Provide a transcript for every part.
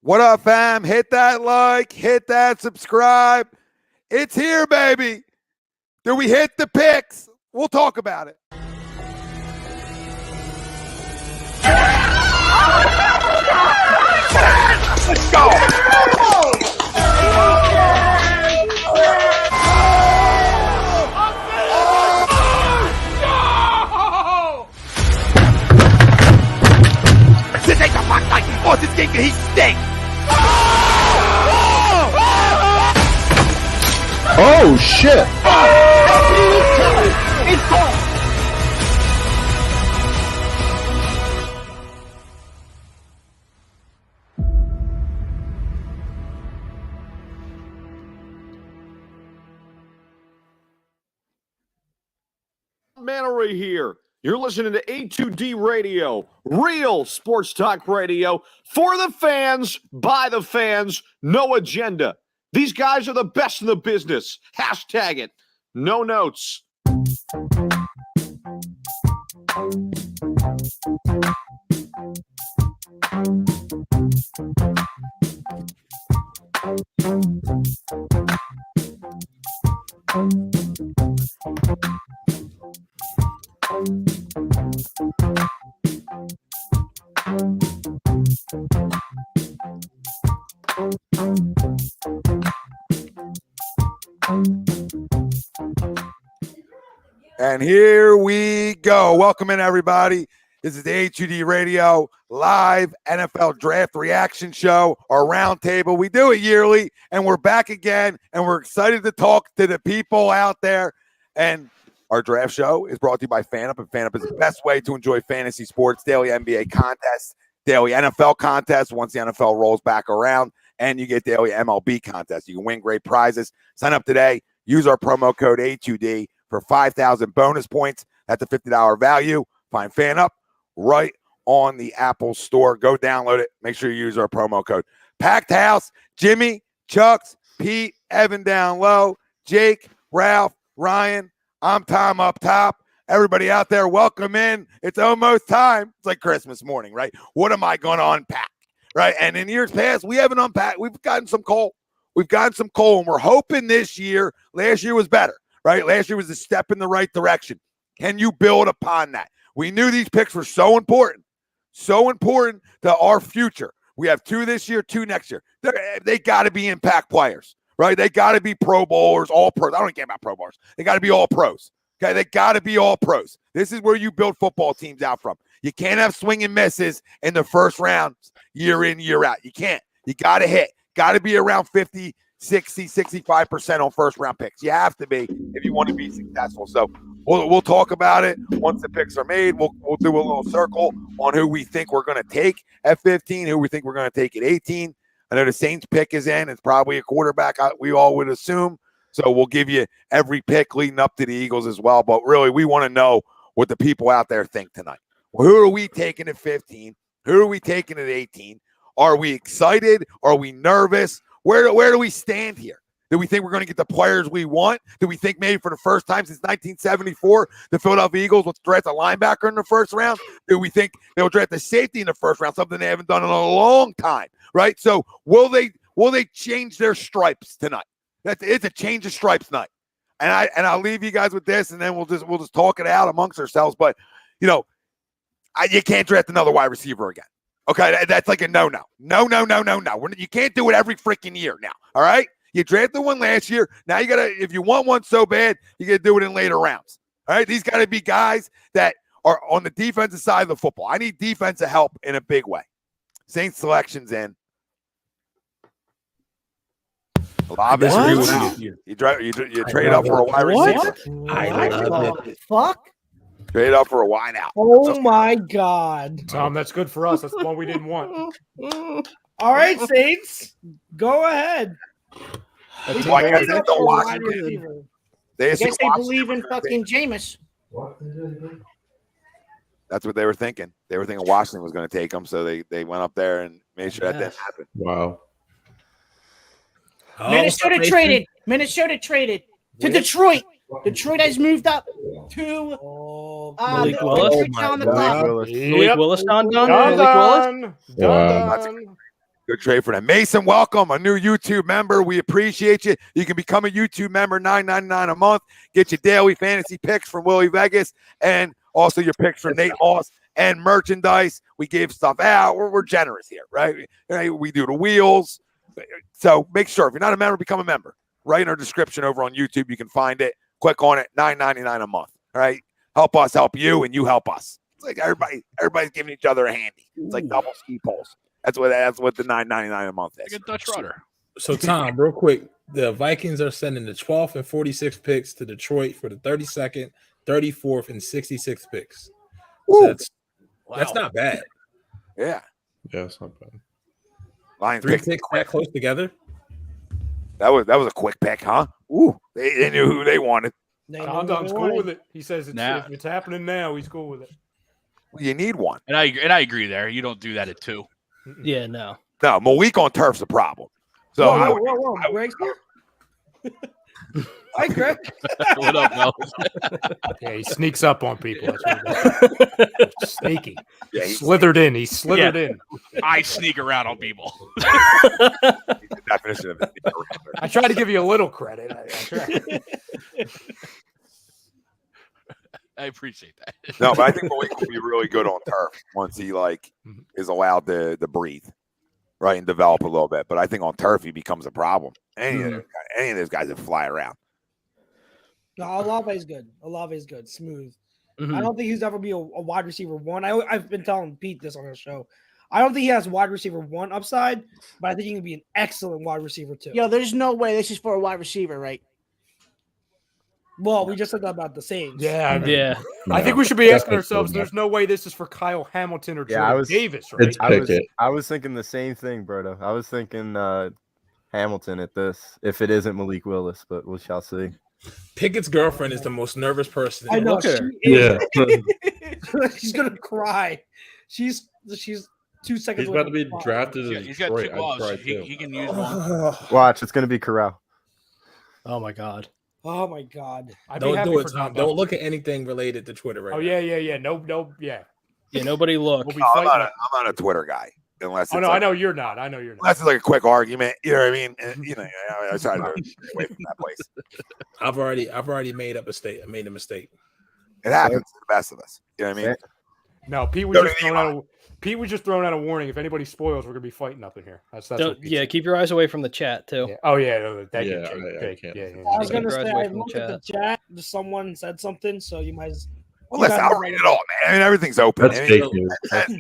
What up, fam? Hit that like, hit that subscribe. It's here, baby. Do we hit the picks? We'll talk about it. Let's go. This ain't the fuck night. Oh, this game he stinks. Oh shit! It's gone. Mannery here. You're listening to A2D Radio, real sports talk radio for the fans, by the fans, no agenda. These guys are the best in the business. Hashtag it. No notes. And here we go. Welcome in, everybody. This is the HUD Radio live NFL draft reaction show, our roundtable. We do it yearly, and we're back again, and we're excited to talk to the people out there. And our draft show is brought to you by FanUp, and FanUp is the best way to enjoy fantasy sports, daily NBA contests, daily NFL contests once the NFL rolls back around, and you get daily MLB contests. You can win great prizes. Sign up today. Use our promo code A2D for 5,000 bonus points. That's a $50 value. Find FanUp right on the Apple Store. Go download it. Make sure you use our promo code. Packed house. Jimmy, Chucks, Pete, Evan down low, Jake, Ralph, Ryan. I'm Tom up top. Everybody out there, welcome in. It's almost time. It's like Christmas morning, right? What am I going to unpack, right? And in years past, we haven't unpacked. We've gotten some coal. We've gotten some coal, and we're hoping this year. Last year was better, right? Last year was a step in the right direction. Can you build upon that? We knew these picks were so important to our future. We have 2 this year, 2 next year. They got to be impact players, right? They got to be Pro Bowlers, all pros. I don't care about Pro Bowlers. They got to be all pros. Okay, they got to be all pros. This is where you build football teams out from. You can't have swing and misses in the first round, year in, year out. You can't. You got to hit. Got to be around 50, 60, 65% on first round picks. You have to be if you want to be successful. So we'll talk about it once the picks are made. We'll do a little circle on who we think we're going to take at 15, who we think we're going to take at 18. I know the Saints pick is in. It's probably a quarterback, we all would assume. So we'll give you every pick leading up to the Eagles as well. But really, we want to know what the people out there think tonight. Well, who are we taking at 15? Who are we taking at 18? Are we excited? Are we nervous? Where do we stand here? Do we think we're going to get the players we want? Do we think maybe for the first time since 1974, the Philadelphia Eagles will draft a linebacker in the first round? Do we think they'll draft a safety in the first round, something they haven't done in a long time, right? So will they change their stripes tonight? It's a change of stripes night. And I'll leave you guys with this, and then we'll just talk it out amongst ourselves. But, you can't draft another wide receiver again. Okay, that's like a no-no. No. You can't do it every freaking year now, all right? You drafted one last year. Now you got to, if you want one so bad, you got to do it in later rounds, all right? These got to be guys that are on the defensive side of the football. I need defensive help in a big way. Saints selection's in. I disagree with you. You trade up for a wide receiver. Fuck? Trade up for a wide out. Oh, my God. Tom, that's good for us. That's the one we didn't want. All right, Saints. Go ahead. I guess they don't watch I guess they believe in fucking Jameis. That's what they were thinking. They were thinking Washington was going to take them, so they went up there and made sure that didn't happen. Wow. Minnesota traded to Detroit. Detroit has moved up to Malik Willis. down the clock. Malik Willis done? Done. Good Good trade for them. Mason, welcome, a new YouTube member. We appreciate you. You can become a YouTube member, $9.99 a month. Get your daily fantasy picks from Willie Vegas and also your picks from Nate Hoss and merchandise. We gave stuff out. We're generous here, right? We do the wheels. So make sure, if you're not a member, become a member. Right in our description over on YouTube, you can find it. Click on it, $9.99 a month. All right? Help us help you, and you help us. It's like everybody's giving each other a handy. It's like double ski poles. That's what the $9.99 a month is. Like a Dutch rudder. So, Tom, real quick, the Vikings are sending the 12th and 46th picks to Detroit for the 32nd, 34th, and 66th picks. So that's not bad. Yeah. Yeah, it's not bad. Lions 3 picks that close together. That was a quick pick, huh? Ooh, they knew who they wanted. Condon's cool with it. He says if it's happening now, he's cool with it. Well, you need one. And I agree there. You don't do that at 2. Yeah, no. No, Malik on turf's a problem. So whoa. Greg's here? Hi, Greg. What up, Mel? Yeah, he sneaks up on people. That's sneaky. Yeah, He slithered in. in. I sneak around on people. the definition of it. I tried to give you a little credit. I tried. I appreciate that. No, but I think Malik will be really good on turf once he is allowed to breathe, right, and develop a little bit. But I think on turf he becomes a problem. Any of those guys that fly around. No, Olave's good. Olave's good. Smooth. I don't think he's ever be a wide receiver 1. I've been telling Pete this on the show. I don't think he has wide receiver 1 upside, but I think he can be an excellent wide receiver 2. Yo, there's no way this is for a wide receiver, right? Well, we just said that about the Saints. Yeah. Yeah. I think we should be asking ourselves, there's no way this is for Kyle Hamilton or Jordan Davis, right? It's Pickett. I was thinking the same thing, Berto. I was thinking Hamilton at this, if it isn't Malik Willis, but we shall see. Pickett's girlfriend is the most nervous person. I know. Look at her. Yeah. She's gonna cry. She's 2 seconds. He's about to be drafted in He's got 2 Detroit. balls. He can use one. Watch, it's going to be Corral. Oh my God. Oh my God. Don't do it, Tom. Don't look at anything related to Twitter right now. Oh, yeah. No, yeah. Yeah, nobody look. We'll be I'm fighting. not a Twitter guy unless it's I know you're not. unless it's like a quick argument. You know what I mean? And, I try to stay away from that place. I've already made up a mistake. I made a mistake. It happens to the best of us. You know what I mean? No, Pete was just throwing out a warning. If anybody spoils, we're gonna be fighting up in here. That's what Pete said. Keep your eyes away from the chat too. Yeah. Oh yeah, no, thank you, Yeah, Jake. I can't. Yeah. I was Keep gonna your eyes say away I from looked the at the chat. Someone said something, so you might. Well, listen, I'll read it all, man. I mean, everything's open. That's fake news.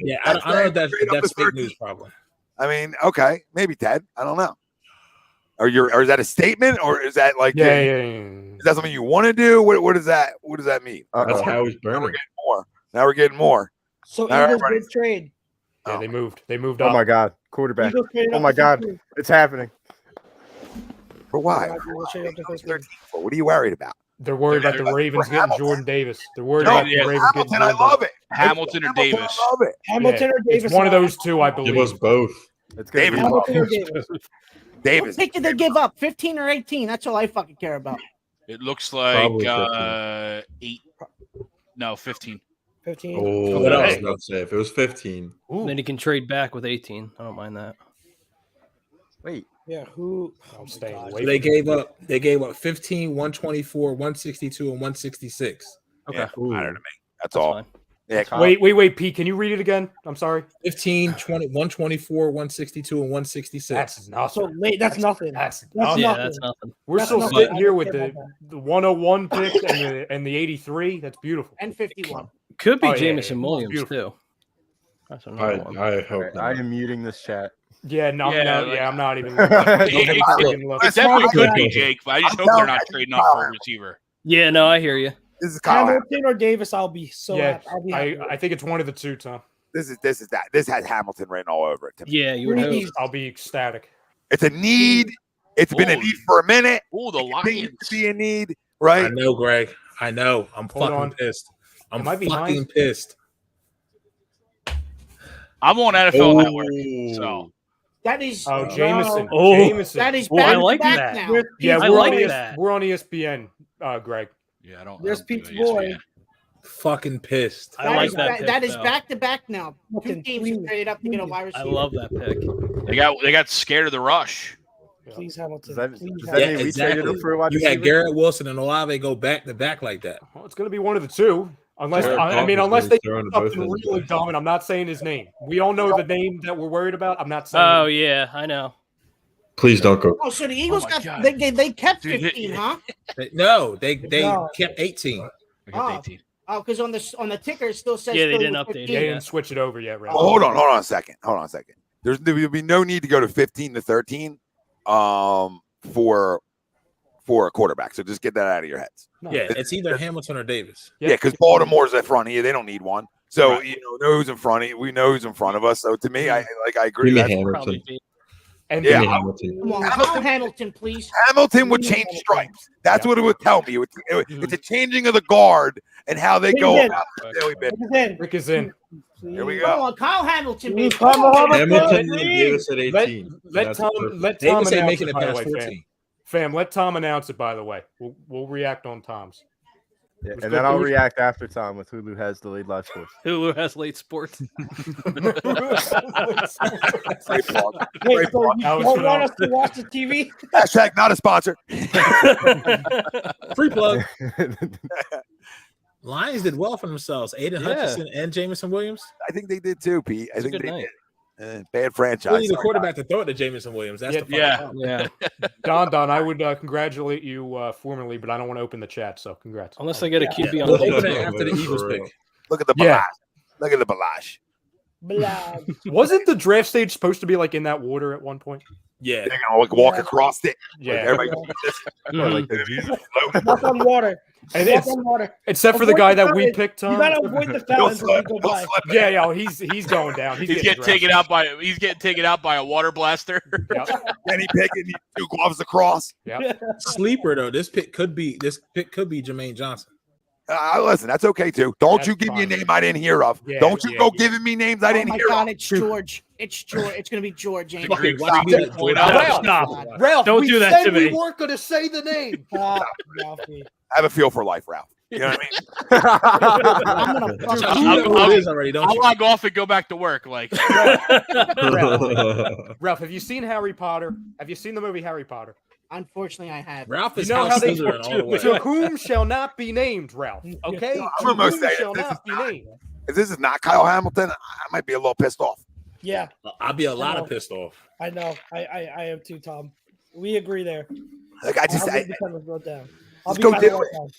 Yeah, I don't know if that's fake news, probably. I mean, okay, maybe Ted. I don't know. Or is that a statement, or is that like Yeah. Is that something you want to do? What does that mean? That's how he's Now we're burning. getting more. Now we're getting more. So All right, Eagles everybody. did trade. Yeah, they moved. They moved up. Oh my God, quarterback. Eagles traded Oh up my to God, 15. it's happening. For why? Eagles traded up to 15. What are you worried about? They're worried about the Ravens getting Hamilton. Jordan Davis. They're worried No, about the Ravens getting Hamilton, I Jordan love it. Hamilton or Davis. I love it. Hamilton or Davis? It's one of those two, I believe. Give us both. It's gonna David. be Hamilton or Davis? Davis. What pick did they give up? 15 or 18? That's all I fucking care about. It looks like Probably 8. No, 15. 15. Oh, What that else? was not safe. It was 15. Ooh. Then he can trade back with 18. I don't mind that. Wait. Yeah. Who? I'm my staying God. away. So they gave up 15, 124, 162, and 166. Okay. Yeah, matter to me. That's That's all. fine. Yeah, Wait, Pete. Can you read it again? I'm sorry. 15, 20, 124, 162, and 166. That's nothing. So late. That's nothing. That's That's Yeah, nothing. that's nothing. We're That's still nothing. sitting I here don't with care the, about the 101 pick and the 83. That's beautiful. And 51. Could be Oh, yeah, Jameson yeah. Williams Beautiful. too. That's another one. I hope Alright, I not. am muting this chat. Yeah, no, Yeah, I'm not even. It Looking. definitely could be Jake, but I just hope they're not trading up for a receiver. Yeah, no, I hear you. this is Kyle. Hamilton or Davis? I'll be so Yeah, happy. I'll be happy. I think it's one of the two, Tom. This is that. This has Hamilton written all over it. To me. Yeah, you would hope. I'll be ecstatic. It's a need. It's been a Ooh. need for a minute. Ooh, the It continues Lions. to be a need, I right? know, Greg. I know. I'm Hold fucking on. pissed. I'm Am I fucking behind? pissed. I'm on NFL Network, so That is Oh, Jameson. Oh. Jameson. that is Oh, I back like to back that. now. There's Yeah, I we're like on that. we're on ESPN, Greg. yeah, I don't. There's I don't do Pete's ESPN. boy. fucking pissed. I like that pick, That is though. back to back now. Two teams have traded up to get a wide receiver. I love that pick. They got scared of the rush. Please, Hamilton. Does Please, that mean we exactly. traded him for a wide You receiver? had Garrett Wilson and Olave go back to back like that. Well, it's going to be one of the two. Unless Jared unless Goff they is do throwing to both something of those really guys. dumb, and I'm not saying his name. We all know the name that we're worried about. I'm not saying. Oh yeah, I know. Please don't go. Oh, so the Eagles my got God. they kept Dude, 15, huh? No, they No. kept 18. Oh. Oh, because on the ticker it still says Yeah, they still didn't was update it. 15. They didn't switch it over yet, right? Oh, hold on a second. There will be no need to go to 15 to 13 for a quarterback. So just get that out of your heads. No. Yeah, it's either Hamilton or Davis. Yeah, because Baltimore's in front of you. They don't need one. So know who's in front of you. We know who's in front of us. So to me, I agree. Give me That's Hamilton. Probably be. And Yeah. Give me Hamilton. Come on, Kyle Hamilton, please. Hamilton would change stripes. That's what it would tell me. It's a changing of the guard and how they go Amen. about the daily bit. Rick is in. Here we Come go. on, Kyle Hamilton, Please, baby. Kyle Hamilton and Davis at Let 18. let Tom perfect. Davis ain't announce making it by the past way, 14. fam. Let Tom announce it. By the way, we'll react on Tom's. Yeah, was and good. then I'll It was- react after time with Hulu has delayed live scores. Hulu has late sports. Great plug. Wait, so you That was don't want phenomenal. us to watch the TV? Hashtag not a sponsor. Free plug. Lions did well for themselves. Aiden Yeah. Hutchinson and Jameson Williams. I think they did too, Pete. I It's a think good they night. did. Bad We franchise. need a quarterback to throw it to Jameson Williams. That's the fucking Yeah. problem. Yeah. Don, I would congratulate you formally, but I don't want to open the chat, so congrats. Unless I get a QB Yeah. on We'll the open it table. after the Eagles For real. pick. Look at the Yeah. Balaj. Look at the Balaj. Blah. Wasn't the draft stage supposed to be like in that water at one point? Yeah. They're gonna walk across it. Yeah. Everybody gonna do this. Mhm. Walk on water. And Walk it's, on water. except for the Avoid guy the that we fountain. picked, Tom. You gotta avoid the fountains as you go by. Yeah, he's going down. He's getting taken out by a water blaster. Yep. Kenny Pickett, he 2 gloves across. Yep. Sleeper though. This pick could be Jermaine Johnson. Listen, that's okay too. Don't That's you give me a fine. name I didn't hear of. Yeah, Don't you yeah, go yeah. giving me names I Oh didn't my hear God, of. it's George. It's George. It's gonna be George. Ain't it? Fucking Stop. why do you do that, Jordan? Ralph, Stop. Ralph, Don't we do that said to we me. weren't going to say the name. Stop, Ralphie. I have a feel for life, Ralph. You know what I mean? I'm gonna bust You out. know who it is already, don't I'll you? log off and go back to work. Like, Ralph, have you seen Harry Potter? Have you seen the movie Harry Potter? Unfortunately, I have. Ralph is You know House how they Slytherin all the way. To whom shall not be named, Ralph. Okay? I'm To almost whom saying shall this is not be not- named. If this is not Kyle Hamilton, I might be a little pissed off. Yeah, I'll be a lot of pissed off. I know. I am too, Tom. We agree there. Like I just, I'll I, leave the comments wrote down. I'll Just be go kinda do let it. down.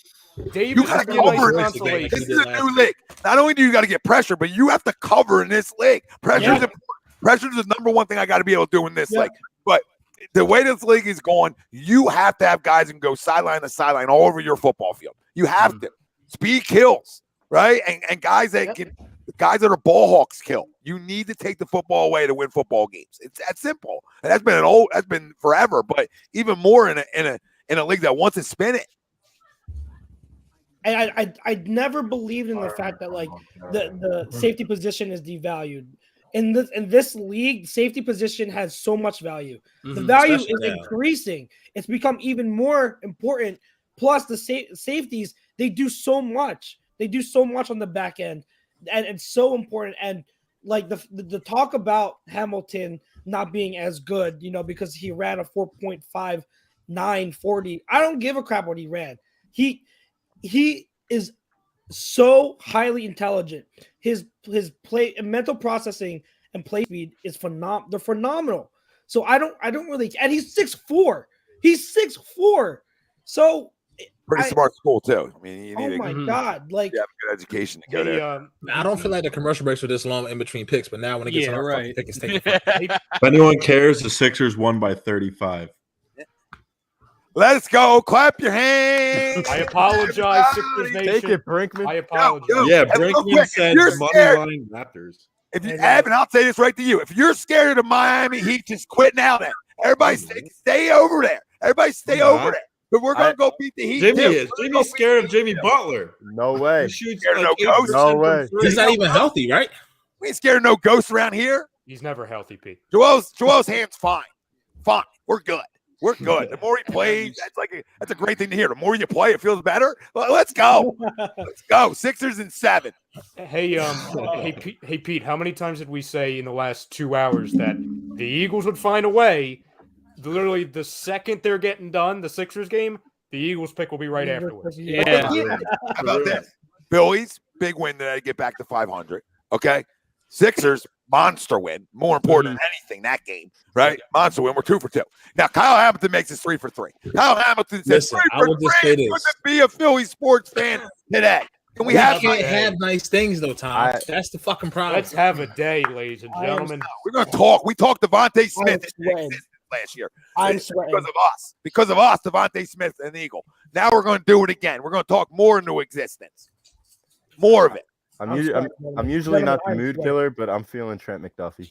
David You would gotta be a nice cover it. consolation. this is a new league. Not only do you got to get pressure, but you have to cover in this league. Pressure is the number one thing I got to be able to do in this Yeah. league. But the way this league is going, you have to have guys who can go sideline to sideline all over your football field. You have to. Speed kills, right? And guys that can, guys that are ball hawks kill. You need to take the football away to win football games. It's that simple. And that's been forever, but even more in a league that wants to spin it. And I never believed in the fact that like the safety position is devalued. In this league, safety position has so much value. The value is increasing. It's become even more important. Plus, the safeties, they do so much. They do so much on the back end, and it's so important. And like the talk about Hamilton not being as good, because he ran a 4.59 40. I don't give a crap what he ran. He is so highly intelligent. His play and mental processing and play speed is phenomenal. They're phenomenal. So I don't really, and he's 6'4". He's 6'4". So Pretty smart school too. I mean, you oh need my a God, like good education to go there. I don't feel like the commercial breaks are this long in between picks, but now when it gets hard, right. pick is taking forever. If anyone cares, the Sixers won by 35. Let's go. Clap your hands. I apologize, Sixers Nation. Take it, Brinkman. I apologize. Yeah, and real Brinkman quick, said you're money scared. line Raptors. If you Evan, I'll say this right to you. If you're scared of the Miami Heat, just quit now. Then everybody stay over there. Everybody stay over there. But we're gonna go beat the Heat. Jimmy too. is. Jimmy's scared of Jimmy Butler. No way. He shoots Scared of like no ghost? 8% No from way. three. He's not even healthy, right? We ain't scared of no ghosts around here. He's never healthy, Pete. Joel's hand's fine. Fine. We're good. We're good. The more he plays, that's a great thing to hear. The more you play, it feels better. Well, let's go. Let's go. Sixers in 7. Hey, hey, Pete. How many times did we say in the last 2 hours that the Eagles would find a way? Literally, the second they're getting done, the Sixers game, the Eagles pick will be right afterwards. Yeah. How about this? Phillies, big win today, get back to 500. Okay. Sixers, monster win. More important than anything, that game, right? Monster win. We're 2 for 2. Now, Kyle Hamilton makes us 3 for 3. Kyle Hamilton says, Listen, I will just say this. Couldn't be a Philly sports fan today. Can we can't have have nice things, though, Tom. That's the fucking problem. Let's have a day, ladies and gentlemen. We're going to talk. We talked Devontae Smith last year. I'm sweating. Because of us. Because of us, Devontae Smith and Eagle. Now we're going to do it again. We're going to talk more into existence. More of it. I'm usually not the mood killer, but I'm feeling Trent McDuffie.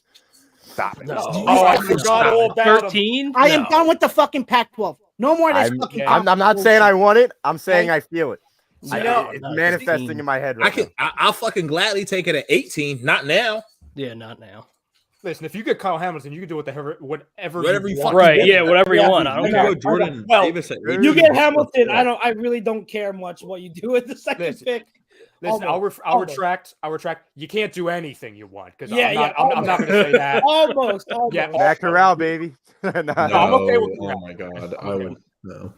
Stop it. No. Oh, I forgot all about 13? I am done with the fucking Pac-12. No more of this fucking. I'm not saying I want it. I'm saying I feel it. No, it's manifesting in my head right now. I'll fucking gladly take it at 18. Not now. Yeah, not now. Listen, if you get Kyle Hamilton, you can do whatever you want. Right? Yeah, whatever you want. I don't care. Jordan Well, Davis at you get Hamilton. I really don't care much what you do with the second pick. Listen, I'll retract. You can't do anything you want because I'm not going to say that. Almost. Yeah, Matt Corral, baby. No, I'm okay with Oh my god, I would no.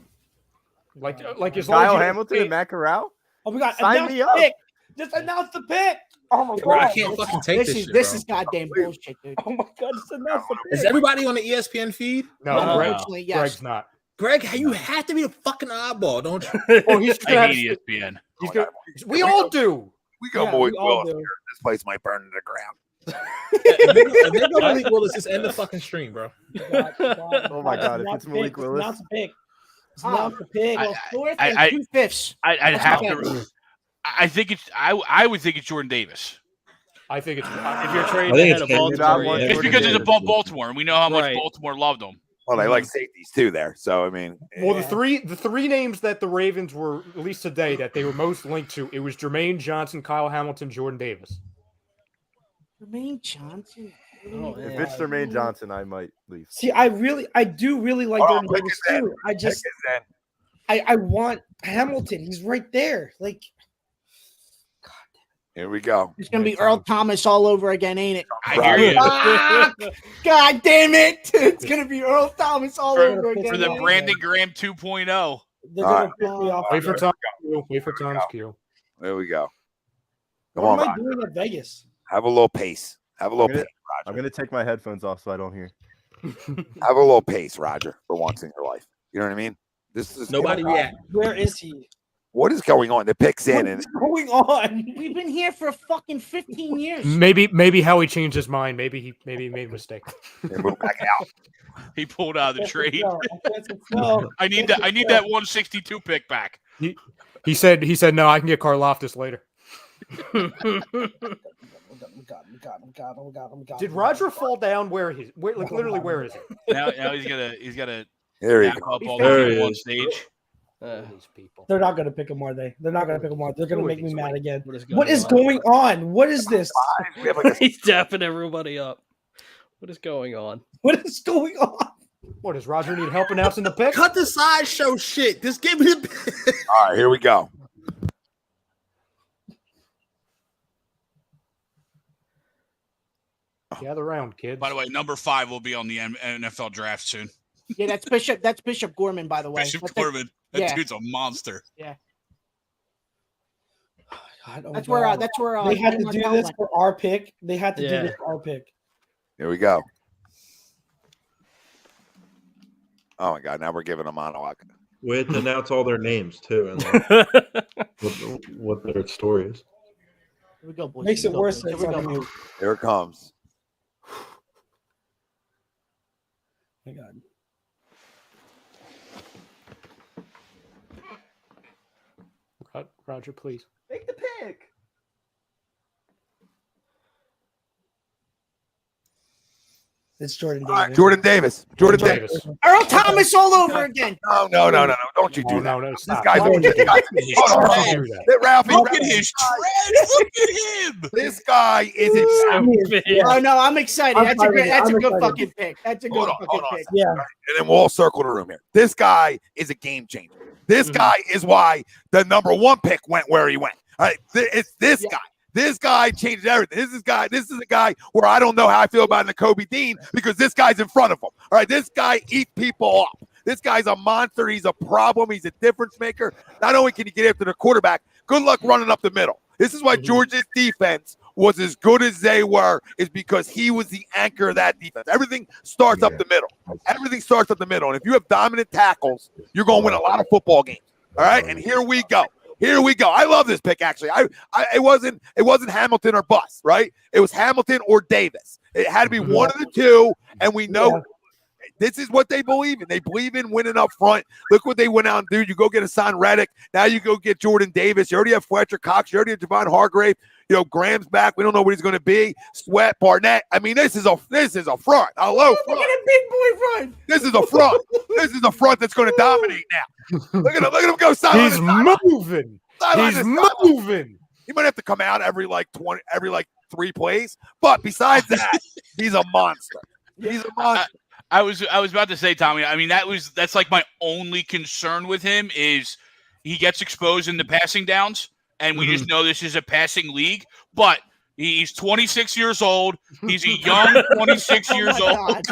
Like as long as Kyle you Hamilton and Matt Corral. Oh my God! Sign me up. Pick. Just announce the pick. Oh my Bro, God! I can't fucking take this shit, This bro. is goddamn bullshit, dude. Oh my God! Just announce the pick. Is everybody on the ESPN feed? No, Unfortunately, yes. Greg's not. Greg, you have to be a fucking oddball, don't you? Oh, he's I gonna hate have, ESPN. he's gonna, we all do. We go Yeah, Malik we all Willis do. here. This place might burn to the ground. If they go Malik Willis, just end the fucking stream, bro. Oh my God, if it's Malik Willis. Announce the pick. Announce the pick. Well, fourth and I- 2/5. I'd have Okay. to. I think it's. I would think it's Jordan Davis. I think it's. If you're trading I think ahead of it's Baltimore, Jordan yeah. It's Jordan because it's Davis. above Baltimore, and we know how much Right. Baltimore loved him. Well, they like safeties too there. So, I mean. Well, the three names that the Ravens were, at least today, that they were most linked to, it was Jermaine Johnson, Kyle Hamilton, Jordan Davis. Jermaine Johnson. Oh, If yeah. it's Jermaine Johnson, I might leave. See, I do really like Jordan pick Davis his too. I just, Pick his I want Hamilton. He's right there. Like, Here we go. It's gonna be Earl Thomas all over again, ain't it? I hear you. Fuck! God damn it! It's gonna be Earl Thomas all over again. For the ain't it? Brandon Graham 2.0. they're All gonna right. pick me off. Wait for there. Tom's cue. Wait for Tom's cue. There we go. Come What on, am I Roger. doing at Vegas? Have a little pace. Have a little gonna- pace, I'm Roger. gonna take my headphones off so I don't hear. Have a little pace, Roger, for once in your life. You know what I mean? This is Nobody react. Where is he? What is going on? The pick's in, What and is going on? We've been here for fucking 15 years. Maybe Howie changed his mind. Maybe he made a mistake. they move back out. He pulled out of the trade. No, no. I need that 162 pick back. He said no. I can get Karloftis later. Oh God. Did Roger fall down? Where is? Like literally, where is he? Now he's gotta There you back go. up all There the he on is. stage. These people. They're not gonna pick him, are they? They're not gonna pick him. They're gonna Who are make me these? mad again. What is What is going on? What is this? We have like a He's dapping everybody up. What is going on? What is going on? What does Roger need help announcing the pick? Cut the sideshow shit. Just give me the. All right, here we go. Gather round, kids. By the way, number 5 will be on the NFL draft soon. Yeah, that's Bishop. That's Bishop Gorman, by the way. Bishop That's Corbin. That yeah. dude's a monster. God, oh That's God. where. That's where. They had to Dan do Martell this went. for our pick. They had to do Yeah. this for our pick. Here we go. Oh my God! Now we're giving a monologue. We had to announce all their names too, and what their story is. Here we go, boys. Makes Here it we go, worse. boys. That Here it's we on go. mute. Here it comes. My God. Roger, please. Make the pick. It's Jordan All right, Davis. Jordan Davis. Earl Thomas all over again. No. Don't you do that. No, This stop. guy's Don't this do guy. that. Hold on, Don't do that. Ralphie. Look at his tread. Look at him. This guy is Oh no, I'm excited. I'm That's a excited. great. That's a I'm good excited. fucking pick. That's a good Hold on, fucking hold on. pick. Yeah. and then we'll all circle the room here. This guy is a game changer. This guy is why the number 1 pick went where he went. All right, it's this guy. This guy changed everything. This is a guy where I don't know how I feel about Nakobe Dean because this guy's in front of him. All right, this guy eats people up. This guy's a monster. He's a problem. He's a difference maker. Not only can he get after the quarterback, good luck running up the middle. This is why Georgia's defense was as good as they were, is because he was the anchor of that defense. Everything starts up the middle. Everything starts up the middle. And if you have dominant tackles, you're going to win a lot of football games. All right, and here we go. I love this pick, actually. It wasn't Hamilton or bust, right? It was Hamilton or Davis. It had to be one of the two, and we know this is what they believe in. They believe in winning up front. Look what they went out and do. You go get Hassan Reddick. Now you go get Jordan Davis. You already have Fletcher Cox. You already have Javon Hargrave. Graham's back. We don't know what he's going to be. Sweat, Barnett. I mean, this is a front. A low front. Look at a big boy front. This is a front. This is a front that's going to dominate now. Look at him go sideline. He's moving. He's moving. He might have to come out every 3 plays, but besides that, he's a monster. He's a monster. I was about to say, Tommy. I mean, that's like my only concern with him is he gets exposed in the passing downs, and we just know this is a passing league. But he's 26 years old. He's a young 26 years old.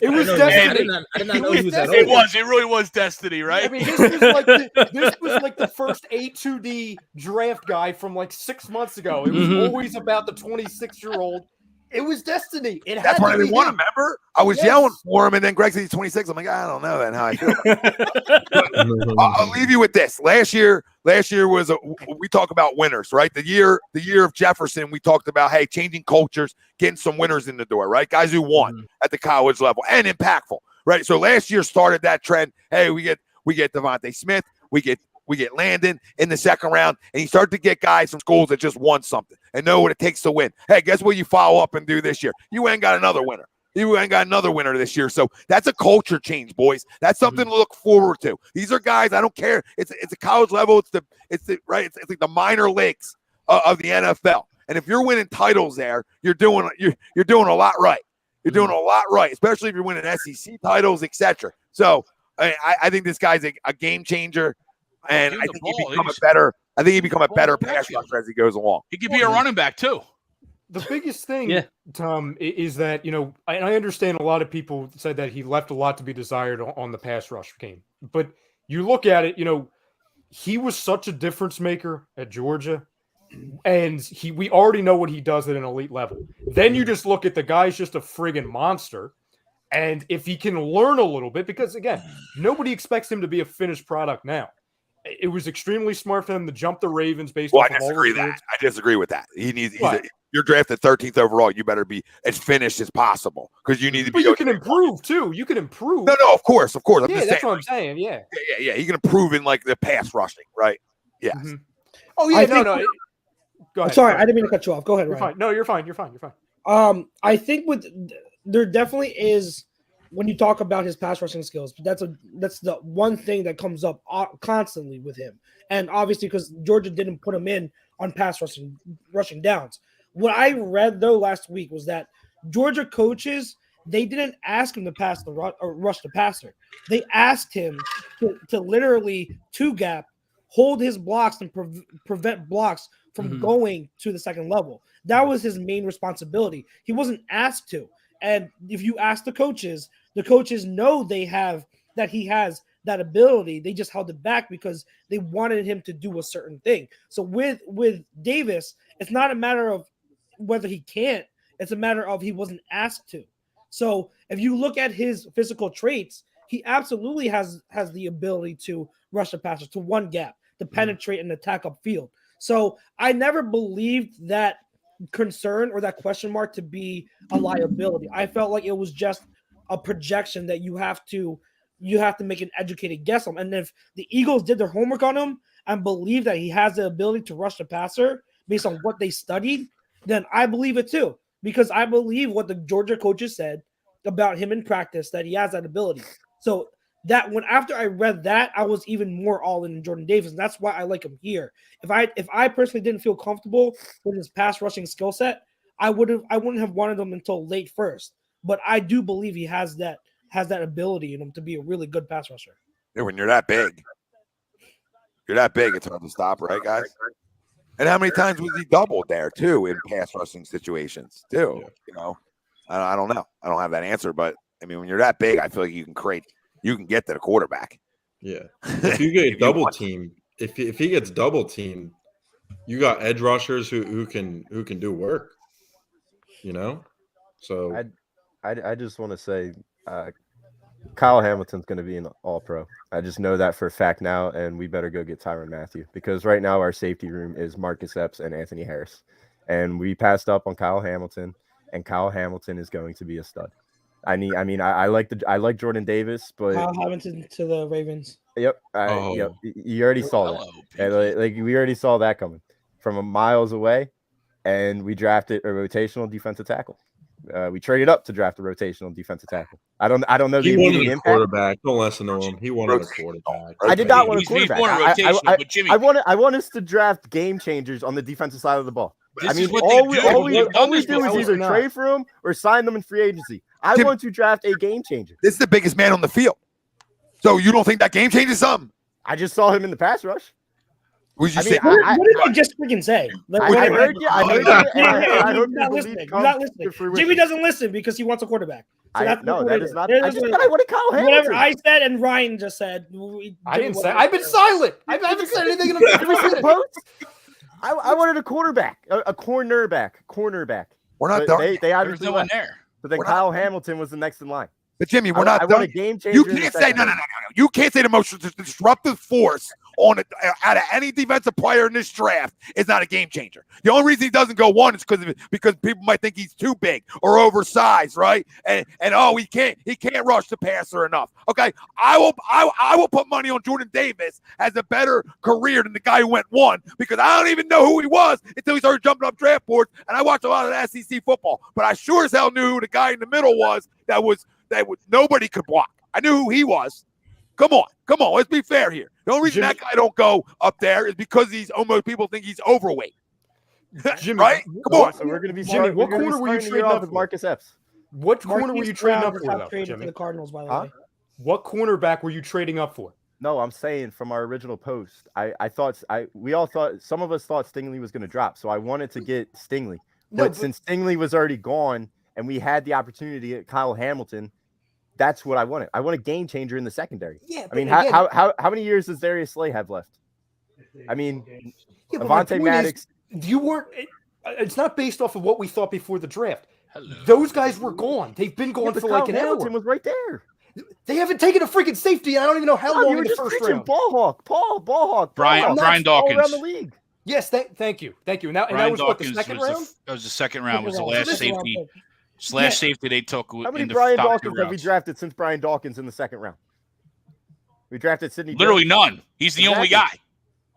It was destiny. I did not know he was that old. It was. It really was destiny, right? I mean, this was like the first A2D draft guy from like 6 months ago. It was always about the 26-year-old. It was destiny. That's what I didn't want to remember. I was yelling for him, and then Greg said he's 26. I'm like, I don't know then how I feel. I'll leave you with this. Last year was we talk about winners, right? The year of Jefferson, we talked about, hey, changing cultures, getting some winners in the door, right? Guys who won at the college level and impactful, right? So last year started that trend. Hey, we get Devontae Smith, we get Landon in the second round, and you start to get guys from schools that just won something and know what it takes to win. Hey, guess what you follow up and do this year? You ain't got another winner. You ain't got another winner this year. So that's a culture change, boys. That's something to look forward to. These are guys, I don't care. It's a college level. It's like the minor leagues of the NFL. And if you're winning titles there, you're doing a lot right. You're doing a lot right, especially if you're winning SEC titles, etc. So I think this guy's a game changer. And I think he become a better pass rusher as he goes along. He could be a running back too. The biggest thing, Tom, is that, I understand a lot of people said that he left a lot to be desired on the pass rush game. But you look at it, he was such a difference maker at Georgia. And we already know what he does at an elite level. Then you just look at the guy's just a friggin' monster. And if he can learn a little bit, because again, nobody expects him to be a finished product now. It was extremely smart for them to jump the Ravens based on I disagree with that. You're drafted 13th overall. You better be as finished as possible because you need to be. But you can improve too. You can improve. No, of course. I'm yeah, just that's saying, what I'm saying. Yeah. You can improve in like the pass rushing, right? Yes. Mm-hmm. Oh yeah, no. Go ahead. Sorry, I didn't mean to cut you off. Go ahead, Ryan. Fine. No, you're fine. You're fine. I think there definitely is. When you talk about his pass rushing skills, that's the one thing that comes up constantly with him. And obviously because Georgia didn't put him in on pass rushing downs. What I read though last week was that Georgia coaches, they didn't ask him to pass the rush the passer. They asked him to literally two gap, hold his blocks and prevent blocks from going to the second level. That was his main responsibility. He wasn't asked to. And if you ask the coaches know he has that ability. They just held it back because they wanted him to do a certain thing. So with Davis, it's not a matter of whether he can't, it's a matter of he wasn't asked to. So if you look at his physical traits, he absolutely has the ability to rush the passer, to one gap, to penetrate and attack upfield. So I never believed that concern or that question mark to be a liability. I felt like it was just a projection that you have to make an educated guess on. And if the Eagles did their homework on him and believe that he has the ability to rush the passer based on what they studied, then I believe it too. because I believe what the Georgia coaches said about him in practice, that he has that ability. So that after I read that, I was even more all in Jordan Davis. And that's why I like him here. If I personally didn't feel comfortable with his pass rushing skill set, I wouldn't have wanted him until late first. But I do believe he has that ability in him to be a really good pass rusher. Yeah, when you're that big, it's hard to stop, right, guys? And how many times was he doubled there too in pass rushing situations too? You know, I don't know. I don't have that answer, but I mean, when you're that big, I feel like you can get to the quarterback. Yeah, if you get double teamed, if he gets double teamed, you got edge rushers who can do work. You know, so I just want to say, Kyle Hamilton's going to be an All-Pro. I just know that for a fact now, and we better go get Tyrann Mathieu, because right now our safety room is Marcus Epps and Anthony Harris, and we passed up on Kyle Hamilton, and Kyle Hamilton is going to be a stud. I like Jordan Davis, but Kyle Hamilton to the Ravens. Yep, yep. You already saw that. Like we already saw that coming from a miles away, and we drafted a rotational defensive tackle. We traded up to draft a rotational defensive tackle. I don't know he the wanted impact. a quarterback. Don't listen to him. He wanted a quarterback. I did not want a quarterback. Jimmy, I want us to draft game changers on the defensive side of the ball. This I mean, is what all they we do is either trade for them or sign them in free agency. I want to draft a game changer. This is the biggest man on the field. So you don't think that game changes something? I just saw him in the pass rush. What did you say? What did you just freaking say? I heard you. You're not listening. Jimmy doesn't listen because he wants a quarterback. So that is not. I just said I wanted Kyle Hamilton. Whatever I said and Ryan just said. I didn't say. I've been silent. I haven't said anything in a post. I wanted a quarterback, a cornerback. We're not done. They obviously There's no one there. But then Kyle Hamilton was the next in line. But Jimmy, we're not done. I want a game changer. You can't say no. You can't say the most disruptive force out of any defensive player in this draft is not a game changer. The only reason he doesn't go one is because people might think he's too big or oversized, right? And he can't rush the passer enough. Okay, I will put money on Jordan Davis as a better career than the guy who went one, because I don't even know who he was until he started jumping up draft boards. And I watched a lot of SEC football, but I sure as hell knew who the guy in the middle was that nobody could block. I knew who he was. Come on. Let's be fair here. The only reason that guy don't go up there is because people think he's overweight. Jimmy, right? Come on. So we're going to be Jimmy, what corner were you trading up with for? Marcus Epps? What corner were you trading up for, though, Jimmy? The Cardinals, by the way. What cornerback were you trading up for? No, I'm saying from our original post, we all thought, some of us thought Stingley was going to drop, so I wanted to get Stingley. But since Stingley was already gone and we had the opportunity to get Kyle Hamilton, that's what I wanted. I want a game changer in the secondary. Yeah, I mean, how many years does Darius Slay have left? I mean, Avonte Maddox. You weren't. It's not based off of what we thought before the draft. Those guys were gone. They've been gone for like an Hamilton hour. was right there. They haven't taken a freaking safety. I don't even know how long in the first round. Ball hawk. Brian Dawkins. All around the league. Yes, thank you. And that was what, the second round? That was the second round. Was the last safety. Safety they took. How many Brian Dawkins have we drafted since Brian Dawkins in the second round? We drafted Sidney. Literally none. He's the only guy.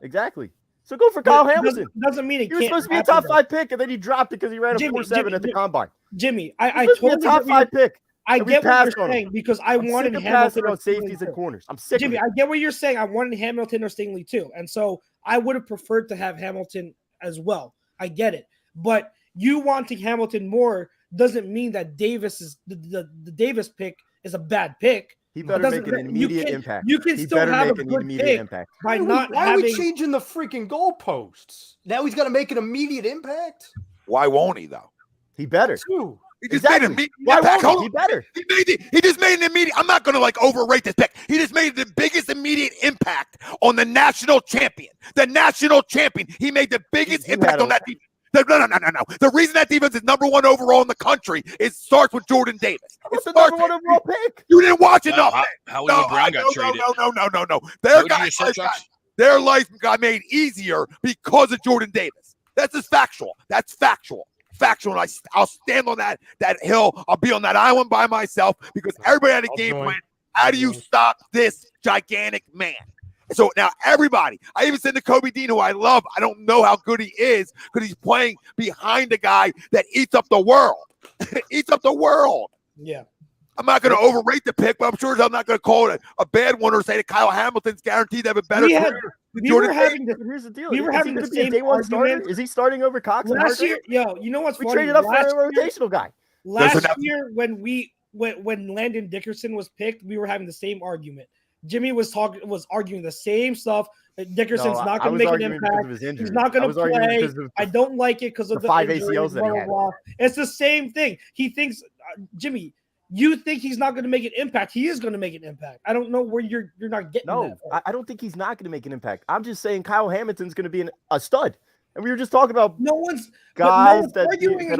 Exactly. So go for Kyle Hamilton. Doesn't mean he was supposed to be a top 5 pick, and then he dropped it because he ran a 4.7 at the combine. Jimmy, I totally be a top 5 pick. I get what you're saying because I wanted Hamilton on safeties and corners. I'm sick. Jimmy, of it. I get what you're saying. I wanted Hamilton or Stingley too, and so I would have preferred to have Hamilton as well. I get it, but you wanting Hamilton more doesn't mean that Davis is the Davis pick is a bad pick. He better make an immediate impact. You can still have a good pick by not Why having. are we changing the freaking goalposts? Now he's got to make an immediate impact. Why won't he though? He better. He just made an immediate impact. He better. He just made an immediate. I'm not going to overrate this pick. He just made the biggest immediate impact on the national champion. The national champion. He made the biggest impact on that defense. No. The reason that defense is number 1 overall in the country starts with Jordan Davis. What's the number 1 overall pick? You didn't watch enough. How Brown got traded? No. Their life got made easier because of Jordan Davis. That's just factual. That's factual. And I'll stand on that hill. I'll be on that island by myself because everybody had a game plan. How do you stop this gigantic man? So now everybody, I even said to Kobe Dean, who I love, I don't know how good he is because he's playing behind a guy that eats up the world. Eats up the world. Yeah. I'm not going to overrate the pick, but I'm sure I'm not going to call it a bad one or say that Kyle Hamilton's guaranteed to have a better career. Here's the deal. We were having the same day one starter. argument. Is he starting over Cox and Last Hargrave? year, yo, you know what's We funny? traded up for a Last year- rotational guy. Last year, when Landon Dickerson was picked, we were having the same argument. Jimmy was arguing the same stuff. Dickerson's not going to make an impact. He's not going to play. I don't like it because of the 5 ACLs that he had. It's the same thing. He thinks, Jimmy, you think he's not going to make an impact. He is going to make an impact. I don't know where you're not getting that from. I don't think he's not going to make an impact. I'm just saying Kyle Hamilton's going to be a stud. And we were just talking about guys that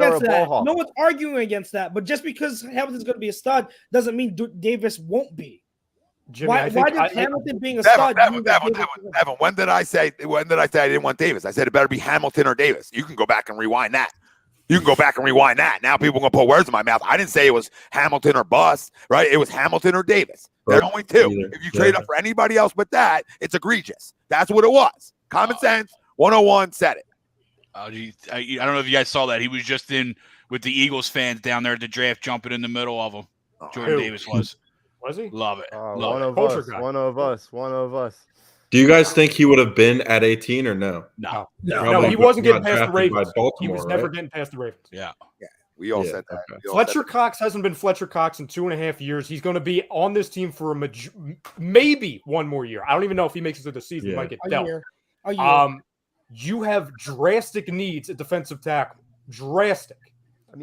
are a ball hawk. No one's arguing against that. But just because Hamilton's going to be a stud doesn't mean Davis won't be. Jimmy, why does Hamilton being a stud? Evan, when did I say I didn't want Davis? I said it better be Hamilton or Davis. You can go back and rewind that. Now people are going to put words in my mouth. I didn't say it was Hamilton or bust, right? It was Hamilton or Davis. They're only two. If you trade up for anybody else but that, it's egregious. That's what it was. Common sense. 101 said it. I don't know if you guys saw that. He was just in with the Eagles fans down there at the draft, jumping in the middle of them. Jordan Davis was. Was he? Love it. One of us. Do you guys think he would have been at 18 or no? No, he wasn't getting past the drafted by Ravens. He was never right? getting past the Ravens. Yeah. We all said that. Okay. Fletcher Cox hasn't been Fletcher Cox in 2.5 years. He's going to be on this team for maybe one more year. I don't even know if he makes it to the season. He might get dealt. A year. You have drastic needs at defensive tackle. Drastic.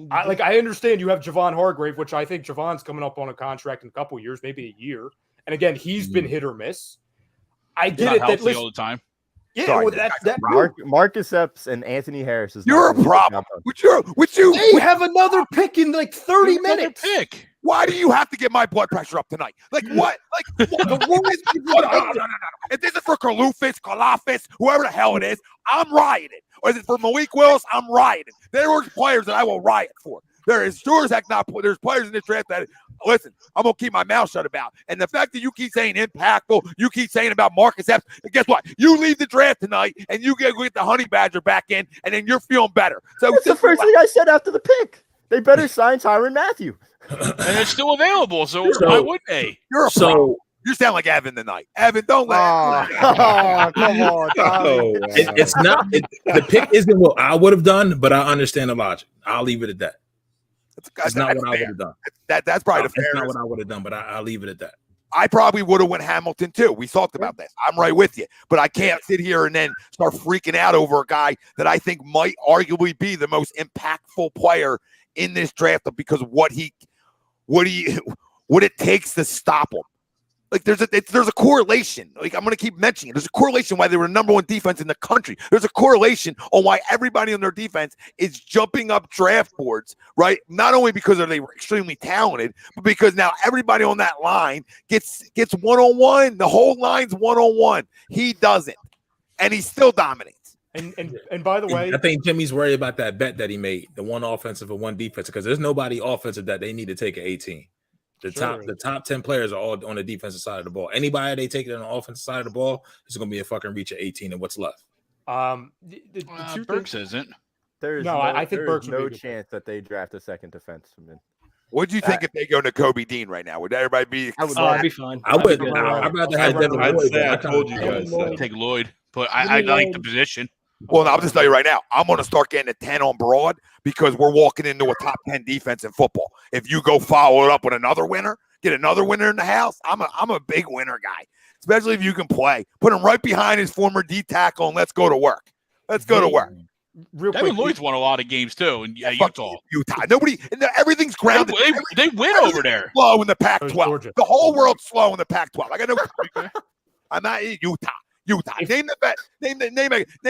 I understand you have Javon Hargrave, which I think Javon's coming up on a contract in a couple years, maybe a year. And again, he's been hit or miss. I get it. That all the time. Yeah, Sorry, Marcus Epps and Anthony Harris is. You're a problem. Would you? They have another pick in like 30 minutes. Pick. Why do you have to get my blood pressure up tonight? Like what? Like the worst. No. If this is for Kalafis, whoever the hell it is, I'm rioting. Or is it for Malik Willis? I'm rioting. There are players that I will riot for. There is sure as heck not. There's players in this draft that, listen, I'm going to keep my mouth shut about. And the fact that you keep saying impactful, you keep saying about Marcus Epps, and guess what? You leave the draft tonight, and you get the Honey Badger back in, and then you're feeling better. So that's the first thing I said after the pick. They better sign Tyrann Mathieu. And it's still available, so why wouldn't they? You're a problem. You sound like Evan tonight. Evan, don't let come on, Tommy. It's not. The pick isn't what I would have done, but I understand the logic. I'll leave it at that. It's not what I would have done. That's probably the fair. That's not what I would have done, but I'll leave it at that. I probably would have went Hamilton too. We talked about this. I'm right with you, but I can't sit here and then start freaking out over a guy that I think might arguably be the most impactful player in this draft because of what it takes to stop him. Like there's a correlation. Like I'm going to keep mentioning it. There's a correlation why they were number one defense in the country. There's a correlation on why everybody on their defense is jumping up draft boards, right? Not only because they were extremely talented, but because now everybody on that line gets one-on-one. The whole line's one-on-one. He doesn't, and he still dominates. And by the way, I think Jimmy's worried about that bet that he made, the one offensive and one defensive, because there's nobody offensive that they need to take at 18. The top 10 players are all on the defensive side of the ball. Anybody they take it on the offensive side of the ball is going to be a fucking reach at 18 and what's left. Burks isn't. I think Burks no chance that they draft a second defenseman. What'd you think if they go to Kobe Dean right now? Would everybody be? I'd be fine. I would. I'd rather have Devin Lloyd. I told you guys. Take Lloyd, but I like the position. Well, I'll just tell you right now, I'm going to start getting a 10 on Broad because we're walking into a top 10 defense in football. If you go follow it up with another winner, get another winner in the house, I'm a big winner guy, especially if you can play. Put him right behind his former D tackle and let's go to work. Devin Lloyd's won a lot of games too in Utah. Everything's grounded. They win over there. Slow in the Pac-12. The whole world's slow in the Pac-12. I got no. I'm not in Utah. Name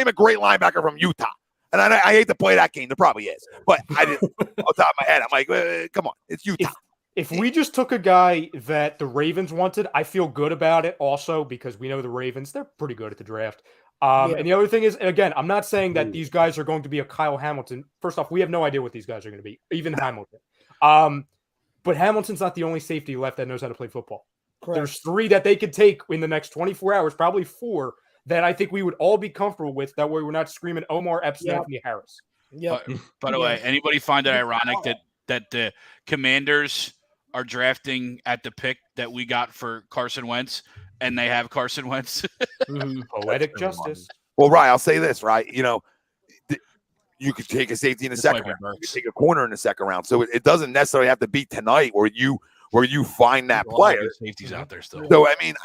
a great linebacker from Utah. And I hate to play that game. There probably is, but I didn't. Off the top of my head, I'm like, come on, it's Utah. If we just took a guy that the Ravens wanted, I feel good about it. Also, because we know the Ravens, they're pretty good at the draft. And the other thing is, and again, I'm not saying that these guys are going to be a Kyle Hamilton. First off, we have no idea what these guys are going to be, even Hamilton. But Hamilton's not the only safety left that knows how to play football. There's 3 that they could take in the next 24 hours, probably 4 that I think we would all be comfortable with. That way, we're not screaming Omar Epps and Anthony Harris. Yep. By the way, anybody find it ironic that the Commanders are drafting at the pick that we got for Carson Wentz, and they have Carson Wentz? Poetic justice. Well, right. I'll say this, right? You could take a safety in the second round. You could take a corner in the second round. So it doesn't necessarily have to be tonight where you find that player. Safeties out there still. So I mean,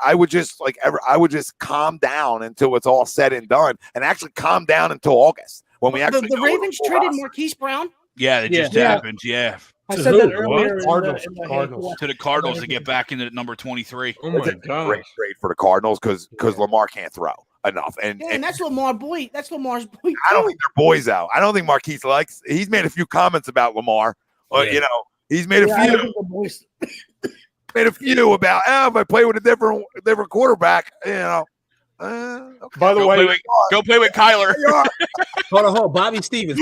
I would just calm down until it's all said and done, and actually calm down until August when we actually. The Ravens traded Marquise Brown. Yeah, it just happened. Yeah. I said that earlier. Cardinals. To the Cardinals to get back into number 23. Oh my Great god! trade for the Cardinals because Lamar can't throw enough, and That's Lamar's boy. That's Lamar's boy. I don't think they're boys out. I don't think Marquise likes. He's made a few comments about Lamar. He's made a few. Made a few about if I play with a different quarterback, Okay. By the way, go play with Kyler. Hold on. Bobby Stevens.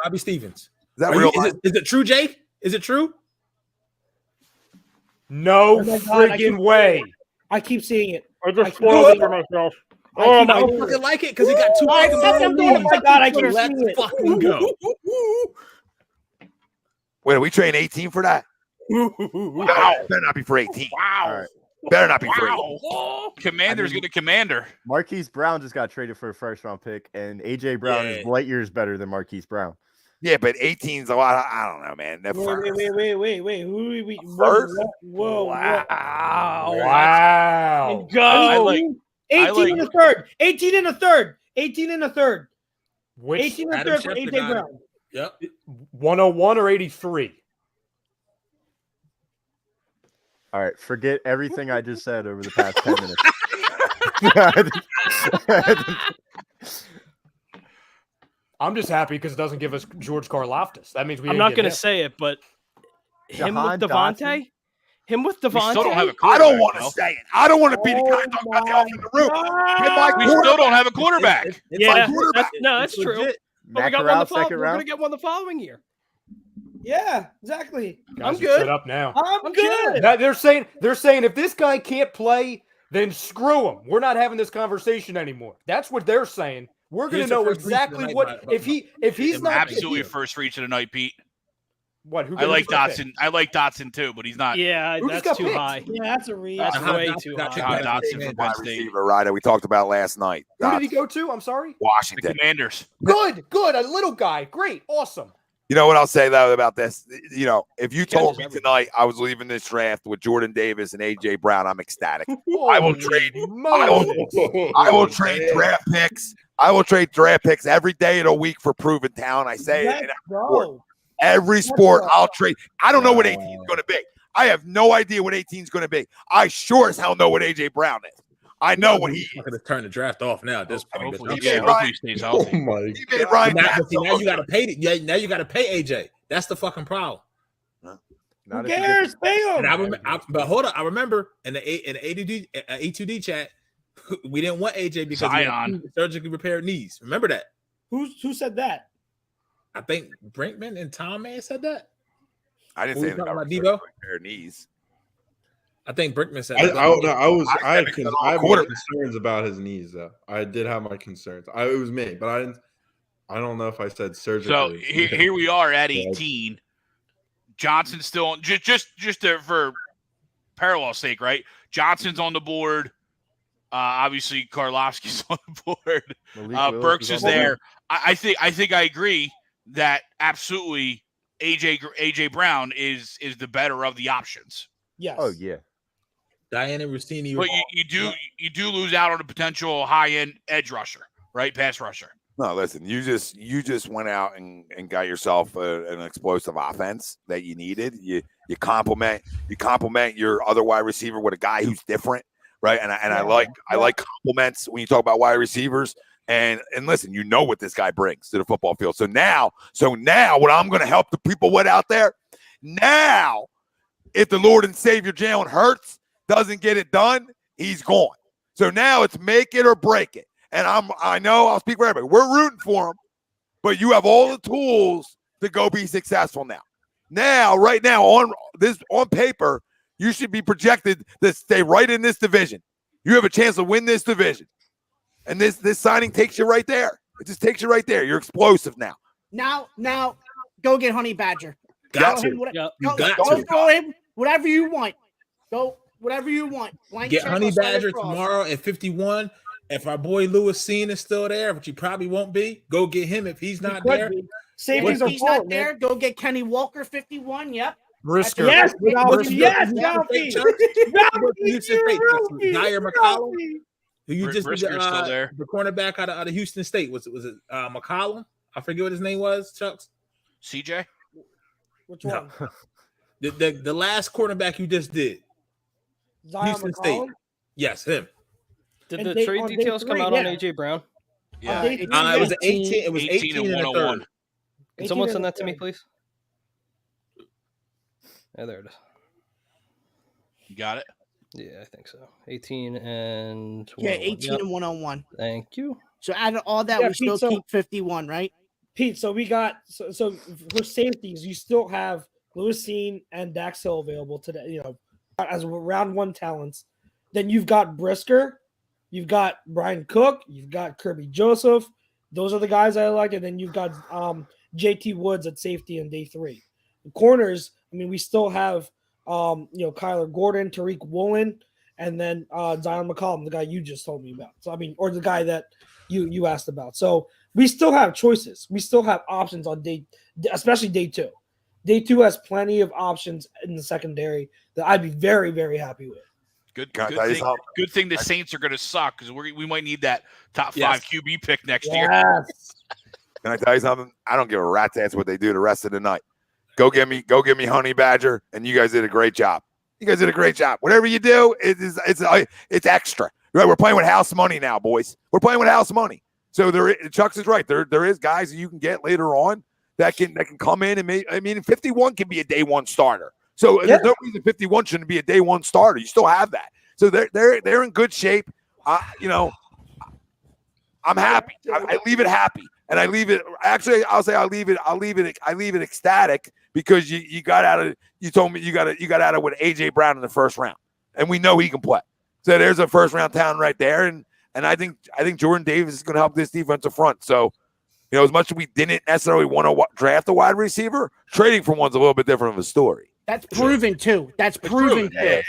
Bobby Stevens. Is that real? Is it true, Jake? Is it true? no Oh my God, freaking way. I keep seeing it. I just spoiled it for myself. I don't fucking like it because he got 2 Oh my God, I keep Let's seeing it. fucking go. Wait, are we trading 18 for that? Wow. Better not be for 18. Wow. All right. Better not be for 18. Wow. Commander's going to Commander. Marquise Brown just got traded for a first-round pick, and AJ Brown is light years better than Marquise Brown. Yeah, but 18's a lot. I don't know, man. Wait. Who we First? Whoa. Wow. Go. 18 in the third. 18 in the third. 18 in the third. Which 18 in the Adam third for Schefter AJ got it. Brown. Yep. 101 or 83? All right, forget everything I just said over the past 10 minutes. I'm just happy because it doesn't give us George Karlaftis. That means I'm not going to say it, but him with Devontae. Him with We still don't have Devontae. a quarterback. I don't want to say it. I don't want to be the guy talking about the elephant in the room. We still don't have a quarterback. Yeah, quarterback. that's true. Legit. But we Matt got one Corral, the following. second We're round. going to get one the following year. Yeah, exactly. I'm good. Set up now. I'm good. They're saying if this guy can't play, then screw him. We're not having this conversation anymore. That's what they're saying. We're going to know exactly what if he's not Absolutely first reach of the night, Pete. What? I like Dotson. I like Dotson too, but he's not. Yeah, Who just that's got too picked? high. Yeah, that's a reach. That's way too got high. Dotson from Penn Wide State. receiver, right? That we talked about last night. Who did he go to? I'm sorry. The Washington. Commanders. Good. A little guy. Great. Awesome. You know what I'll say though about this? If you told me tonight I was leaving this draft with Jordan Davis and AJ Brown, I'm ecstatic. I will trade. I will trade draft picks. I will trade draft picks every day of the week for proven talent. I say it in every sport. I'll trade. I don't know what 18 is going to be. I have no idea what 18 is going to be. I sure as hell know what AJ Brown is. I know what he is. I'm going to turn the draft off now at this point. Hopefully he stays healthy. Oh my He made Ryan Now Tannehill you got to pay. Now you got to pay AJ. That's the fucking problem. Who cares? Pay him. And but hold on, I remember in the A2D chat, we didn't want AJ because he had surgically repaired knees. Remember that? Who said that? I think Brinkman and Tom may have said that. I didn't Who say we talking about, that. Debo? Their knees. I think Brinkman said I that. had my concerns about his knees though. I did have my concerns. It was me, but I don't know if I said surgically. So here we are at 18. Johnson's still just for parallel sake, right? Johnson's on the board. Obviously, Karlofsky's on the board. Burks is there. I think I agree that absolutely AJ Brown is the better of the options. Yes. Oh yeah. Diana Rossini. But you do lose out on a potential high end edge rusher, right? Pass rusher. No, listen. You just went out and got yourself an explosive offense that you needed. You complement your other wide receiver with a guy who's different, right? And I like compliments when you talk about wide receivers. And listen, you know what this guy brings to the football field. So now, what I'm going to help the people with out there now, if the Lord and Savior Jalen Hurts doesn't get it done, he's gone. So now it's make it or break it. And I know I'll speak for everybody. We're rooting for him, but you have all the tools to go be successful now. Now, right now, on paper, You should be projected to stay right in this division. You have a chance to win this division. And this signing takes you right there. It just takes you right there. You're explosive now. Now, go get Honey Badger. Got Go to. Go for him. Whatever you want. Go whatever you want. Blank Get check Honey or sign Badger across. tomorrow at 51. If our boy Lewis Seen is still there, which he probably won't be, go get him if he's not there. Safeties If are he's full, not man. there, go get Kenny Walker, 51. Yep. Brisker. Yes, Brisker. yes, Ralphie. Dyer McCollum, who you just Brisker's still there. the cornerback out of Houston State. Was it McCollum? I forget what his name was, Chucks. CJ? Which one? The last cornerback you just did. Zion Houston State. McCollum? Yes, him. Did And the they- trade on day details come 3, out on yeah. AJ Brown? Yeah. Day 3, It was 18. It was 18 and and a 101. third. Can someone 18 send that to and me, a please? Yeah, there it is. You got it? Yeah, I think so. 18 and Yeah, 101. 18 Yep. and 101. Thank you. So out of all that, Yeah, we still Pete, so- keep 51, right? Pete, so we got so for safeties, you still have Lewis Seen and Dax Hill available today, you know, as round one talents. Then you've got Brisker, you've got Brian Cook, you've got Kirby Joseph. Those are the guys I like. And then you've got JT Woods at safety in day 3. The corners, I mean, we still have Kyler Gordon, Tariq Woolen, and then Zion McCollum, the guy you just told me about. So I mean, or the guy that you asked about. So we still have choices. We still have options on especially day 2. Day 2 has plenty of options in the secondary that I'd be very, very happy with. Good thing the Saints are going to suck because we might need that top 5 QB pick next year. Can I tell you something? I don't give a rat's ass what they do the rest of the night. Go get me Honey Badger, and you guys did a great job. You guys did a great job. Whatever you do, it's extra. Right? We're playing with house money now, boys. We're playing with house money. So Chucks is right. There is guys that you can get later on that can come in and 51 can be a day 1 starter. So there's no reason 51 shouldn't be a day 1 starter. You still have that. So they're in good shape. I'm happy. I leave it happy. And I leave it. Actually, I'll say I leave it ecstatic because you got out of. You told me you got out of with AJ Brown in the first round, and we know he can play. So there's a first round talent right there, and I think Jordan Davis is going to help this defensive front. So, as much as we didn't necessarily want to draft a wide receiver, trading for one's a little bit different of a story. That's proven too. That's proven too. Yeah,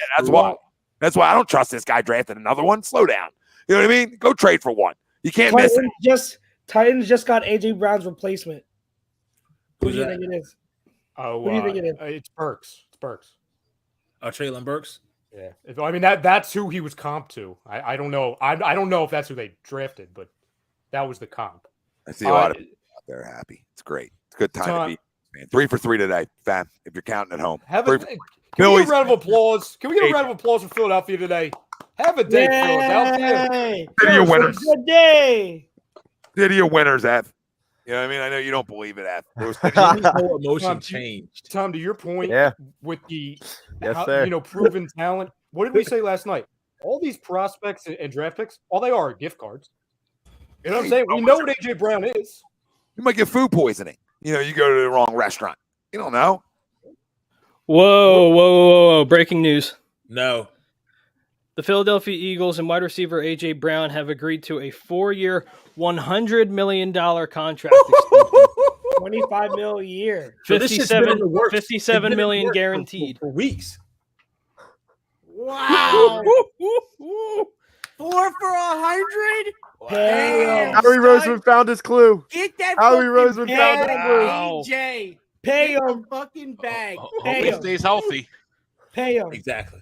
that's why I don't trust this guy drafting another one. Slow down. You know what I mean? Go trade for one. You can't miss it. Titans just got AJ Brown's replacement. Who Who's do you that? think it is? Oh, Who do you think it is? It's Burks. It's Burks. Traylon Burks. Yeah, I mean that's who he was comped to. I don't know. I don't know if that's who they drafted, but that was the comp. I see a lot of people out there happy. It's great. It's a good time to be, man. 3 for 3 today, fam. If you're counting at home. Can we get a round of applause? Can we get a round of applause for Philadelphia today? Have a day, Philadelphia. City of winners. Good day. City of winners, F. You know what I mean? I know you don't believe it, F. No emotion changed. Tom, to your point, with the proven talent. What did we say last night? All these prospects and draft picks, all they are gift cards. You know what I'm saying? We know what AJ Brown is. You might get food poisoning. You go to the wrong restaurant. You don't know. Whoa. Breaking news. No. The Philadelphia Eagles and wide receiver A.J. Brown have agreed to a 4-year, $100 million contract extension. $25 million a year. 57 million guaranteed. For weeks. Wow. 4 for 100? Howie Roseman found his clue. Get that Howie fucking Roseman found bag, his clue. AJ. Pay Get him. the fucking bag. Hope he stays healthy. Pay him. Exactly.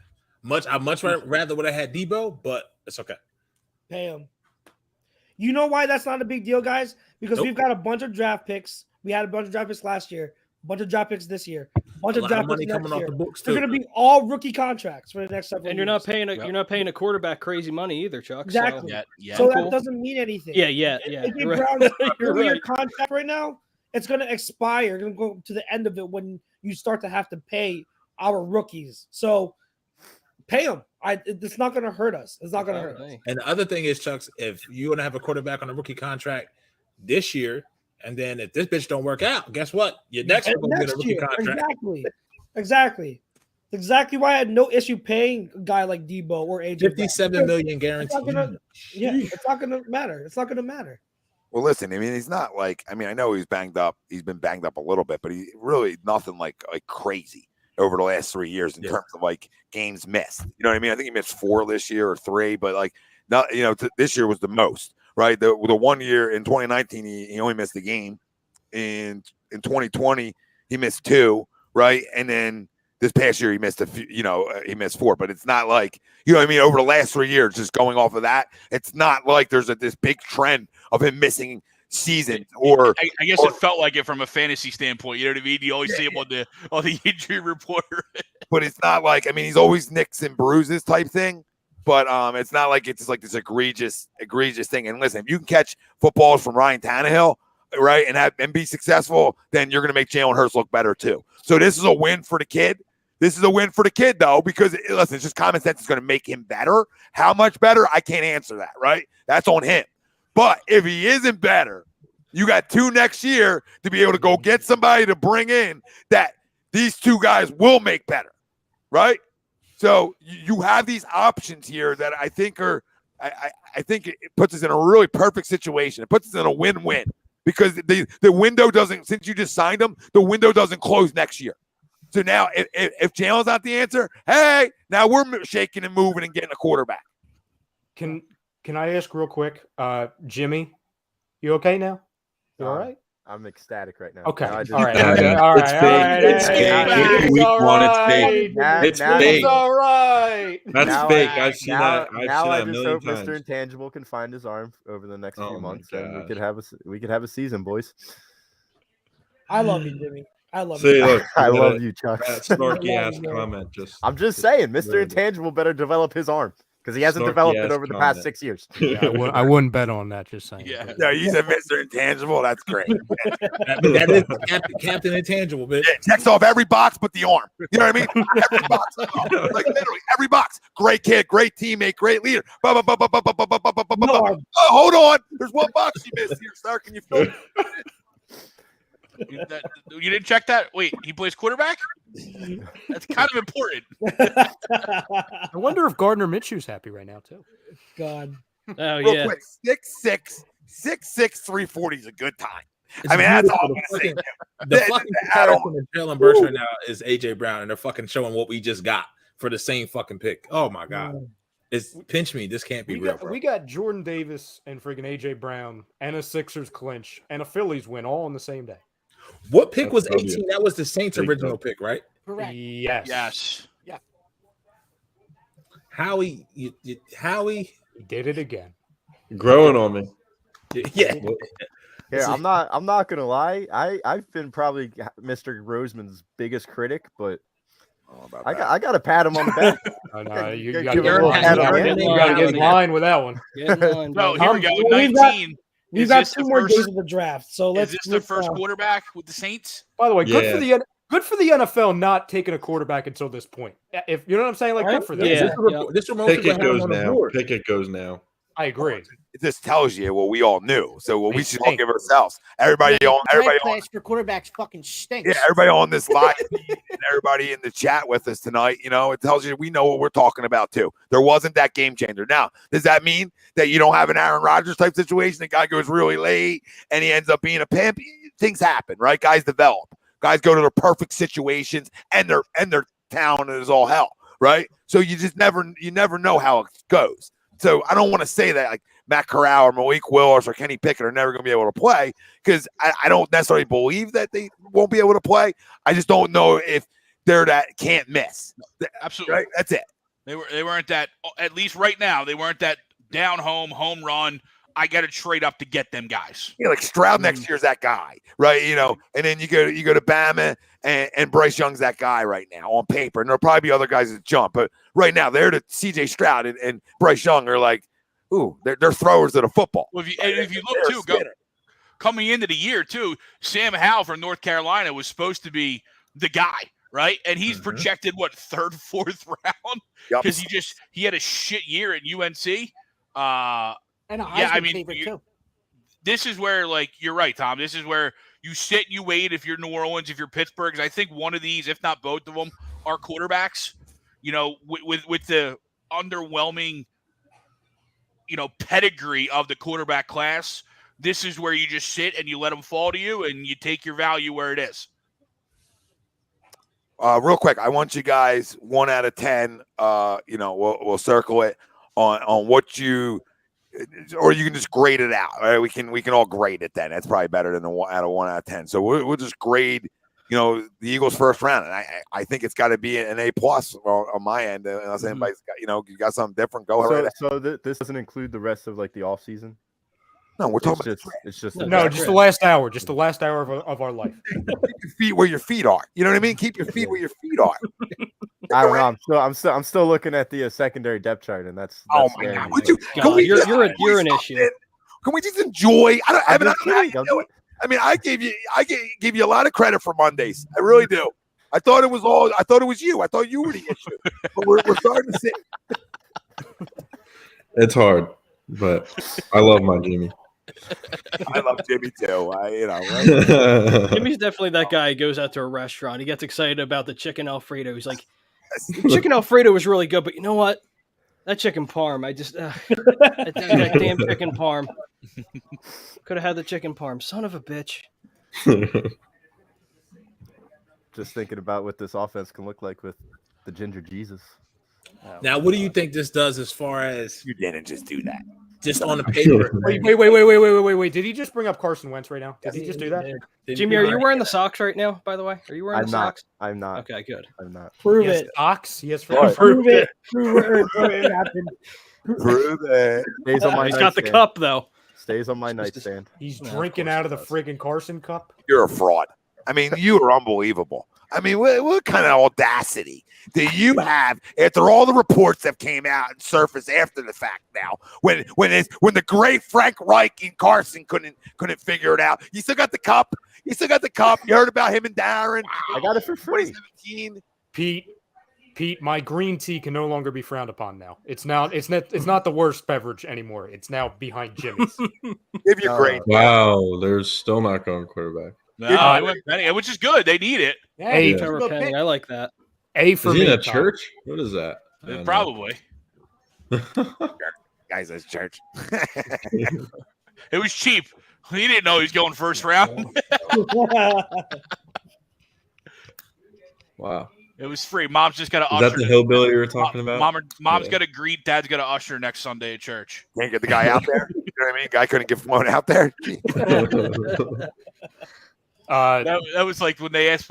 I much rather would have had Debo, but it's okay. Pay him. You know why that's not a big deal, guys? Because we've got a bunch of draft picks. We had a bunch of draft picks last year, a bunch of draft picks this year, a bunch of draft picks next year. They're going to be all rookie contracts for the next several years. And you're not paying a quarterback crazy money either, Chuck. Exactly. So, So that doesn't mean anything. Yeah. You're right. Your contract right now, it's going to expire. Going to go to the end of it when you start to have to pay our rookies. So pay them. It's not going to hurt us. It's not going to hurt us. And the other thing is, Chucks, if you want to have a quarterback on a rookie contract this year, and then if this bitch don't work out, guess what? Your next one will get a rookie contract. Exactly. Exactly why I had no issue paying a guy like Debo or AJ. 57 million guaranteed. It's not gonna matter. It's not gonna matter. Well, listen, I mean, he's not like, I mean, I know he's banged up. He's been banged up a little bit, but he really nothing like crazy over the last 3 years in terms of like games missed. You know what I mean? I think he missed 4 this year or 3, but like not, this year was the most, right? The 1 year in 2019, he only missed a game. In 2020, he missed 2, right? And then this past year, he missed a few, he missed 4, but it's not like, you know what I mean? Over the last 3 years, just going off of that, it's not like there's this big trend of him missing seasons or. I guess it felt like it from a fantasy standpoint. You know what I mean? You always see him on the injury report. But it's not like, I mean, he's always nicks and bruises type thing, but it's not like it's like this egregious thing. And listen, if you can catch footballs from Ryan Tannehill, right, and be successful, then you're going to make Jalen Hurts look better too. So this is a win for the kid. This is a win for the kid, though, because, listen, it's just common sense is going to make him better. How much better? I can't answer that, right? That's on him. But if he isn't better, you got 2 next year to be able to go get somebody to bring in that these 2 guys will make better, right? So you have these options here that I think I think it puts us in a really perfect situation. It puts us in a win-win because the window doesn't, since you just signed him, the window doesn't close next year. So now, if Jalen's not the answer, hey, now we're shaking and moving and getting a quarterback. Can I ask real quick, Jimmy? You okay now? You all right? I'm ecstatic right now. Okay. Now I just- All right. It's fake. It's fake. Week 1, it's fake. It's fake. All right. That's fake. I've seen that. I've seen I that a just million hope times. Mr. Intangible can find his arm over the next Oh few my months, and gosh. we could have a season, boys. I love you, Jimmy. I love See, you. look, I you love got you, Chuck. that snarky ass comment. I'm just saying, Mr. Really. Intangible better develop his arm because he hasn't developed it over the past 6 years. Yeah, I wouldn't bet on that. Just saying. Yeah. No, you said Mr. Intangible. That's great. That is Captain Intangible, bitch. Yeah, checks off every box but the arm. You know what I mean? Every box. Like literally every box. Great kid, great teammate, great leader. No, Oh, hold on. There's one box you missed here, sir. Can you fill it? You didn't check that? Wait, he plays quarterback? That's kind of important. I wonder if Gardner Minshew's happy right now too. God. Oh Real yeah. quick, 6'6", 340 is a good time. I mean, that's all I'm going to say. The fucking comparison of Jalen Burks right now is AJ Brown, and they're fucking showing what we just got for the same fucking pick. Oh my god, it's pinch me. This can't be real. We got Jordan Davis and freaking AJ Brown and a Sixers clinch and a Phillies win all on the same day. What pick was That's 18? That was the Saints' original pick, right? Correct. Yes. Yes. Howie, He did it again. Growing on me. yeah. Here, I'm not gonna lie. I've been probably Mr. Roseman's biggest critic, but I got to pat him on the back. Oh, no, you Give got him a to little pat on the get hand. in line with that one. Get in line, No, bro. here we go. Well, we've got- 19. We've Is got this 2 the more first- days of the draft, so Is this the first quarterback with the Saints? By the way, good Yeah. for the NFL not taking a quarterback until this point. If you know what I'm saying, like good for them. Yeah. This remote people Pickett have him goes on the now. board. Pickett goes now. I agree. It just tells you what we all knew. So what we They should all stink. give ourselves. Everybody on Class for quarterbacks fucking stinks. yeah, everybody on this live feed and everybody in the chat with us tonight, it tells you we know what we're talking about too. There wasn't that game changer. Now, does that mean that you don't have an Aaron Rodgers type situation? The guy goes really late and he ends up being a pimp. Things happen, right? Guys develop. Guys go to their perfect situations and their talent is all hell, right? So you just never know how it goes. So I don't want to say that like Matt Corral or Malik Willis or Kenny Pickett are never going to be able to play because I don't necessarily believe that they won't be able to play. I just don't know if they're that can't miss. Absolutely. Right? That's it. They weren't that, at least right now, they weren't that down home run. I got to trade up to get them guys. Yeah, like Stroud next year's that guy, right? And then you go to Bama and Bryce Young's that guy right now on paper. And there'll probably be other guys that jump, but right now they're the CJ Stroud and Bryce Young are like, ooh, they're throwers of the football. Well, if you look too, coming into the year too, Sam Howell from North Carolina was supposed to be the guy, right? And he's projected what 3rd, 4th round because he had a shit year at UNC. And a Heisman favorite too. This is where, like, you're right, Tom. This is where you sit and you wait if you're New Orleans, if you're Pittsburgh. I think one of these, if not both of them, are quarterbacks. With the underwhelming, pedigree of the quarterback class, this is where you just sit and you let them fall to you and you take your value where it is. Real quick, I want you guys 1 out of 10. We'll circle it on what you, or you can just grade it out. Right? We can all grade it then. That's probably better than 1 out of 10. So we'll just grade, the Eagles first round, and I think it's got to be an A+ on my end. Unless anybody's got, you got something different, go ahead. So this doesn't include the rest of like the off season. No, we're talking about it's just the last hour, just the last hour of our life. Keep your feet where your feet are. You know what I mean? Keep your feet where your feet are. I don't know. I'm still looking at the secondary depth chart, and that's oh my God! Would you? You're an issue. Can we just enjoy? I don't know how you do it. I mean, I gave you a lot of credit for Mondays. I really do. I thought it was you. I thought you were the issue. But we're starting to see. It's hard, but I love my Jimmy. I love Jimmy too. Right? Jimmy's definitely that guy who goes out to a restaurant. He gets excited about the chicken Alfredo. He's like, the chicken Alfredo was really good, but you know what? That chicken parm, that damn chicken parm. Could have had the chicken parm. Son of a bitch. Just thinking about what this offense can look like with the Ginger Jesus. Now, what do you think this does as far as you didn't just do that? Just on the paper. Wait. Did he just bring up Carson Wentz right now? Did he just do that? Jimmy, are you wearing the socks right now, by the way? Are you wearing the socks? I'm not. Okay, good. I'm not. Prove it. Socks? Yes, prove it. Prove it happened. Prove it. Stays on my He's got the cup, though. Stays on my nightstand. He's drinking out of the friggin' Carson cup. You're a fraud. I mean, you are unbelievable. I mean, what kind of audacity do you have after all the reports that came out and surfaced after the fact now? When the great Frank Reich and Carson couldn't figure it out. You still got the cup. You heard about him and Darren. I got it for free. 2017. Pete, my green tea can no longer be frowned upon now. It's not the worst beverage anymore. It's now behind Jimmy's. Give your grade. Wow, they're still not going quarterback. No, which is good. They need it. Hey, Trevor Penning, I like that. A for me. Is he in a church? What is that? Probably. Guys, that's church. It was cheap. He didn't know he was going first round. Wow. It was free. Mom's just got to usher. Is that the hillbilly you were talking about? Mom's got to greet. Dad's got to usher next Sunday at church. Can't get the guy out there. You know what I mean? Guy couldn't get flown out there. That was like when they asked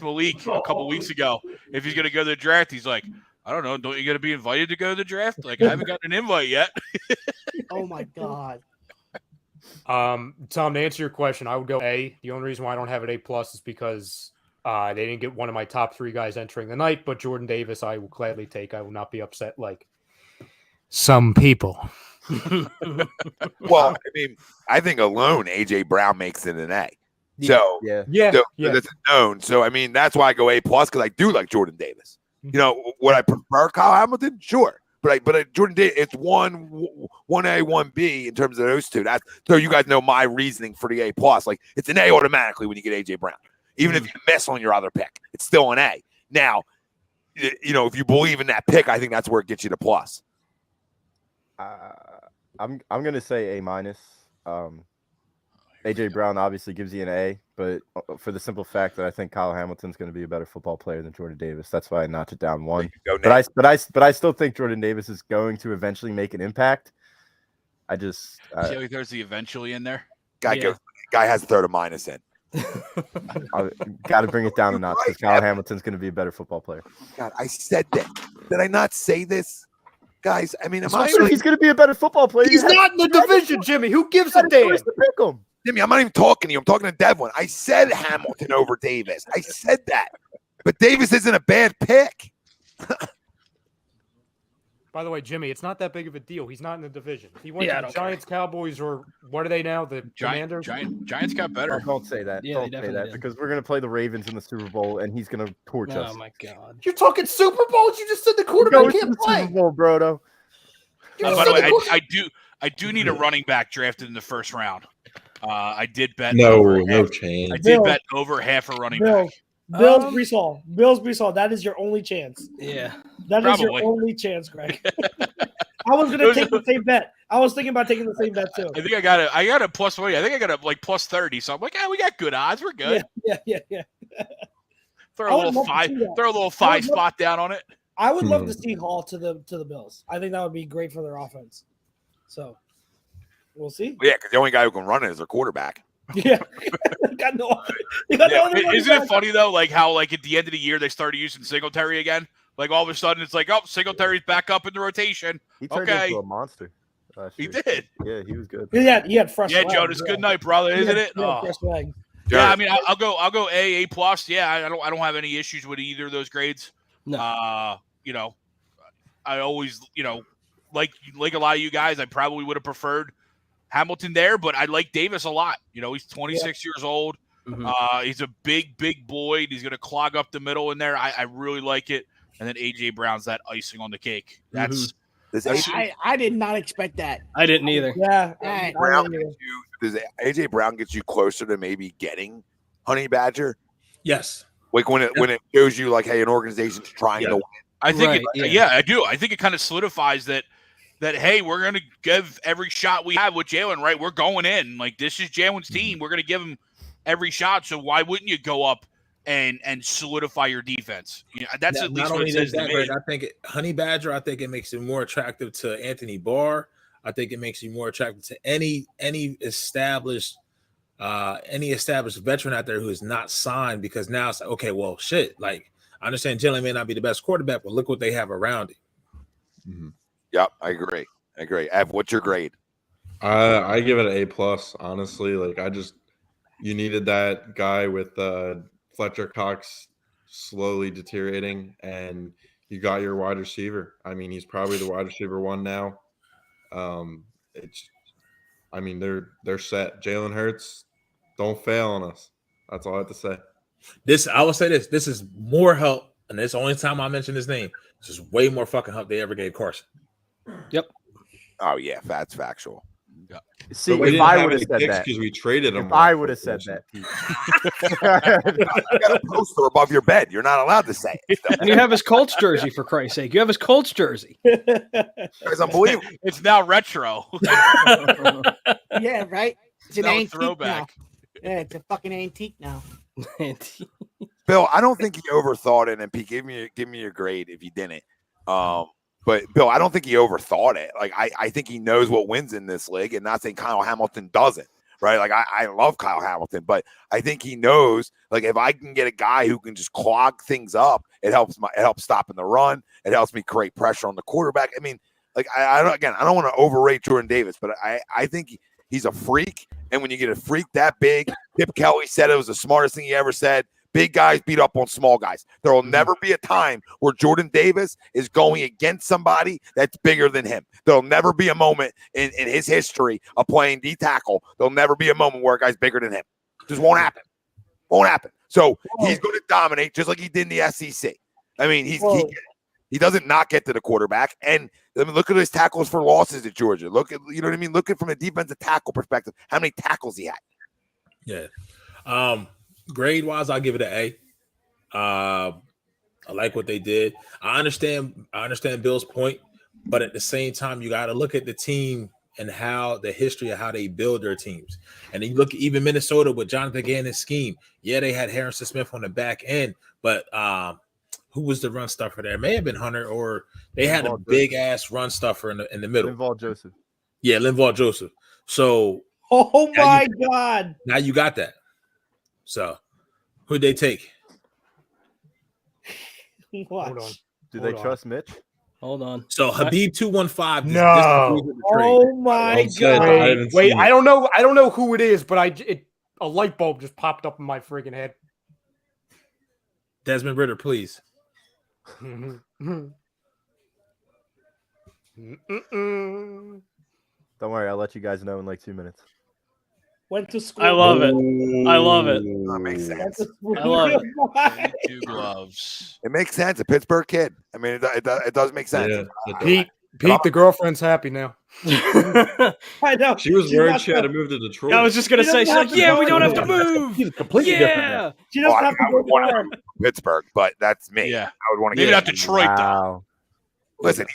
Malik a couple weeks ago if he's going to go to the draft. He's like, I don't know. Don't you got to be invited to go to the draft? Like, I haven't gotten an invite yet. Oh my God. Tom, to answer your question, I would go A. The only reason why I don't have an A+ is because they didn't get one of my top 3 guys entering the night, but Jordan Davis I will gladly take. I will not be upset like some people. Well, I mean, I think alone AJ Brown makes it an A. So that's known. So I mean, that's why I go A+ because I do like Jordan Davis. You know, would I prefer Kyle Hamilton? Sure, but Jordan Davis, it's 1A, 1B in terms of those two. That's so you guys know my reasoning for the A+. Like it's an A automatically when you get AJ Brown, even if you miss on your other pick, it's still an A. Now, you know, if you believe in that pick, I think that's where it gets you to plus. I'm gonna say A-. AJ Brown obviously gives you an A, but for the simple fact that I think Kyle Hamilton's going to be a better football player than Jordan Davis, that's why I notched it down 1. But I still think Jordan Davis is going to eventually make an impact. I just see how he throws the eventually in there. Guy has to throw the minus in. I got to bring it down a notch because Kyle Hamilton's going to be a better football player. God, I said that. Did I not say this? Guys, I mean, he's going to be a better football player. He's not in the division, Jimmy. Who gives a damn? Pick him. Jimmy, I'm not even talking to you. I'm talking to Devlin. I said Hamilton over Davis. I said that. But Davis isn't a bad pick. By the way, Jimmy, it's not that big of a deal. He's not in the division. He went to the Giants, Cowboys, or what are they now? The Commanders? Giants got better. Don't say that. Yeah, don't say that because we're going to play the Ravens in the Super Bowl, and he's going to torch us. Oh, my God. You're talking Super Bowls? You just said the quarterback can't play. Super Bowl, bro. By the way, I do need a running back drafted in the first round. I did bet no change. I did bet over half a running back. Bills Brees Hall. Bills Brees Hall. That is your only chance. Yeah. That is your only chance, Greg. I was gonna take the same bet. I was thinking about taking the same bet too. I think I got a plus 20. I think I got a like plus 30. So I'm like, we got good odds. We're good. Yeah. Throw a little five spot down on it. I would love to see Hall to the Bills. I think that would be great for their offense. So we'll see. Yeah, because the only guy who can run it is their quarterback. Yeah. Isn't it funny though, like how like at the end of the year they started using Singletary again? Like all of a sudden it's like, oh, Singletary's back up in the rotation. He turned into a monster. He did. Yeah, he was good. He had fresh. Yeah, Jonas, good night, brother, isn't it? Yeah, I mean, I'll go A plus. Yeah, I don't have any issues with either of those grades. No. I always, like a lot of you guys, I probably would have preferred Hamilton there, but I like Davis a lot. He's 26 years old. Mm-hmm. He's a big boy. He's going to clog up the middle in there. I really like it. And then AJ Brown's that icing on the cake. That's I did not expect that. I didn't either. Yeah. Does AJ Brown get you closer to maybe getting Honey Badger? Yes. Like when it shows you like, hey, an organization's trying to win. I think I do. I think it kind of solidifies that hey, we're going to give every shot we have with Jalen, right? We're going in. Like, this is Jalen's team. We're going to give him every shot. So why wouldn't you go up and solidify your defense? That's at least what it says to me. I think Honey Badger, I think it makes it more attractive to Anthony Barr. I think it makes you more attractive to any established veteran out there who is not signed, because now it's like, okay, well, shit. Like, I understand Jalen may not be the best quarterback, but look what they have around him. Mm-hmm. Yep, I agree. Ev, what's your grade? I give it an A plus. Honestly, like you needed that guy with Fletcher Cox slowly deteriorating, and you got your wide receiver. I mean, he's probably the wide receiver one now. They're set. Jalen Hurts, don't fail on us. That's all I have to say. I will say this. This is more help, and it's the only time I mention his name. This is way more fucking help they ever gave Carson. Yep. Oh yeah, that's factual. Yeah. See, if I would have said that, because we traded him. If I would have said that, Pete. You got a poster above your bed. You're not allowed to say it. And you have his Colts jersey, for Christ's sake. You have his Colts jersey. It's unbelievable. It's now retro. Yeah, right. It's an antique throwback. Now. Yeah, it's a fucking antique now. Bill, I don't think he overthought it. And Pete, give me your grade if you didn't. But Bill, I don't think he overthought it. Like I think he knows what wins in this league, and not saying Kyle Hamilton doesn't, right? Like I love Kyle Hamilton, but I think he knows, like, if I can get a guy who can just clog things up, it helps stopping the run. It helps me create pressure on the quarterback. I mean, like I don't want to overrate Jordan Davis, but I think he's a freak. And when you get a freak that big, Chip Kelly said it was the smartest thing he ever said. Big guys beat up on small guys. There will never be a time where Jordan Davis is going against somebody that's bigger than him. There'll never be a moment in his history of playing D tackle. There'll never be a moment where a guy's bigger than him. Just won't happen. Won't happen. So he's going to dominate just like he did in the SEC. I mean, he doesn't not get to the quarterback. And I mean, look at his tackles for losses at Georgia. Look at, you know what I mean? Look at from a defensive tackle perspective, how many tackles he had. Yeah. Grade wise, I'll give it an A. I like what they did. I understand Bill's point, but at the same time, you got to look at the team and how the history of how they build their teams. And then you look at even Minnesota with Jonathan Gannon's scheme. Yeah, they had Harrison Smith on the back end, but who was the run stuffer there? It may have been Hunter, or they had a big ass run stuffer in the middle. Linval Joseph. Yeah, Linval Joseph. So, oh my God! Now you got that. So, who'd they take? Hold on. Do they trust Mitch? Hold on. So Habib 215. No. Oh my God! Wait, I don't know. I don't know who it is, but a light bulb just popped up in my freaking head. Desmond Ridder, please. Don't worry, I'll let you guys know in like 2 minutes. Went to school. I love it. I love it. That makes sense. I love it. 2 gloves. It makes sense. A Pittsburgh kid. I mean, it does make sense. Yeah, Pete, Pete, the girlfriend's happy now. I know. She was She's worried not she had to the- move to Detroit. I was just gonna She say, doesn't she's have like, to yeah, go we don't have to anywhere. move. He's completely different. Yeah. She doesn't I have to would go want far. to Pittsburgh, but that's me. Yeah. I would want to Maybe get not Detroit though. Wow. Listen,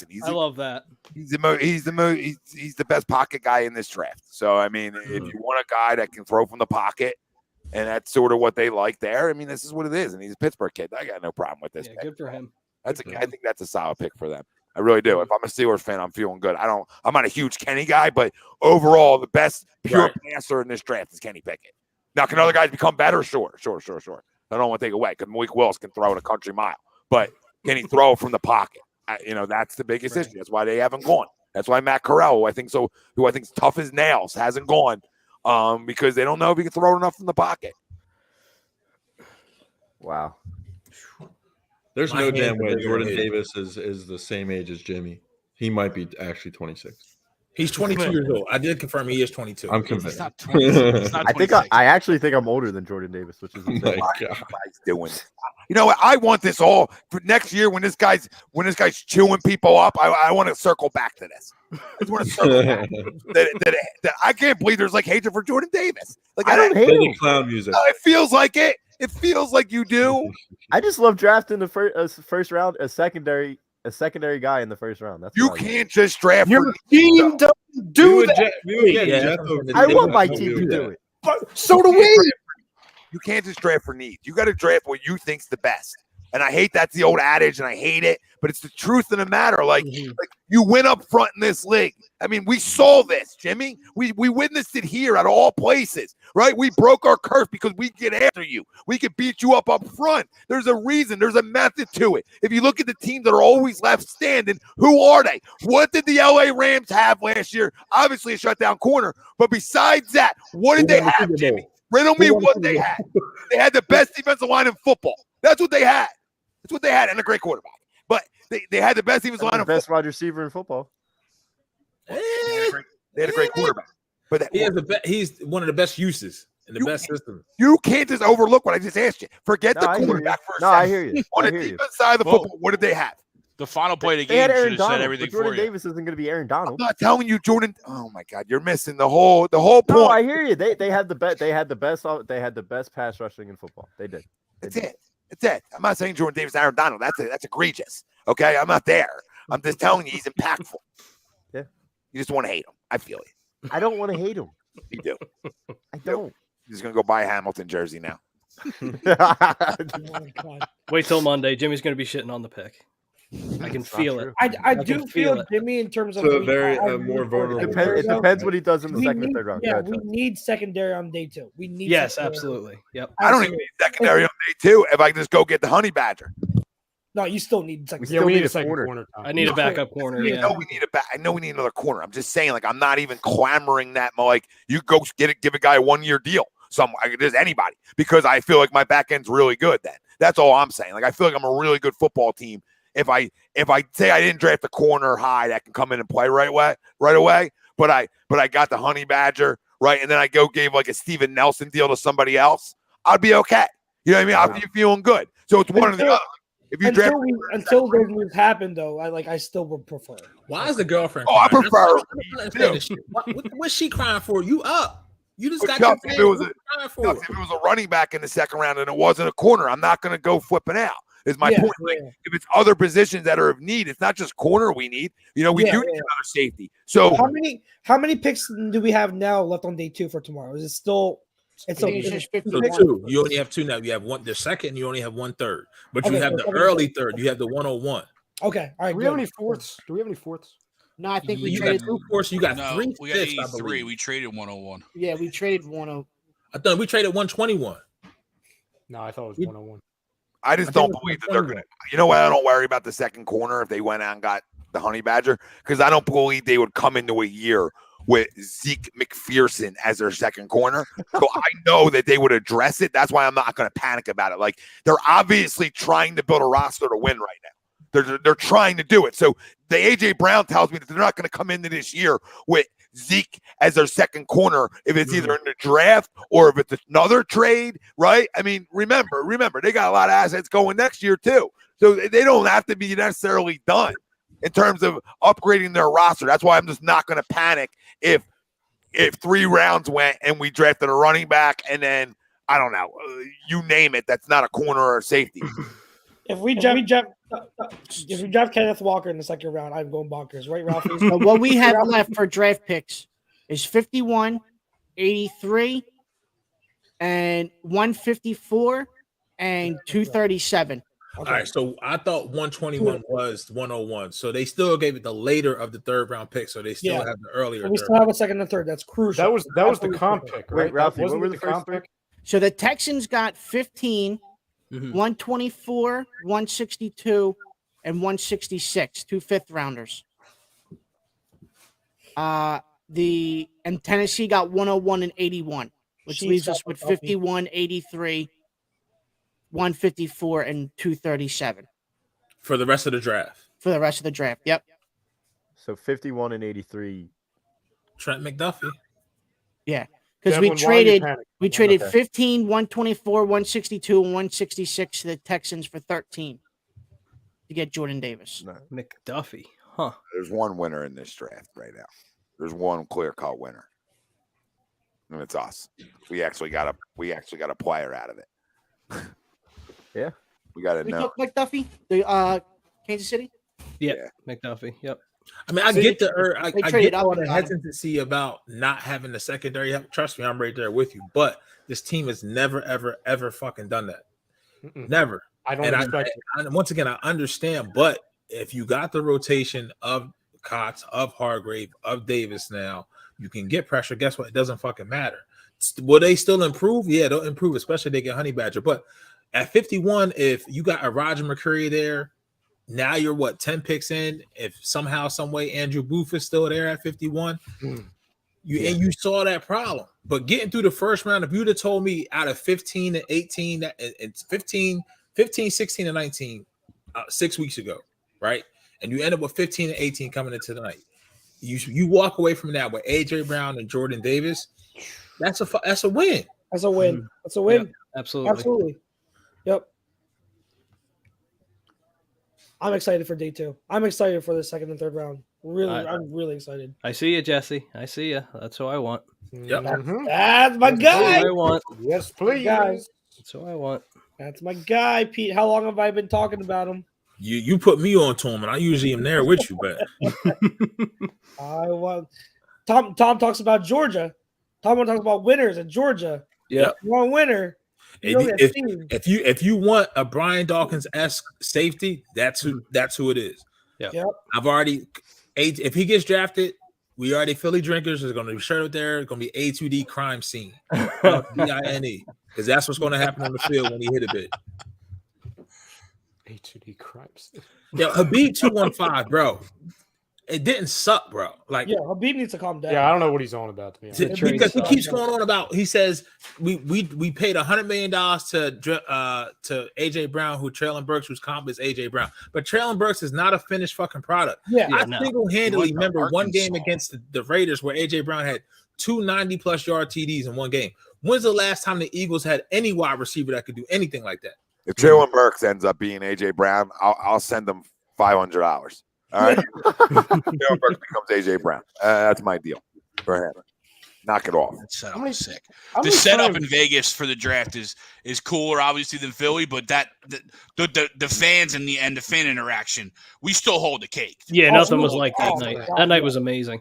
he's I love that. he's the best pocket guy in this draft. So I mean, if you want a guy that can throw from the pocket, and that's sort of what they like there. I mean, this is what it is, and he's a Pittsburgh kid. I got no problem with this. Yeah, pick. good for him. I think that's a solid pick for them. I really do. If I'm a Steelers fan, I'm feeling good. I'm not a huge Kenny guy, but overall, the best pure passer in this draft is Kenny Pickett. Now, can other guys become better? Sure. I don't want to take away because Malik Willis can throw in a country mile, but can he throw from the pocket? That's the biggest issue. That's why they haven't gone. That's why Matt Corral, who I think's tough as nails, hasn't gone because they don't know if he can throw enough from the pocket. Wow. There's My no hands damn are way bigger Jordan than his. Davis is the same age as Jimmy. He might be actually 26. He's 22 years old. I did confirm he is 22. I'm He's convinced. not 26. He's not I think 26. I actually think I'm older than Jordan Davis, which is Oh insane. my God. Everybody's doing it. You know what? I want this all for next year when this guy's chewing people up. I want to circle back to this. I just want to circle back that I can't believe there's like hatred for Jordan Davis. Like I don't hate Play him. the clown music. It feels like it. It feels like you do. I just love drafting the first round a secondary guy in the first round. That's You what I do. can't just draft. Your For, team doesn't do that. I want my team to do it. But so do we. you can't just draft for need. You got to draft what you think's the best. And I hate that's the old adage, and I hate it, but it's the truth of the matter. Like you win up front in this league. I mean, we saw this, Jimmy. We witnessed it here at all places, right? We broke our curse because we get after you. We can beat you up front. There's a reason. There's a method to it. If you look at the teams that are always left standing, who are they? What did the LA Rams have last year? Obviously, a shutdown corner. But besides that, what did they have, Jimmy? Riddle me what they had. They had the best defensive line in football. That's what they had. That's what they had, and a great quarterback. But they had the best defensive line The in best football. wide receiver in football. They had a great quarterback. But He's one of the best uses in the best system. you can't just overlook what I just asked you. Forget No, the I hear you. quarterback for a No, second. I hear you. On I the hear you. defense side of the football, what did they have? The final play of the They had game should Aaron have said Donald, everything but Jordan for you. Davis isn't going to be Aaron Donald. I'm not telling you, Jordan. Oh my God, you're missing the whole point. No, I hear you. They had the best pass rushing in football. They did. That's it. That's it. I'm not saying Jordan Davis, Aaron Donald. That's egregious. Okay, I'm not there. I'm just telling you he's impactful. Yeah. You just want to hate him. I feel you. I don't want to hate him. You do. I don't. He's just gonna go buy a Hamilton jersey now. Oh my God. Wait till Monday. Jimmy's going to be shitting on the pick. I can It's not feel true. it. I can do feel feel it. Jimmy in terms of So we- very, I more agree vulnerable with It depends, you. it depends what he does in the We second need- and third round. Go Yeah, ahead, we Chuck. need secondary on day 2. We need Yes, secondary. absolutely. Yep. I don't even need secondary on day 2 if I just go get the honey badger. No, you still need secondary. Yeah, still we need need a a second corner. corner. Tom. I need a backup corner. I Yeah. know we need I know we need another corner. I'm just saying, like, I'm not even clamoring that. Like, you go give a guy a 1-year deal. Just anybody, because I feel like my back end's really good. Then that's all I'm saying. Like, I feel like I'm a really good football team. If I say I didn't draft a corner high that can come in and play right away, but I got the honey badger right, and then I gave like a Steven Nelson deal to somebody else, I'd be okay. You know what I mean? I'd be feeling good. So it's one or the other. If you draft, Until those moves happen, though, I still would prefer. Why is the girlfriend? Oh, I crying? prefer- I don't understand this shit. What's she crying for? You up? You just got Chuck, your if it was what you crying for? if it was a running back in the second round and it wasn't a corner, I'm not going to go flipping out. Is my Yeah, point. Like, yeah. if it's other positions that are of need, it's not just corner we need. You know, we Yeah, do yeah. need another safety. So How many picks do we have now left on day 2 for tomorrow? Is it still? It's I think it's just 50 So picks. two. You only have two now. You have one. The second, you only have 1/3, but you Okay, have so the second- early third. You have the 101. Okay, all right. Do we have good. any fourths? Do we have any fourths? No, I think we You got traded. 2 fourths. You got No, 3 we got fifths, I 83. believe. We traded 101. Yeah, we traded one of. I thought we traded 121. No, I thought it was 101. I just I don't think it's believe that they're 121. going to. You know why I don't worry about the second corner if they went out and got the honey badger? Because I don't believe they would come into a year with Zeke McPherson as their second corner. So I know that they would address it. That's why I'm not going to panic about it. Like, they're obviously trying to build a roster to win right now. They're trying to do it. So the AJ Brown tells me that they're not going to come into this year with Zeke as their second corner if it's either in the draft or if it's another trade, right? I mean, remember, they got a lot of assets going next year too. So they don't have to be necessarily done. in terms of upgrading their roster. That's why I'm just not going to panic if 3 rounds went and we drafted a running back and then I don't know, you name it. That's not a corner or a safety. If we draft Kenneth Walker in the second round, I'm going bonkers, right, Ralphie? So what we have left for draft picks is 51, 83, and 154 and 237. All right, so I thought 121 was 101. So they still gave it the later of the 3rd round pick. So they still have the earlier. So we still have a 2nd and 3rd. That's crucial. That was the comp pick, right? Wait, Ralphie, Wasn't what were it the first three? pick? So the Texans got 15, 124, 162, and 166, 2 5th rounders. And Tennessee got 101 and 81, which leaves us with 51, 83, 154, and 237 for the rest of the draft. for the rest of the draft. Yep. So 51 and 83. Trent McDuffie. Yeah. Because we traded 15, 124, 162, and 166 to the Texans for 13 to get Jordan Davis. McDuffie. Huh. There's one winner in this draft right now. There's one clear-cut winner. And it's us. We actually got a player out of it. Yeah. We got to We know. took McDuffie, the Kansas City. Yeah, McDuffie. Yep. I mean, I get they I traded get up all and the got him. hesitancy about not having the secondary help. Trust me, I'm right there with you. But this team has never, ever, ever fucking done that. Never. I don't expect it. And once again, I understand. But if you got the rotation of Cox, of Hargrave, of Davis now, you can get pressure. Guess what? It doesn't fucking matter. Will they still improve? Yeah, they'll improve, especially if they get Honey Badger. But at 51, if you got a Roger McCreary there, now you're 10 picks in. If somehow, some way, Andrew Booth is still there at 51, and you saw that problem. But getting through the first round, if you'd have told me out of 15 and 18, it's 15, 16, and 19 6 weeks ago, right? And you end up with 15 and 18 coming into the night. You walk away from that with AJ Brown and Jordan Davis. That's a win. That's a win. That's a win. Yep, absolutely. Absolutely. Yep. I'm excited for day 2. I'm excited for the 2nd and 3rd round. Really, I'm really excited. I see you, Jesse. I see you. That's who I want. Yep. That's my guy. That's who I want. Yes, please. Guys, That's who I want. that's my guy, Pete. How long have I been talking about him? You put me on to him, and I usually am there with you, but I want Tom talks about Georgia. Tom talks about winners in Georgia. Yeah. One winner. if you want a Brian Dawkins-esque safety, that's who it is. Yeah. Yep. I've already if he gets drafted, we already Philly drinkers. There's going to be shirt up there. It's going to be A2D crime scene, BINE, because that's what's going to happen on the field when he hit a bit. A2D crimes. Yeah, Habib 215, bro. It didn't suck, bro. Like, Yeah, Habib needs to calm down. Yeah, I don't know what he's on about, to be honest. because he keeps going on about. He says we paid $100 million to AJ Brown, who Traylon Burks, whose comp is AJ Brown, but Traylon Burks is not a finished fucking product. Yeah, I single-handedly remember one game against the Raiders where AJ Brown had 2 90+ yard TDs in one game. When's the last time the Eagles had any wide receiver that could do anything like that? If Traylon Burks ends up being AJ Brown, I'll send him $500. All right, Traylon Burks becomes AJ Brown. That's my deal for him. Knock it off. That setup is sick. The setup in Vegas for the draft is cooler, obviously, than Philly, but the fans and the fan interaction, we still hold the cake. Yeah, nothing was like that night. That night was amazing.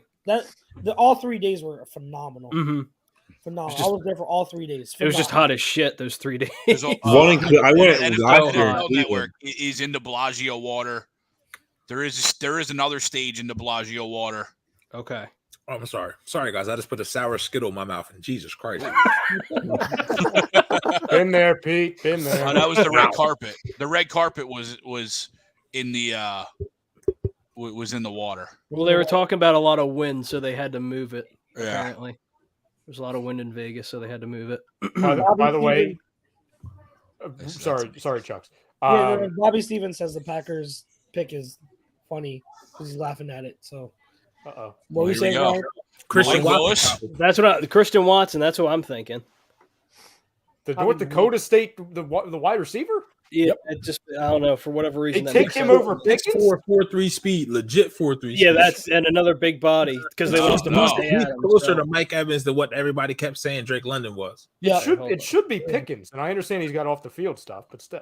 All 3 days were phenomenal. Mm-hmm. Phenomenal. I was there for all 3 days. It was just hot as shit those 3 days. I went NFL Network is in the Bellagio water. There is another stage in the Bellagio water. Okay. Oh, I'm sorry. Sorry, guys. I just put a sour Skittle in my mouth. And Jesus Christ. Been there, Pete. Been there. Oh, that was the red carpet. The red carpet was in the water. Well, they were talking about a lot of wind, so they had to move it. Yeah. Apparently, there's a lot of wind in Vegas, so they had to move it. By the way, sorry, Chucks. Bobby Stevens says the Packers pick is funny because he's laughing at it. So, what were you saying, Ryan? Christian Willis. That's what Christian Watson. That's what I'm thinking. North Dakota State, the wide receiver. Yeah, it just I don't know for whatever reason. They that take makes him sense. over Six Pickens. 4.43 speed, legit 4.3. Yeah, that's and another big body because they lost no. Devontae He's Adams. closer so- to Mike Evans than what everybody kept saying Drake London was. Yeah. It should be Pickens, and I understand he's got off the field stuff, but still.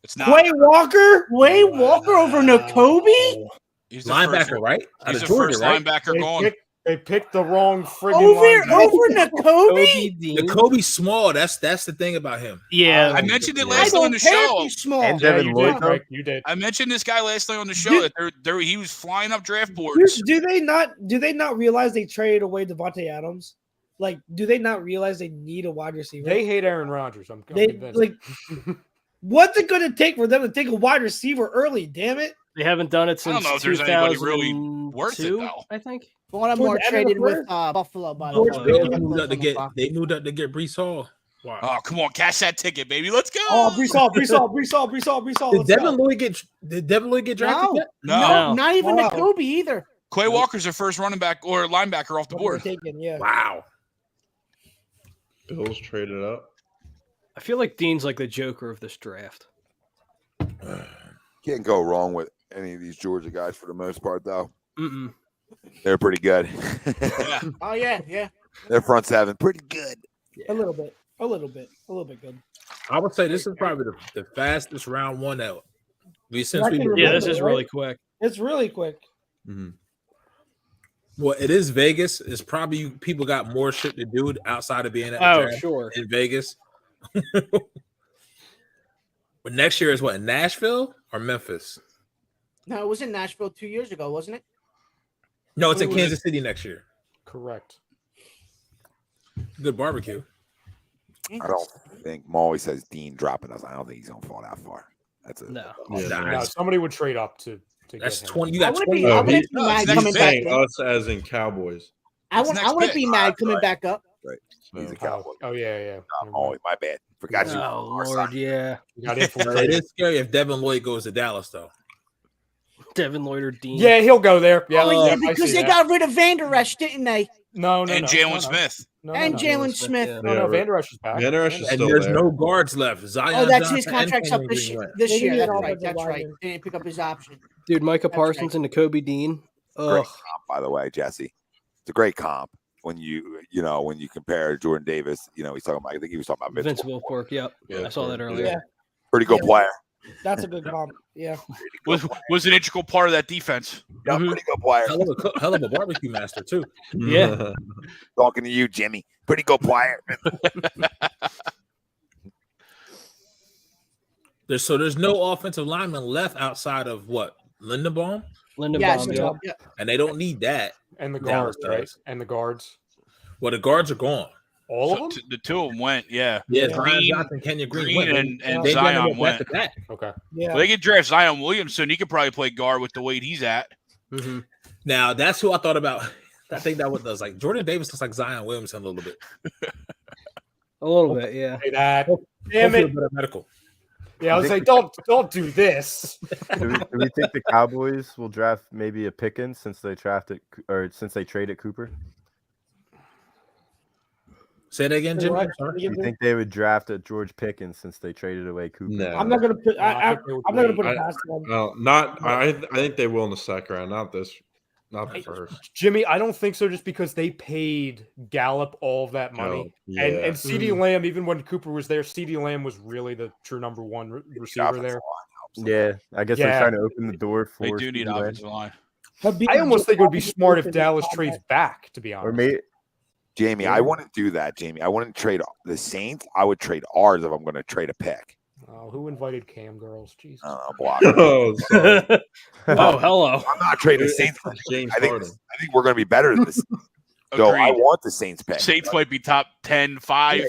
It's not. Quay Walker. Quay Walker over Nakobe? He's the Linebacker, first, right? Out He's of the Georgia, first right? linebacker going. They picked the wrong friggin' Over linebacker. Nakobe? Kobe Dean. Jacoby's small. That's the thing about him. Yeah, I mentioned it I last night on don't the care if show. he's small. And Yeah, Devin you Lloyd, did, though? Mike. You did. I mentioned this guy last night on the show that he was flying up draft boards. Do they not realize they traded away Devontae Adams? Like, do they not realize they need a wide receiver? They hate Aaron Rodgers. I'm They convinced. like. What's it going to take for them to take a wide receiver early? Damn it! they haven't done it I don't since know if there's anybody really 2002, worth it, though. I think. Baltimore Towards the end of the traded with first? Buffalo, by the George way. Pickens. They moved up to get Brees Hall. Wow. Oh, come on, cash that ticket, baby. Let's go. Oh, Brees Hall. Did Devin Lloyd get drafted No. yet? No. Not even Wow. Nakobe either. Quay Walker's their first running back or linebacker off the board. Taken, yeah. Wow. Bills traded up. I feel like Dean's like the Joker of this draft. Can't go wrong with any of these Georgia guys for the most part, though. Mm-mm. They're pretty good. Yeah. Oh yeah. Their front seven, pretty good. A little bit good. I would say this is probably the fastest round one that since I we can were Yeah, remember, this is right? really quick. It's really quick. Well, it is Vegas. It's probably people got more shit to do outside of being at the Oh, draft sure. in Vegas. But next year is what, Nashville or Memphis? No, it was in Nashville 2 years ago, wasn't it? No, it's in Kansas City next year. Correct. Good barbecue. I don't think Molly says Dean dropping us. I don't think he's gonna fall that far. That's a No. No, somebody would trade up to That's get him. 20. You got 20. I wouldn't be no, mad it's coming next back. Saying us as in Cowboys. I It's wouldn't next be pick. mad coming Right. back up. right. He's a So, cowboy. Oh yeah. Molly, my bad. Forgot you. Oh Our Lord, side. yeah. You got It infiltrated. is scary if Devin Lloyd goes to Dallas, though. Devin Lloyd or Dean. Yeah, he'll go there. Yeah, Oh yeah, I because see they that. got rid of Van Der Esch, didn't they? no, And Jalen Smith. And Jalen Smith. Yeah. No, Van Der Esch is back. Van Der Esch is And still there's there. no guards left. Zion Oh, that's Johnson his and contract's up Cameron this Green year. went. This They year, need that's an right. offensive That's right. lineman. They didn't pick up his option. Dude, Micah That's Parsons and Nakobe Dean. Great Ugh. comp, by the way, Jesse. It's a great comp when you compare Jordan Davis. He's talking about. I think he was talking about Vince Mitchell. Wilfork. Yep. Yeah, I saw that earlier. Yeah. Pretty good Yeah. player. That's a good comp. Yeah. Was an integral part of that defense. Yeah, Mhm. pretty good player. Hell of a barbecue master, too. Yeah. Talking to you, Jimmy. Pretty good player. There's no offensive lineman left outside of what? Lindenbaum? Lindenbaum. Yes, yeah. yeah. And they don't need that. And the Dallas guards, right? does. And the guards. Well, the guards are gone. All So of them? the two of them went, yeah. Yeah, Green- Zion Johnson, Kenya Green, went. and They Zion ended up went. back-to-back. Okay. Yeah. Well, they could draft Zion Williams soon. He could probably play guard with the weight he's at. Mm-hmm. Now, that's who I thought about. I think that was like Jordan Davis looks like Zion Williamson a little bit. A little bit, yeah. Say that. Damn Hopefully it. better medical. Yeah, I was like, don't do this. Do we think the Cowboys will draft maybe a Pickens since they traded Cooper? Say that again, Jimmy. I'm sorry. Do you think they would draft a George Pickens since they traded away Cooper? No. I'm not gonna put. I'm not gonna put I- it past them. I think they will in the second round, not the first. Jimmy, I don't think so just because they paid Gallup all of that money. yeah. And CeeDee Lamb, even when Cooper was there, CeeDee Lamb was really the true number one receiver there. Yeah, I guess they're Yeah. trying to open the door for. They do need CeeDee Lamb. offensive line. I almost think it would be smart if Dallas trades back, to be Or honest. maybe Jamie, I wouldn't do that, Jamie. I wouldn't trade the Saints. I would trade ours if I'm going to trade a pick. Oh, who invited Cam Girls? Jesus. I don't know, block. Oh, sorry. Oh, hello. I'm not trading the Saints. James I think Harden. we're going to be better than this. So I Agreed. want the Saints pick. Saints might be top 10, 5.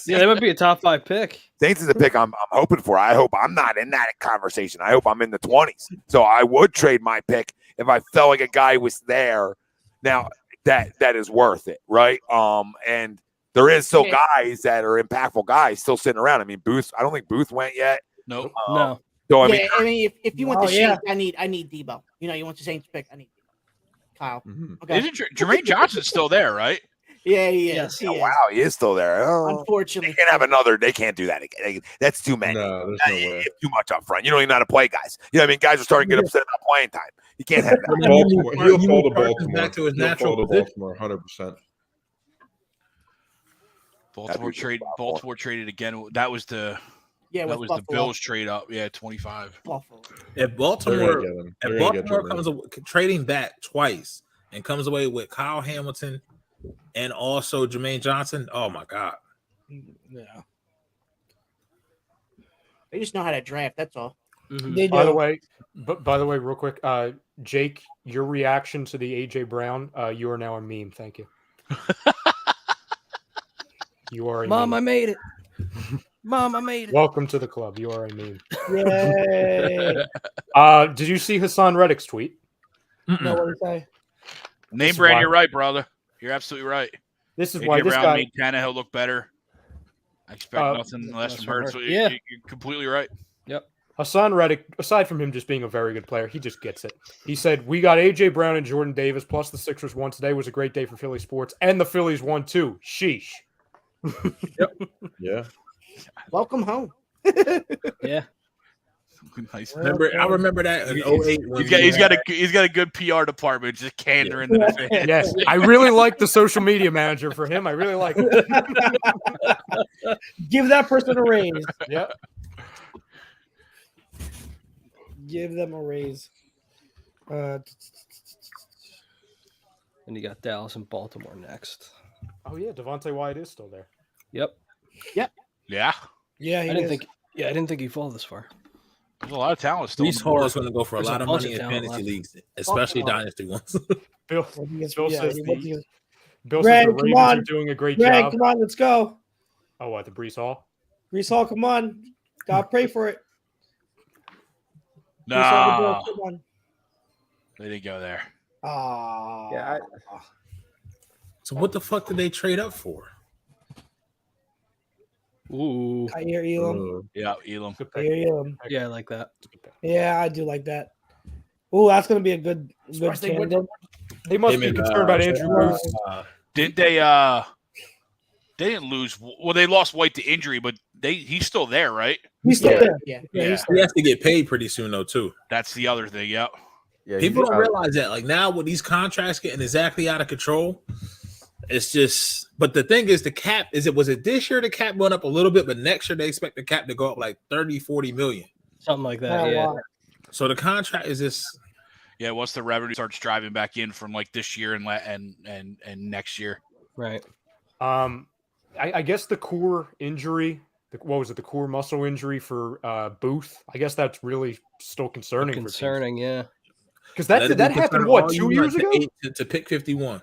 Yeah, they might be a top 5 pick. Saints is a pick I'm hoping for. I hope I'm not in that conversation. I hope I'm in the 20s. So I would trade my pick if I felt like a guy was there. Now that is worth it, right? And there is still guys that are impactful guys still sitting around. I mean, Booth. I don't think Booth went yet. Nope. No. So Yeah, I mean, if you want the yeah. Saints, I need Debo. You want the Saints pick? I need Debo. Kyle. Mhm. Okay. Isn't Jermaine Johnson's still there, right? Yeah, he is. Yes. He Oh, is. wow, he is still there. Oh, Unfortunately. they can't have another. They can't do that again. That's too many. No, there's no way. It's too much up front. You don't even know how to play, guys. You know what I mean? Guys are starting to get upset about playing time. You can't have that. Baltimore. He'll fall to Parsons Baltimore. back to his He'll natural fall to position. Baltimore 100%. Baltimore traded again. That was the Yeah, that with was Buffalo. the Bills trade up. Yeah, 25. Buffalo. If They're Baltimore, gonna get him. if They're gonna get Baltimore Jermaine. comes trading back twice and comes away with Kyle Hamilton and also Jermaine Johnson, oh my God. Yeah. They just know how to draft. That's all. They do. By the way, real quick, Jake, your reaction to the AJ Brown, you are now a meme. Thank you. You are a Mom, I meme. made it. Mom, I made it. Welcome to the club. You are a meme. Yay. Did you see Hassan Reddick's tweet? No, what do you say? Name is brand, why- you're right, brother. You're absolutely right. This is AJ why this Brown guy. made Tannehill look better. I expect nothing less from her. So Yeah. you're completely right. Hassan Reddick, aside from him just being a very good player, he just gets it. He said, "We got AJ Brown and Jordan Davis, plus the Sixers won. Today was a great day for Philly sports, and the Phillies won too. Sheesh." Yeah. Welcome home. Yeah. Nice. I remember that in 08 when He's got a good PR department, just candor into the fans. Yes, I really like the social media manager for him. I really like it. Give that person a raise. Yep. Give them a raise. And you got Dallas and Baltimore next. Oh yeah, Devontae Wyatt is still there. Yep. Yeah. Yeah, I didn't think he'd fall this far. There's a lot of talent still. Brees Hall is going to go for a There's lot a of bunch money of in talent fantasy left. leagues, especially dynasty ones. Bill Yeah, says what's he- Bill Greg, says the come Ravens on. are doing a great Greg, job. come on, let's go. Oh, what, the Brees Hall? Brees Hall, come on. Gotta pray for it. No, Brees Hall, come on. they didn't go there. Ah. Yeah, So what the fuck did they trade up for? Ooh. I hear Elam. Yeah, Elam. Good I pick. hear Elam. Yeah, I like that. Yeah, I do like that. Oh, that's gonna be a good Surprised they tandem. They must They be made, concerned about Andrew Booth. Didn't they? They didn't lose. Well, they lost White to injury, but he's still there, right? He's still Yeah. there. Yeah. Yeah. He has to get paid pretty soon though too. That's the other thing. Yeah. yeah. People he's don't out. realize that. Like now, with these contracts getting exactly out of control, it's just. But the thing is, the cap was it this year? The cap went up a little bit, but next year they expect the cap to go up like 30-40 million. Something like that. Oh, Yeah. wow. So the contract is just. Yeah. Once the revenue starts driving back in from like this year and next year. Right. I guess the core injury, what was it? The core muscle injury for Booth. I guess that's really still concerning. Concerning, yeah. Because that happened what 2 years ago? To pick 51.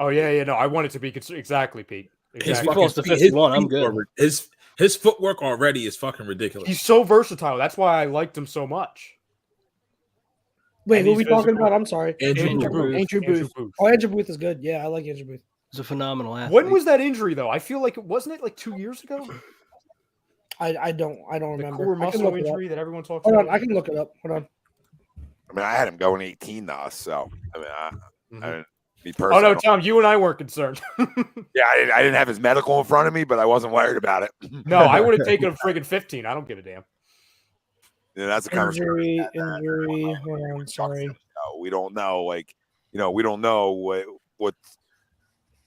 Oh yeah. No, I want it to be exactly, Pete. His Exactly. Close to 51, I'm good. His footwork already is fucking ridiculous. He's so versatile. That's why I liked him so much. Wait, And who are he's we talking physical. about? I'm sorry. Andrew Booth. Andrew Booth. Oh, Andrew Booth is good. Yeah, I like Andrew Booth. He's a phenomenal athlete. When was that injury though? I feel like wasn't it like 2 years ago? I don't The remember. core I can muscle look it up. injury that everyone talks Hold about. on, I can look it up. Hold on. I mean, I had him going 18 to us, so I mean, Mhm. I didn't be Oh personal. no, Tom, you and I weren't concerned. Yeah, I didn't have his medical in front of me, but I wasn't worried about it. No, I would have taken a friggin' 15. I don't give a damn. Yeah, that's a conversation. Injury. Hold on, sorry. We don't know, we don't know what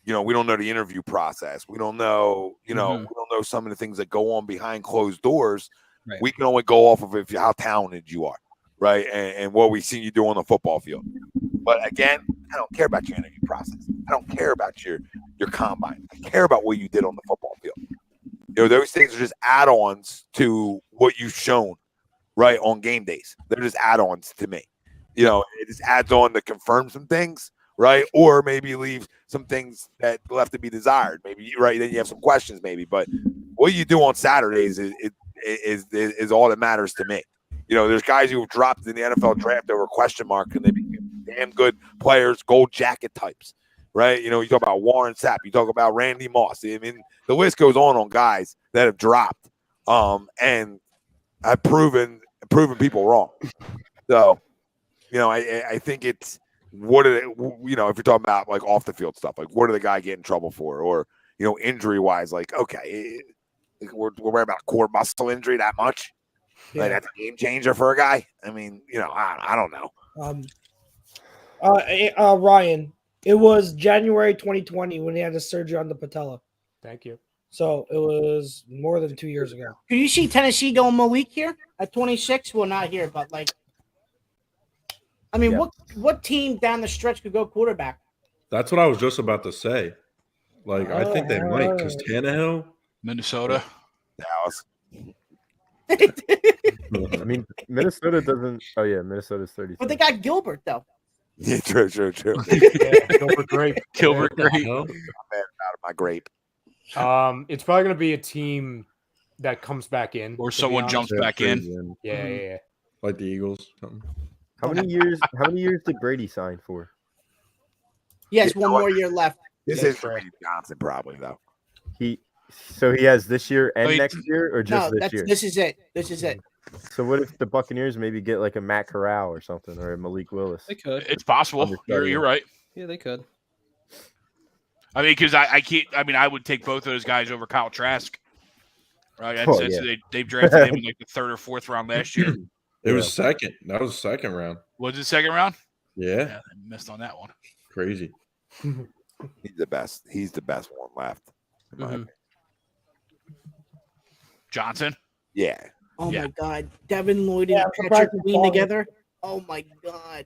we don't know the interview process. We don't know, we don't know some of the things that go on behind closed doors. Right. We can only go off of how talented you are, right? And what we've seen you do on the football field. But again, I don't care about your interview process. I don't care about your combine. I care about what you did on the football field. Those things are just add-ons to what you've shown, right, on game days. They're just add-ons to me. It just adds on to confirm some things, right? Or maybe leave some things that left to be desired. Maybe, right, then you have some questions maybe. But what you do on Saturdays is all that matters to me. There's guys who have dropped in the NFL draft over question mark, and they became damn good players, gold jacket types, right? You talk about Warren Sapp, you talk about Randy Moss. I mean, the list goes on guys that have dropped and have proven people wrong. So, I think it's what are they, if you're talking about like off the field stuff, like what did the guy get in trouble for, or injury wise, like okay, we're worried about core muscle injury that much. Yeah. Like that's a game changer for a guy. I mean, I don't know. Ryan, it was January 2020 when he had the surgery on the patella. Thank you. So it was more than 2 years ago. Do you see Tennessee going Malik here at 26? Well, not here, but like, I mean, what team down the stretch could go quarterback? That's what I was just about to say. Like, I think they might because Tannehill, Minnesota, Dallas. I mean, Minnesota doesn't. Oh yeah, Minnesota's 30. But they got Gilbert though. Yeah, true. Yeah, Gilbert Grape. Gilbert Grape. I'm mad about my grape. It's probably going to be a team that comes back in, or someone jumps back in. Yeah. like the Eagles. Something. How many years did Brady sign for? He has one more year left. This is Brady Johnson, probably though. So he has this year and next year, or just this year? This is it. This is it. So what if the Buccaneers maybe get like a Matt Corral or something, or a Malik Willis? They could. It's possible. You're right. Yeah, they could. I mean, because I can't. I mean, I would take both of those guys over Kyle Trask. Right? They've drafted him in like the 3rd or 4th round last year. It was second. That was second round. Was it second round? Yeah. I missed on that one. Crazy. He's the best. He's the best one left. In my opinion. Johnson. Yeah. Oh my God, Devin Lloyd and Patrick Queen together. Oh my God.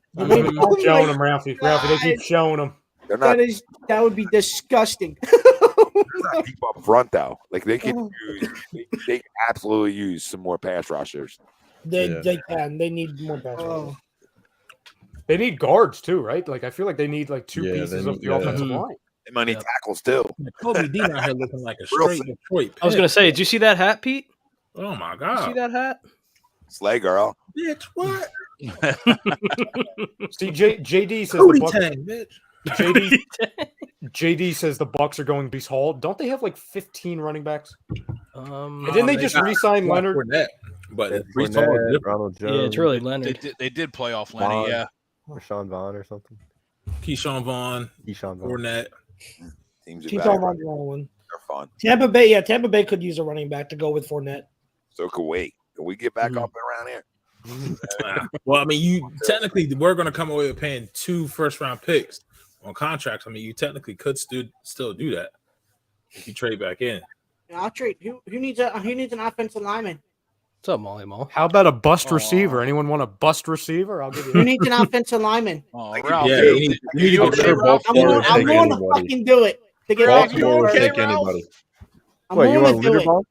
Showing them, Ralphie. They keep showing them. They're not. That would be disgusting. Not deep up front though. Like they can they can absolutely use some more pass rushers. They can. They need more pass rushers. They need guards too, right? Like I feel like they need like two pieces of the offensive line. They might need tackles too. Kobe Dean out here looking like a straight Detroit. I was gonna say, did you see that hat, Pete? Oh my You god! see that hat? Slay girl. Bitch, what? See, JD says Cootie the Bucs, Tang, bitch. JD says the Bucs are going Beast Hall. Don't they have like 15 running backs? And didn't they just re-sign Leonard? Fournette, but Fournette, Ronald Jones. Yeah, it's really Leonard. They did play off Lenny, yeah. Or Sean Vaughn or something. Keyshawn Vaughn, Fournette. Teams are Keep back. on running. They're fun. Tampa Bay could use a running back to go with Fournette. So could we. Can we get back up and around here? Well, I mean, you technically we're going to come away with paying 2 first-round picks on contracts. I mean, you technically could still do that if you trade back in. I'll trade. Who needs an offensive lineman? What's up, Molly Mall? How about a bust receiver? Anyone want a bust receiver? I'll give you. Who needs an offensive lineman? Oh, Ralph, Yeah, you you okay, sure Ralph? I'm willing to fucking do it. To get back you to okay, work. Ralph? I'm What, you willing want to do it. Linderbaum?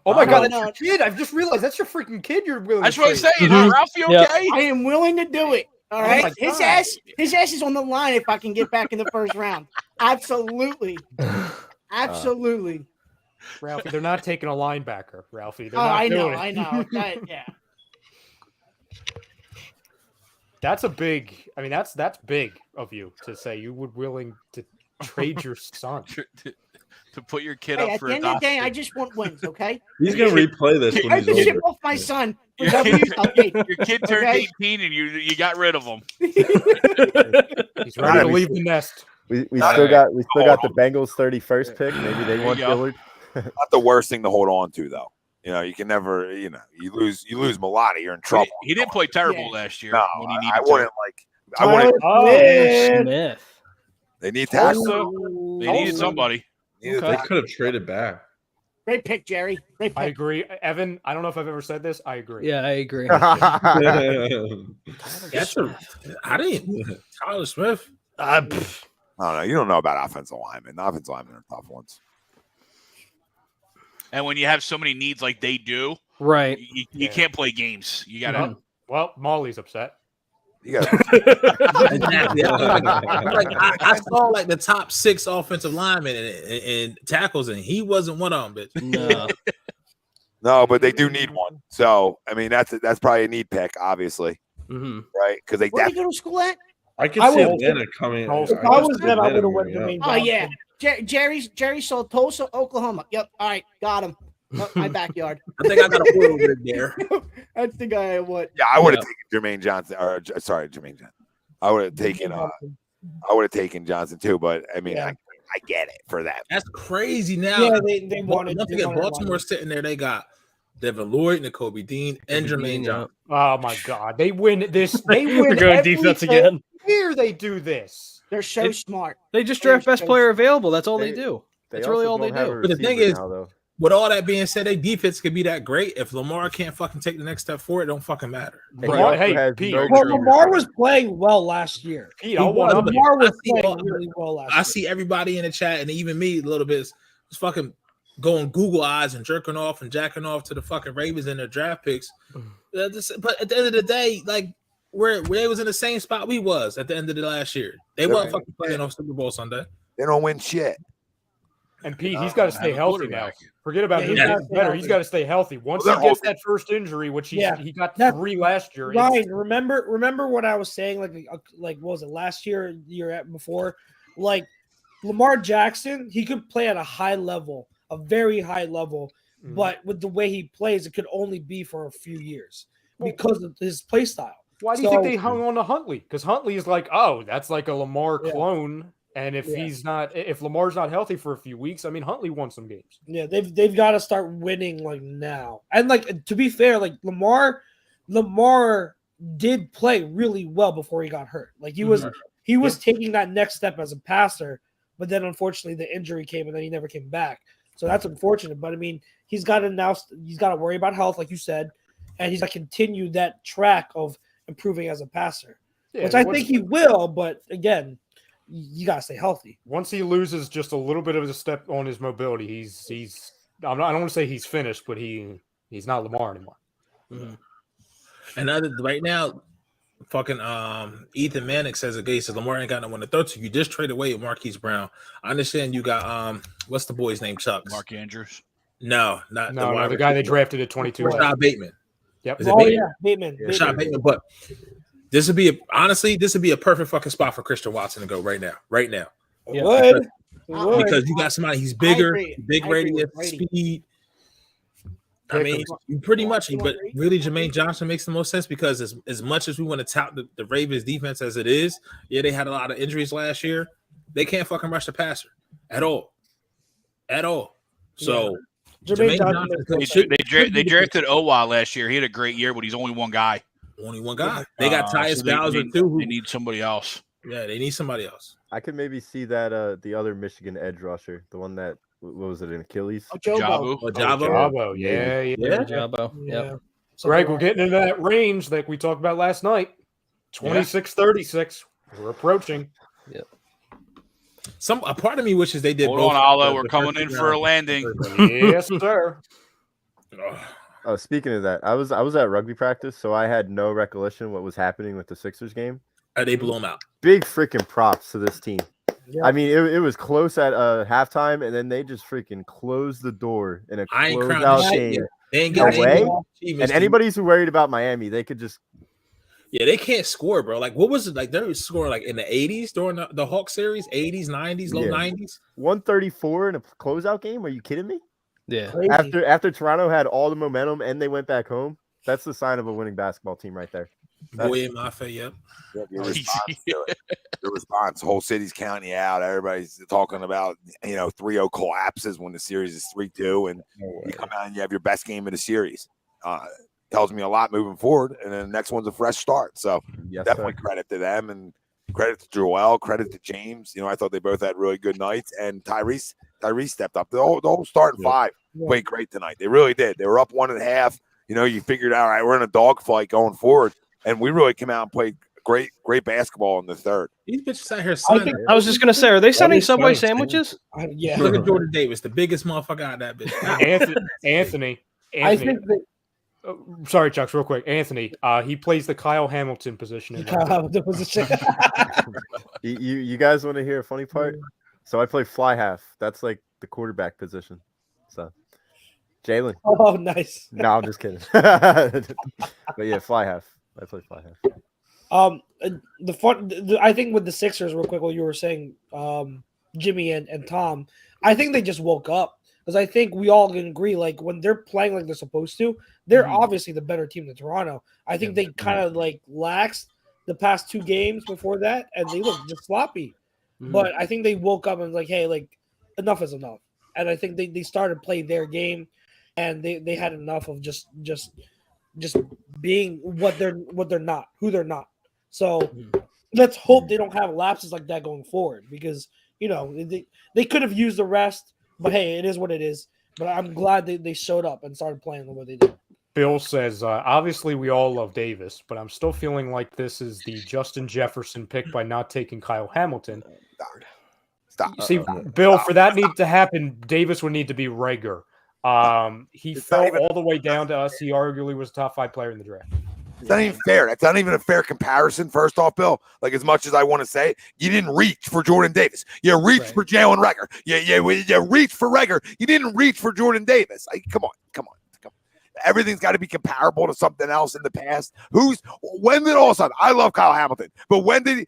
Oh my God, no. that's your kid! I've just realized that's your freaking kid. You're willing. That's to what I'm trade. saying. Ralph, you Yeah. okay? I am willing to do it. All right, my his God. ass is on the line if I can get back in the first round. Absolutely, absolutely. Ralphie, they're not taking a linebacker. Ralphie, they're Oh, not I doing know, it. I know. Yeah. That's a big. I mean, that's big of you to say you would willing to trade your son. To put your kid Hey, up at for the end of the day, adoption. I just want wins. Okay. He's gonna replay this when I he's can ship older. off my son. For Your W's. Okay. kid turned Okay. 18 and you got rid of him. He's ready to leave the nest. We All still right. got the Hold on. Bengals 31st pick. Maybe they you want go. Dillard. Not the worst thing to hold on to though. You can never. You lose Milani, you're in trouble. He didn't play terrible Yeah. last year. No, when he I needed wouldn't to. like. I wouldn't. Oh, Smith. They need tackle. They needed somebody. They need They could have traded back. Great pick, Jerry. Great I pick. agree, Evan. I don't know if I've ever said this. I agree. Yeah, I agree. That's I didn't. Tyler Smith. I don't know. You don't know about offensive linemen. Offensive linemen are tough ones. And when you have so many needs like they do, Right. you can't play games. You got to. Well, Molly's upset. You got. Exactly. I saw like the top 6 offensive linemen and tackles, and he wasn't one of them. But No. No, but they do need one. So I mean, that's probably a need pick, obviously, Mm-hmm. right? Because they Where did he go to school at? I could I see would- Atlanta coming. If I was them, I would have went to Jermaine Oh yeah, Johnson. Jerry sold Tulsa, Oklahoma. Yep. All right, got him. My backyard. I think I got a boy over there. That's the guy I want. Yeah, I would have taken Jermaine Johnson. Or sorry, Jermaine Johnson. I would have taken Johnson too, but I mean, I get it for that. That's crazy. Now, Yeah, they wanted. Don't forget, Baltimore sitting there. They got Devin Lloyd, N'Kobe Dean, and Jermaine Johnson. Oh my God, they win this. They win going every defense again. year. They do this. They're so smart. They just draft best player available. That's all they do. That's really all they do. But the thing is, with all that being said, their defense could be that great. If Lamar can't fucking take the next step forward, it don't fucking matter. Right. Hey, Pete. Lamar was playing well last year. Pete, Lamar was playing really well last year. I see everybody in the chat, and even me a little bit, is fucking going Google eyes and jerking off and jacking off to the fucking Ravens and their draft picks. But at the end of the day, like where they was in the same spot we was at the end of the last year. They weren't fucking playing on Super Bowl Sunday. They don't win shit. And Pete, he's got to stay healthy now. Forget about him getting better. He's got to stay healthy. Once he gets that first injury, which he got 3 last year. Ryan, remember what I was saying? Like what was it last year? The year before? Like Lamar Jackson, he could play at a high level, a very high level, but with the way he plays, it could only be for a few years because of his play style. Why do you think they hung on to Huntley? Because Huntley is like, oh, that's like a Lamar clone. And if if Lamar's not healthy for a few weeks, I mean, Huntley won some games. Yeah, they've got to start winning like now. And like to be fair, like Lamar did play really well before he got hurt. Like he was taking that next step as a passer, but then unfortunately the injury came and then he never came back. So that's unfortunate. But I mean, he's got to worry about health, like you said, and he's got to continue that track of improving as a passer, which I think he will. But again, you gotta stay healthy. Once he loses just a little bit of a step on his mobility, he's I don't want to say he's finished, but he's not Lamar anymore. Mm-hmm. And right now, fucking Ethan Manick says Lamar ain't got no one to throw to. You just traded away with Marquise Brown. I understand you got what's the boy's name? Chucks. Mark Andrews. No, the guy they drafted at 22. Rashad Bateman. Yep. Bateman. Rashad Bateman, but. This would be a perfect fucking spot for Christian Watson to go right now. Yeah. Because you got somebody, he's bigger, big radius, speed. I mean, pretty much, but really Jermaine Johnson makes the most sense because as much as we want to tout the Ravens defense as it is, they had a lot of injuries last year. They can't fucking rush the passer at all. So Jermaine Johnson, they drafted Owa last year. He had a great year, but he's only one guy. They got Tyus Bowser too. They need somebody else. Yeah, they need somebody else. I could maybe see that the other Michigan edge rusher, the one that what was it, an Achilles? Jabo. Jabo. Yeah. Jabo. Yeah. Greg, we're getting into that range like we talked about last night. 26-36. We're approaching. Yep. A part of me wishes they did. Hold on, Allo. We're coming in for a landing. Yes, sir. Oh, speaking of that, I was at rugby practice, so I had no recollection what was happening with the Sixers game. They blew them out. Big freaking props to this team. Yeah. I mean, it was close at halftime, and then they just freaking closed the door in a closeout game. They ain't getting away. And anybody's who worried about Miami, they could just. Yeah, they can't score, bro. Like, what was it? Like, they were scoring like in the 80s during the Hawk series, 80s, 90s, low 90s. 134 in a closeout game? Are you kidding me? Yeah. After Toronto had all the momentum and they went back home, that's the sign of a winning basketball team right there. Boy in my face, yep. Your response, whole city's counting you out. Everybody's talking about 3-0 collapses when the series is 3-2, and you come out and you have your best game of the series. Tells me a lot moving forward, and then the next one's a fresh start. So definitely credit to them, and credit to Joel, credit to James. I thought they both had really good nights, and Tyrese stepped up. The whole starting five played great tonight. They really did. They were up 1.5. You figured out, all right, we're in a dogfight going forward, and we really came out and played great basketball in the third. These bitches out here signing. I was just gonna say, are they selling Subway sandwiches? Yeah. Look at Jordan Davis, the biggest motherfucker out of that bitch. Anthony. I think that. Sorry, Chucks, real quick. Anthony, he plays the Kyle Hamilton position. You guys want to hear a funny part? So I play fly half. That's like the quarterback position. So Jalen. Oh, nice. No, I'm just kidding. But yeah, fly half. I play fly half. I think with the Sixers, real quick, what you were saying, Jimmy and Tom, I think they just woke up. Because I think we all can agree, like when they're playing like they're supposed to, they're obviously the better team than Toronto. I think they kind of like laxed the past 2 games before that, and they looked just sloppy. But I think they woke up and was like, hey, like enough is enough. And I think they started playing their game, and they had enough of just being what they're not, who they're not. So let's hope they don't have lapses like that going forward, because they could have used the rest, but hey, it is what it is. But I'm glad they showed up and started playing the way they did. Bill says, obviously we all love Davis, but I'm still feeling like this is the Justin Jefferson pick by not taking Kyle Hamilton. Stop. See, Bill, for that need to happen, Davis would need to be Rager. He fell all the way down to us. He arguably was a top 5 player in the draft. It's not even fair. That's not even a fair comparison. First off, Bill, like as much as I want to say, you didn't reach for Jordan Davis. You reached for Jalen Reagor. You reached for Reagor. You didn't reach for Jordan Davis. Like, come on. Everything's got to be comparable to something else in the past. When did all of a sudden? I love Kyle Hamilton, but when did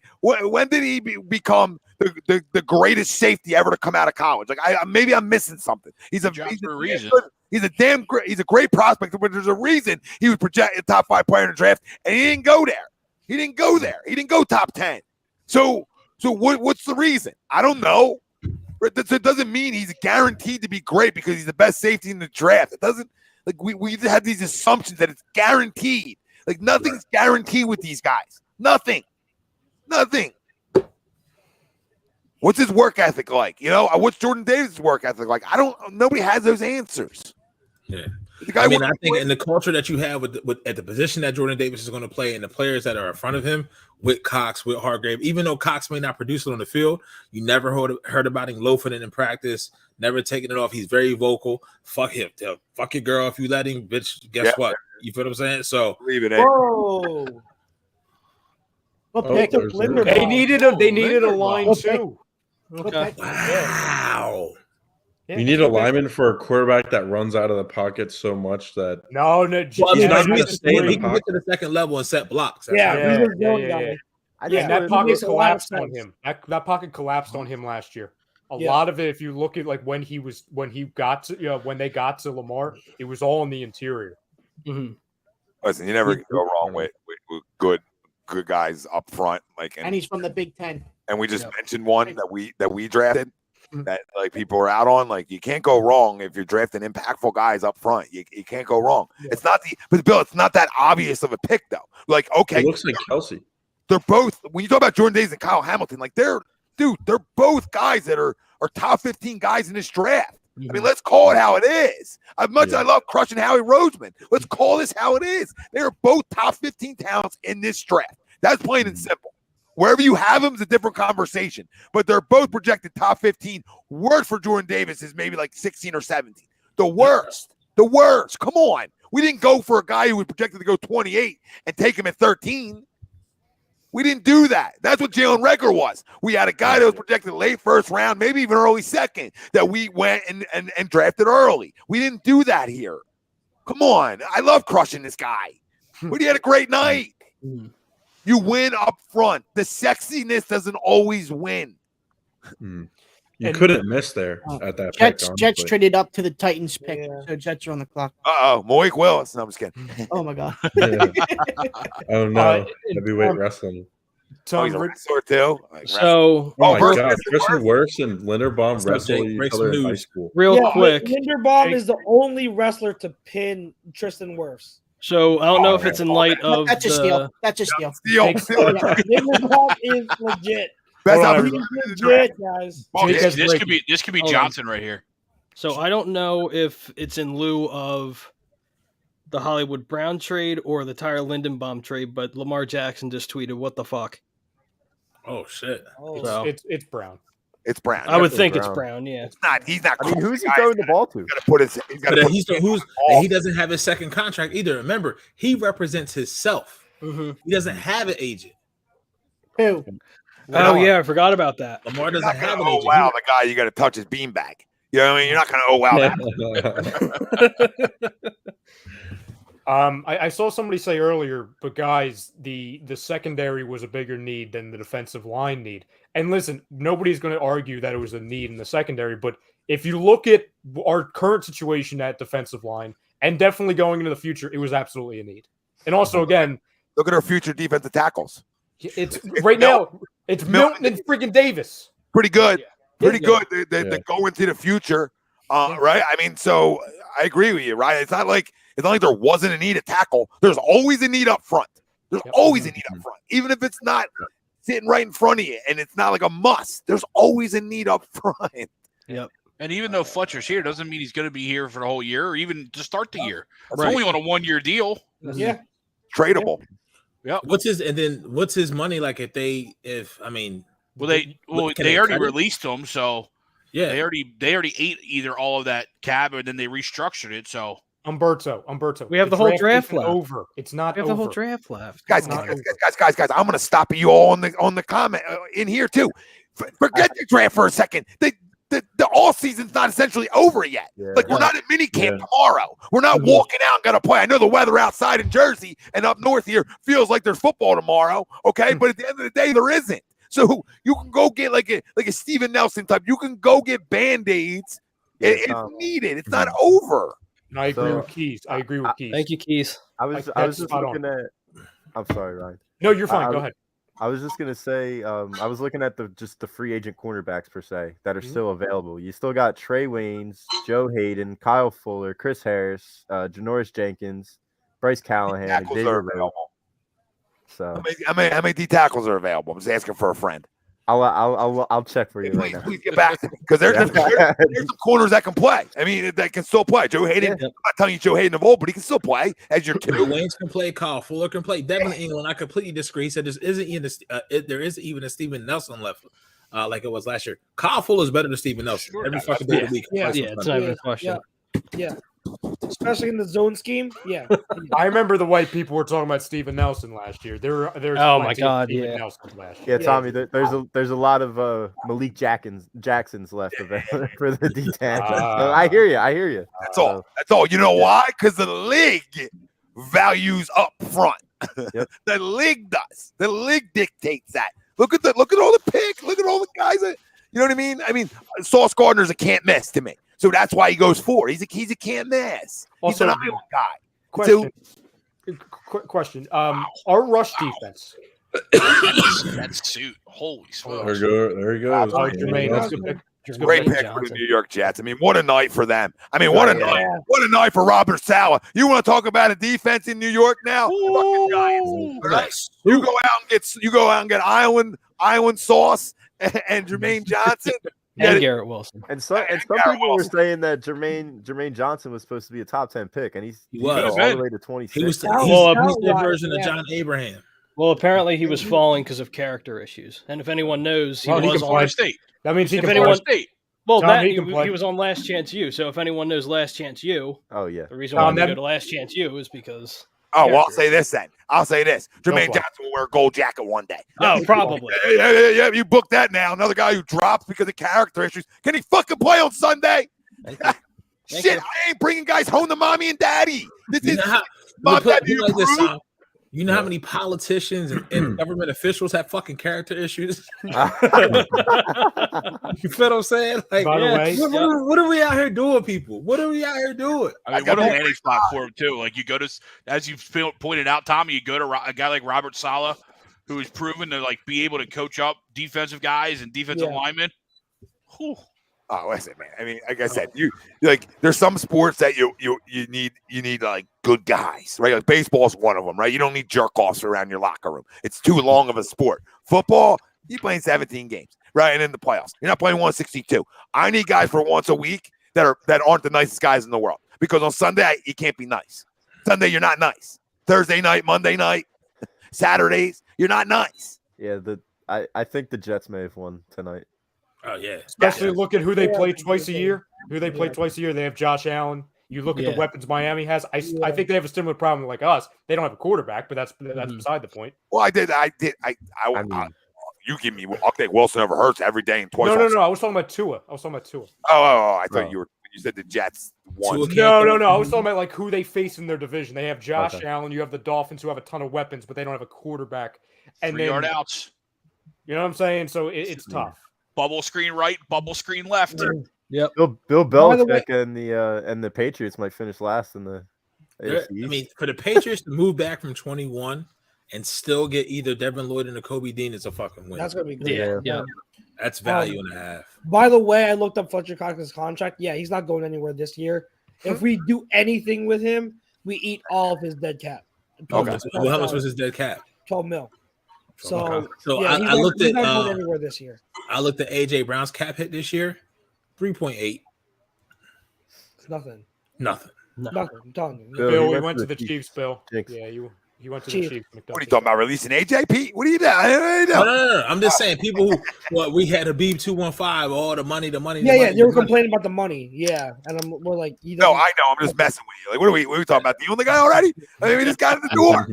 he become the greatest safety ever to come out of college? Like, maybe I'm missing something. He's a reason. He's a great prospect, but there's a reason he was projected a top 5 player in the draft, and he didn't go there. He didn't go top 10. So what's the reason? I don't know. It doesn't mean he's guaranteed to be great because he's the best safety in the draft. It doesn't. Like, we have these assumptions that it's guaranteed. Like, nothing's guaranteed with these guys. Nothing. What's his work ethic like? What's Jordan Davis' work ethic like? Nobody has those answers. Yeah. I think in the culture that you have with at the position that Jordan Davis is going to play and the players that are in front of him, with Cox, with Hargrave, even though Cox may not produce it on the field, you never heard about him loafing it in practice, never taking it off. He's very vocal. Fuck him. Fuck your girl if you let him, bitch. Guess what? You feel what I'm saying? So leave it. Whoa. They needed a line too. Okay. Wow. Yeah, you need a lineman for a quarterback that runs out of the pocket so much that he can get to the second level and set blocks. That pocket collapsed on him. That pocket collapsed on him last year. A lot of it, if you look at like when they got to Lamar, it was all in the interior. Mm-hmm. Listen, you never go wrong with good guys up front. And he's from the Big Ten. And we just mentioned one that we drafted. That like people are out on. Like, you can't go wrong if you're drafting impactful guys up front. You can't go wrong. It's not but Bill, it's not that obvious of a pick though. Like, okay, it looks like Kelsey. They're both, when you talk about Jordan Davis and Kyle Hamilton, like they're both guys that are top 15 guys in this draft. I mean, let's call it how it is. As much as I love crushing Howie Roseman, let's call this how it is. They are both top 15 talents in this draft. That's plain and simple. Wherever you have them is a different conversation, but they're both projected top 15. Worst for Jordan Davis is maybe like 16 or 17. The worst. Come on. We didn't go for a guy who was projected to go 28 and take him at 13. We didn't do that. That's what Jalen Reagor was. We had a guy that was projected late first round, maybe even early second, that we went and drafted early. We didn't do that here. Come on. I love crushing this guy. But he had a great night. You win up front. The sexiness doesn't always win. You couldn't miss there at that Jets, pick. Jets traded up to the Titans pick, so Jets are on the clock. Malik Willis. No, I'm just kidding. Oh my god. Oh no, heavyweight wrestling. He's a wrestler too. So, oh my god, Tristan Wirfs and Linderbaum wrestled each other in high school. Real quick, Linderbaum is the only wrestler to pin Tristan Wirfs. So I don't know if it's in light of that's a steal. That's a steal. Linderbaum is legit. Legit, guys. This could be Johnson right here. So I don't know if it's in lieu of the Hollywood Brown trade or the Tyler Linderbaum trade, but Lamar Jackson just tweeted, "What the fuck?" Oh shit! It's Brown. It's Brown. I would think it's Brown. Yeah. It's not. He's not. I mean, who's he throwing the ball to? He's got to put his. He doesn't have his second contract either. Remember, he represents himself. He doesn't have an agent. Who? Oh yeah, I forgot about that. Lamar doesn't have an agent. Oh wow, the guy you got to touch his beanbag. You know what I mean? You're not going to. Oh wow. I saw somebody say earlier, but guys, the secondary was a bigger need than the defensive line need. And listen, nobody's going to argue that it was a need in the secondary, but if you look at our current situation at defensive line, and definitely going into the future, it was absolutely a need. And also, again, look at our future defensive tackles. It's right now. It's Milton and freaking Davis. Pretty good. Yeah. Pretty good. They go into the future, right? I mean, so I agree with you, right? It's not like there wasn't a need at tackle. There's always a need up front. There's always a need up front, even if it's not sitting right in front of you and it's not like a must. There's always a need up front. Yep. And even though Fletcher's here, doesn't mean he's going to be here for the whole year or even to start the year. It's only on a 1-year deal. Yeah. Tradable. Yeah. What's his money like if they they already released him, so yeah, they already ate either all of that cap and then they restructured it. So Umberto. We have the whole draft left. Over. It's not. We have over. the whole draft left. Guys, I'm going to stop you all on the comment in here too. Forget the draft for a second. The all season's not essentially over yet. Like we're not at mini camp tomorrow. We're not walking out and gonna play. I know the weather outside in Jersey and up north here feels like there's football tomorrow. Okay, but at the end of the day, there isn't. So you can go get like a Steven Nelson type. You can go get Band-Aids if needed. It's not over. I agree with Keys. Thank you, Keys. I was just looking at. I'm sorry, Ryan. No, you're fine. Go ahead. I was just gonna say, I was looking at the free agent cornerbacks per se that are still available. You still got Trey Waynes, Joe Hayden, Kyle Fuller, Chris Harris, Janoris Jenkins, Bryce Callahan, Tackles are available. So how many D tackles are available? I'm just asking for a friend. I'll check for you right now. Please get back to me because there's some corners that can play. I mean, that can still play. Joe Hayden. I'm not telling you Joe Hayden of old, but he can still play as your two. Waynes can play. Kyle Fuller can play. Devin England. I completely disagree. He said there isn't even a Steven Nelson left, like it was last year. Kyle Fuller is better than Steven Nelson every fucking day of the week. It's not even a question. Yeah. Especially in the zone scheme. Yeah. I remember the white people were talking about Steven Nelson last year. There's oh my God, Steven Nelson last year. Yeah, Tommy, there's a lot of Malik Jacksons left for the D10. I hear you. That's all. You know why? Because the league values up front. Yep. The league does. The league dictates that. Look at all the picks. Look at all the guys that you know what I mean. I mean, Sauce Gardner's a can't miss to me. So that's why he goes 4. He's a can't miss. Also, he's an Iowa guy. Question. Our rush defense. that suit. Holy smokes. There he goes. Great pick for the New York Jets. I mean, what a night for them. I mean, what a night. What a night for Robert Saleh. You want to talk about a defense in New York now? Fucking Giants. Nice. You go out and get Iowan Sauce and Jermaine Johnson. And Garrett Wilson. And some people were saying that Jermaine Johnson was supposed to be a top 10 pick, and he was all the way to 26. He was the version of John Abraham. Well, apparently he was falling because of character issues. And if anyone knows, he was on State. That means he can play State. Well, he was on Last Chance U. So if anyone knows Last Chance U, oh yeah, the reason why I'm going to go to Last Chance U is because. Oh, well, I'll say this then. Jermaine Johnson will wear a gold jacket one day. Oh, probably. Yeah. You booked that now. Another guy who drops because of character issues. Can he fucking play on Sunday? Shit, I ain't bringing guys home to mommy and daddy. You know how many politicians and government officials have fucking character issues? You feel what I'm saying? Like, by the way, what are we out here doing, people? What are we out here doing? I mean, what a landing spot for him, too. Like, you go to, as you pointed out, Tommy, you go to a guy like Robert Saleh, who is proven to, like, be able to coach up defensive guys and defensive linemen. Whew. Oh, listen, man. I mean, like I said, there's some sports that you need like good guys, right? Like baseball's one of them, right? You don't need jerk offs around your locker room. It's too long of a sport. Football, you're playing 17 games, right? And in the playoffs, you're not playing 162. I need guys for once a week that aren't the nicest guys in the world, because on Sunday you can't be nice. Sunday you're not nice. Thursday night, Monday night, Saturdays you're not nice. Yeah, I think the Jets may have won tonight. Oh yeah, especially look at who they play twice a year. They have Josh Allen. You look at the weapons Miami has. I think they have a similar problem like us. They don't have a quarterback, but that's beside the point. Well, you give me. I'll take Wilson over Hurts every day and twice. No. I was talking about Tua. Oh, I thought you said the Jets won. No. I was talking about like who they face in their division. They have Josh Allen. You have the Dolphins, who have a ton of weapons, but they don't have a quarterback. And 3-yard outs. You know what I'm saying? So it's tough. Bubble screen right, bubble screen left. Yep. Bill Belichick and the Patriots might finish last in the AFC East. I mean, for the Patriots to move back from 21 and still get either Devin Lloyd and Kobe Dean, it's a fucking win. That's gonna be good. Yeah. That's value and a half. By the way, I looked up Fletcher Cox's contract. Yeah, he's not going anywhere this year. If we do anything with him, we eat all of his dead cap. Okay. Well, how much was his dead cap? 12 mil. So, Okay. So yeah, I looked he's at not going anywhere this year. I looked at AJ Brown's cap hit this year, 3.8. It's nothing. Nothing. Nothing. I'm telling you. Bill, we went to the Chiefs, Bill. Jinx. Yeah, you went to Chiefs. the Chiefs. What are you talking about? Releasing AJ, Pete? What are you doing? No. I'm just saying, people who we had a Beeb 215, all the money. Yeah, they were complaining about the money. Yeah, and we're like, no, I know. I'm just messing with you. Like, what are we talking about? Dealing the guy already? I mean, we just got in the door.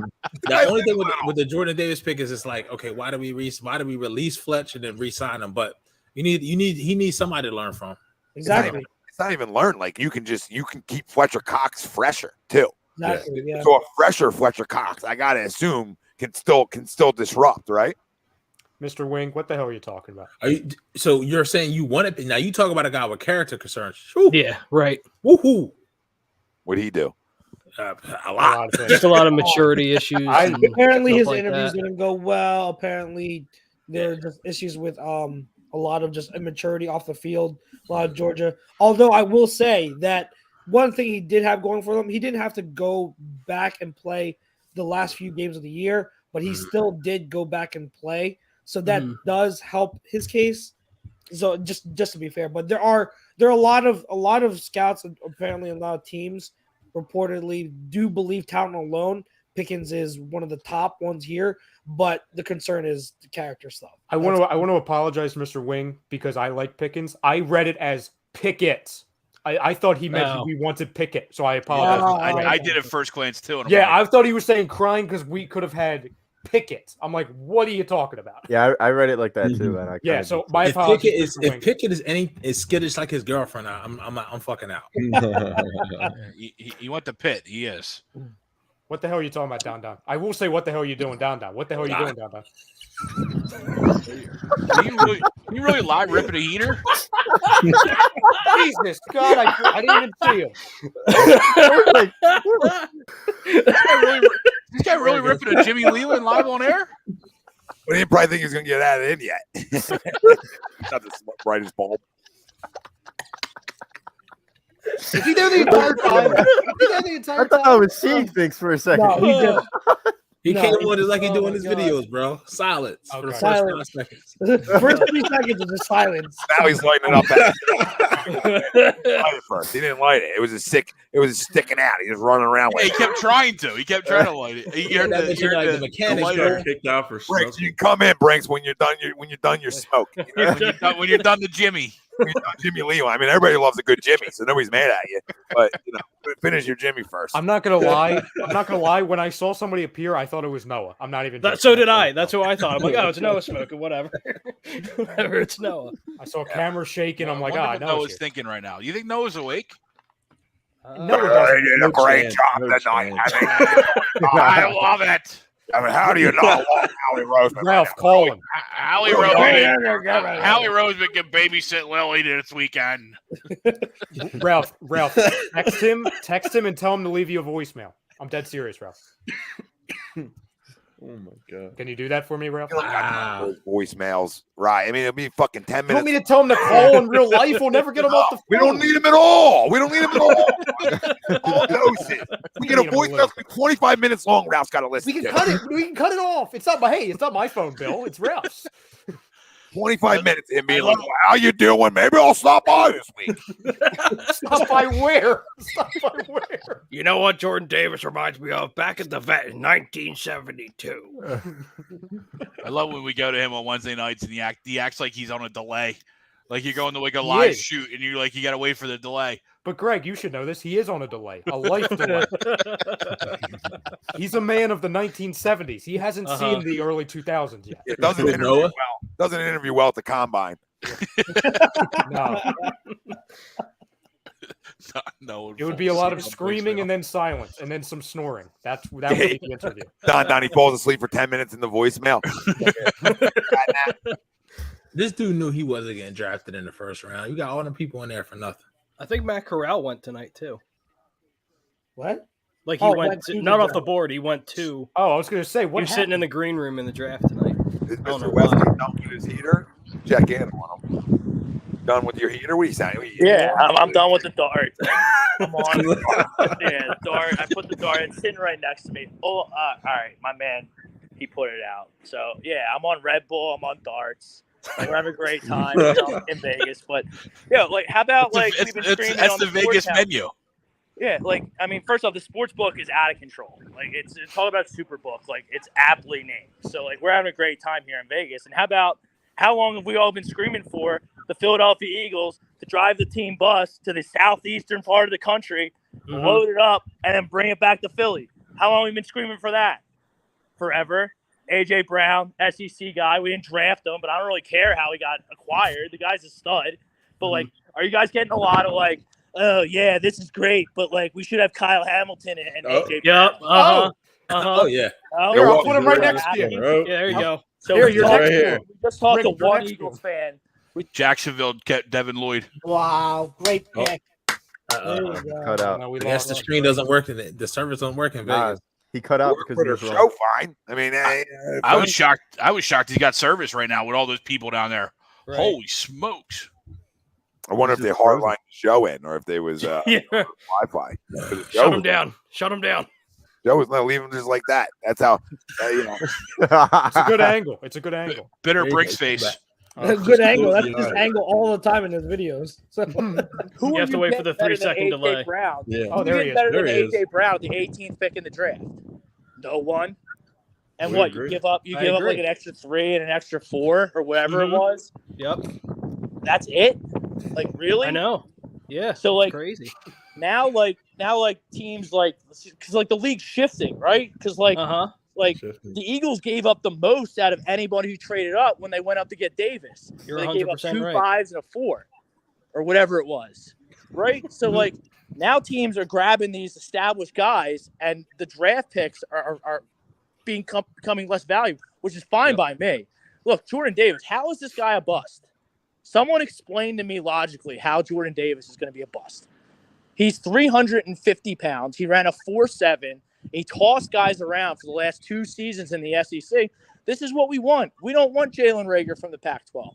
The only thing with the Jordan Davis pick is it's like, okay, why do we release Fletch and then re-sign him? But he needs somebody to learn from. Exactly. It's not even learn. Like you can keep Fletcher Cox fresher too. Exactly. Yeah. So a fresher Fletcher Cox, I gotta assume can still disrupt, right? Mr. Wing, what the hell are you talking about? So you're saying you want it now? You talk about a guy with character concerns. Whew. Yeah, right. Woohoo! What'd he do? A lot. Just a lot of maturity issues. Apparently, his like interviews that. didn't go well. Apparently, there are just issues with a lot of just immaturity off the field. A lot of Georgia. Although I will say that one thing he did have going for him, he didn't have to go back and play the last few games of the year, but he still did go back and play. So that does help his case. So just to be fair, but there are a lot of scouts and apparently a lot of teams reportedly do believe talent alone Pickens is one of the top ones here, but the concern is the character stuff. I want to apologize to Mr. Wing because I like Pickens. I read it as Pickett. I thought he meant we wanted Pickett, so I apologize. I did at first glance too. And I thought he was saying crying because we could have had Pickett. I'm like, what are you talking about? Yeah, I read it like that too. And so my apologies. If Pickett is skittish like his girlfriend, I'm fucking out. You want the pit? He is. What the hell are you talking about, Down Down? I will say, what the hell are you doing, Down Down? What the hell are you doing, Down Down? You really lie ripping a heater? Jesus God, I didn't even see him. This guy really ripping a Jimmy Leland live on air? But he didn't probably think he's going to get out of in yet. Not the brightest bulb. Is he there the entire time? I thought I was seeing things for a second. No, he came on just like he doing his videos, bro. Silence for the first 5 seconds. The first 3 seconds is just silence. Now he's lighting it up. First, he didn't light it. It was sticking out. He was running around. Yeah, he kept trying to. He kept trying to light it. The mechanics got kicked out for Brinks, smoking. you come in, Brinks, when you're done. When you're done, you're smoking. You know? when you're done the Jimmy. Jimmy Lee. I mean, everybody loves a good Jimmy, so nobody's mad at you. But finish your Jimmy first. I'm not gonna lie. When I saw somebody appear, I thought it was Noah. I'm not even. So did I. That's who I thought. I'm like, oh, it's Noah smoking. Whatever. It's Noah. I saw camera shaking. I'm like, what Noah's thinking right now. You think Noah's awake? Noah did a great job tonight. I love it. I mean, how do you not love Howie Roseman? Ralph, call him. Howie Roseman can babysit Lily this weekend. Ralph, text him and tell him to leave you a voicemail. I'm dead serious, Ralph. Oh my god! Can you do that for me, Ralph? Those voicemails, right? I mean, it'll be fucking 10 You minutes. want me to tell him to call in real life? We'll never get him off the phone. We don't need him at all. All doses. We get a voicemail 25 minutes long. Ralph's got to listen. We can cut it. We can cut it off. It's not my phone, Bill. It's Ralph's. 25 minutes in being like, how you doing? Maybe I'll stop by this week. Stop by where? Stop by where? You know what Jordan Davis reminds me of? Back at the vet in 1972. I love when we go to him on Wednesday nights and he acts like he's on a delay. Like you're going to like a live shoot and you're like, you got to wait for the delay. But Greg, you should know this. He is on a delay, a life delay. He's a man of the 1970s. He hasn't seen the early 2000s yet. It doesn't interview well at the combine. No. It would be a lot of screaming and then silence and then some snoring. That would be the interview. Don, he falls asleep for 10 minutes in the voicemail. This dude knew he wasn't getting drafted in the first round. You got all the people in there for nothing. I think Matt Corral went tonight too. What? Like he went not off the board. He went 2. Oh, I was going to say, what? He was sitting in the green room in the draft tonight. Is Mr. Westy done with his heater? Check in on him. Done with your heater? What are you saying? Yeah, I'm done with the dart. I'm on. Yeah, dart. I put the dart. It's sitting right next to me. Oh, all right, my man. He put it out. So yeah, I'm on Red Bull. I'm on darts. Like, we're having a great time in Vegas. But yeah, like how about like we've been screaming that's on the Vegas Sports menu. House. Yeah, like I mean, first off, the sports book is out of control. Like it's all about Superbook. Like it's aptly named. So like we're having a great time here in Vegas. And how long have we all been screaming for the Philadelphia Eagles to drive the team bus to the southeastern part of the country, load it up, and then bring it back to Philly? How long have we been screaming for that? Forever. A.J. Brown, SEC guy. We didn't draft him, but I don't really care how he got acquired. The guy's a stud. But, like, are you guys getting a lot of, like, oh, yeah, this is great, but, like, we should have Kyle Hamilton and A.J. Brown? Oh, yeah. Here, I'll put him right next to you. Yeah, there you go. So Here, we you're talked, next we to him. just talked to Rick, you're one next to Eagles him. fan. Jacksonville kept Devin Lloyd. Wow, great pick. Cut out. No, we I guess the screen doesn't work in it. The servers don't work in Vegas. He cut out Worked because for he the was show wrong. fine. I mean, I was shocked he's got service right now with all those people down there. Right. Holy smokes. I wonder if they hardlined the show in or if they was Yeah. Wi-Fi. Shut him down. Shut him down. Joe was not leaving just like that. That's how, you know. It's a good angle. It's a good angle. Bitter Bricks face. Good angle. That's his angle all the time in his videos. So You have to wait for the 3-second delay. Brown? Yeah. Oh, there he is. Better There than he is. A.J. Brown at the 18th pick in the draft? No one. And We what, agree. you give up I agree. like an extra 3 and an extra 4 or whatever it was? Yep. That's it? Like, really? I know. Yeah. So, like, it's crazy. now teams like, because like the league's shifting, right? Because like the Eagles gave up the most out of anybody who traded up when they went up to get Davis. You're They gave up 100% 2 right. 5s and a 4 or whatever it was, right? So like now teams are grabbing these established guys, and the draft picks are becoming less valuable, which is fine by me. Look, Jordan Davis, how is this guy a bust? Someone explain to me logically how Jordan Davis is going to be a bust. He's 350 pounds. He ran a 4.7. He tossed guys around for the last 2 seasons in the SEC. This is what we want. We don't want Jalen Reagor from the Pac-12,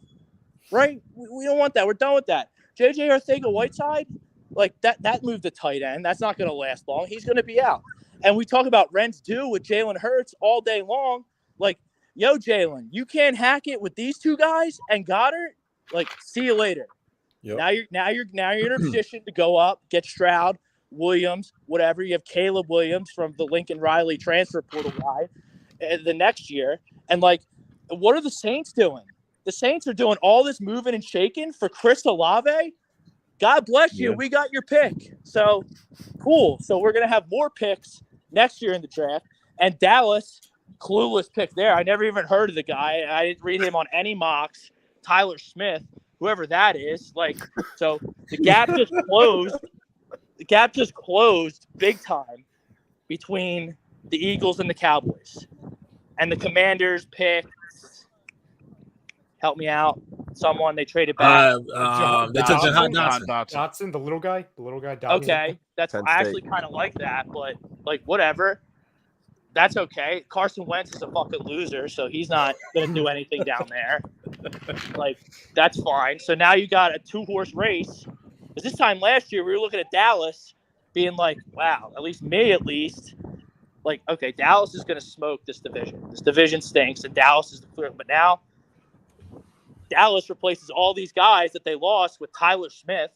right? We don't want that. We're done with that. J.J. Arcega-Whiteside, like that moved to tight end. That's not going to last long. He's going to be out. And we talk about Rents due with Jalen Hurts all day long. Like, yo, Jalen, you can't hack it with these 2 guys and Goddard. Like, see you later. Yep. Now you're in a position to go up, get Stroud, Williams, whatever. You have Caleb Williams from the Lincoln Riley transfer portal guy the next year. And like, what are the Saints doing? The Saints are doing all this moving and shaking for Chris Olave. God bless you. Yeah. We got your pick. So cool. So we're gonna have more picks next year in the draft. And Dallas, clueless pick there. I never even heard of the guy. I didn't read him on any mocks. Tyler Smith, whoever that is. Like, so the gap just closed. The gap just closed big time between the Eagles and the Cowboys. And the Commanders picked, help me out, someone they traded back. They took Jahan Dotson. Dotson, the little guy. Dotson. Okay, I actually kind of like that, but like whatever. That's okay. Carson Wentz is a fucking loser, so he's not going to do anything down there. Like, that's fine. So now you got a 2-horse race. Because this time last year, we were looking at Dallas being like, wow, at least, like, okay, Dallas is going to smoke this division. This division stinks, and Dallas is the clear. But now Dallas replaces all these guys that they lost with Tyler Smith.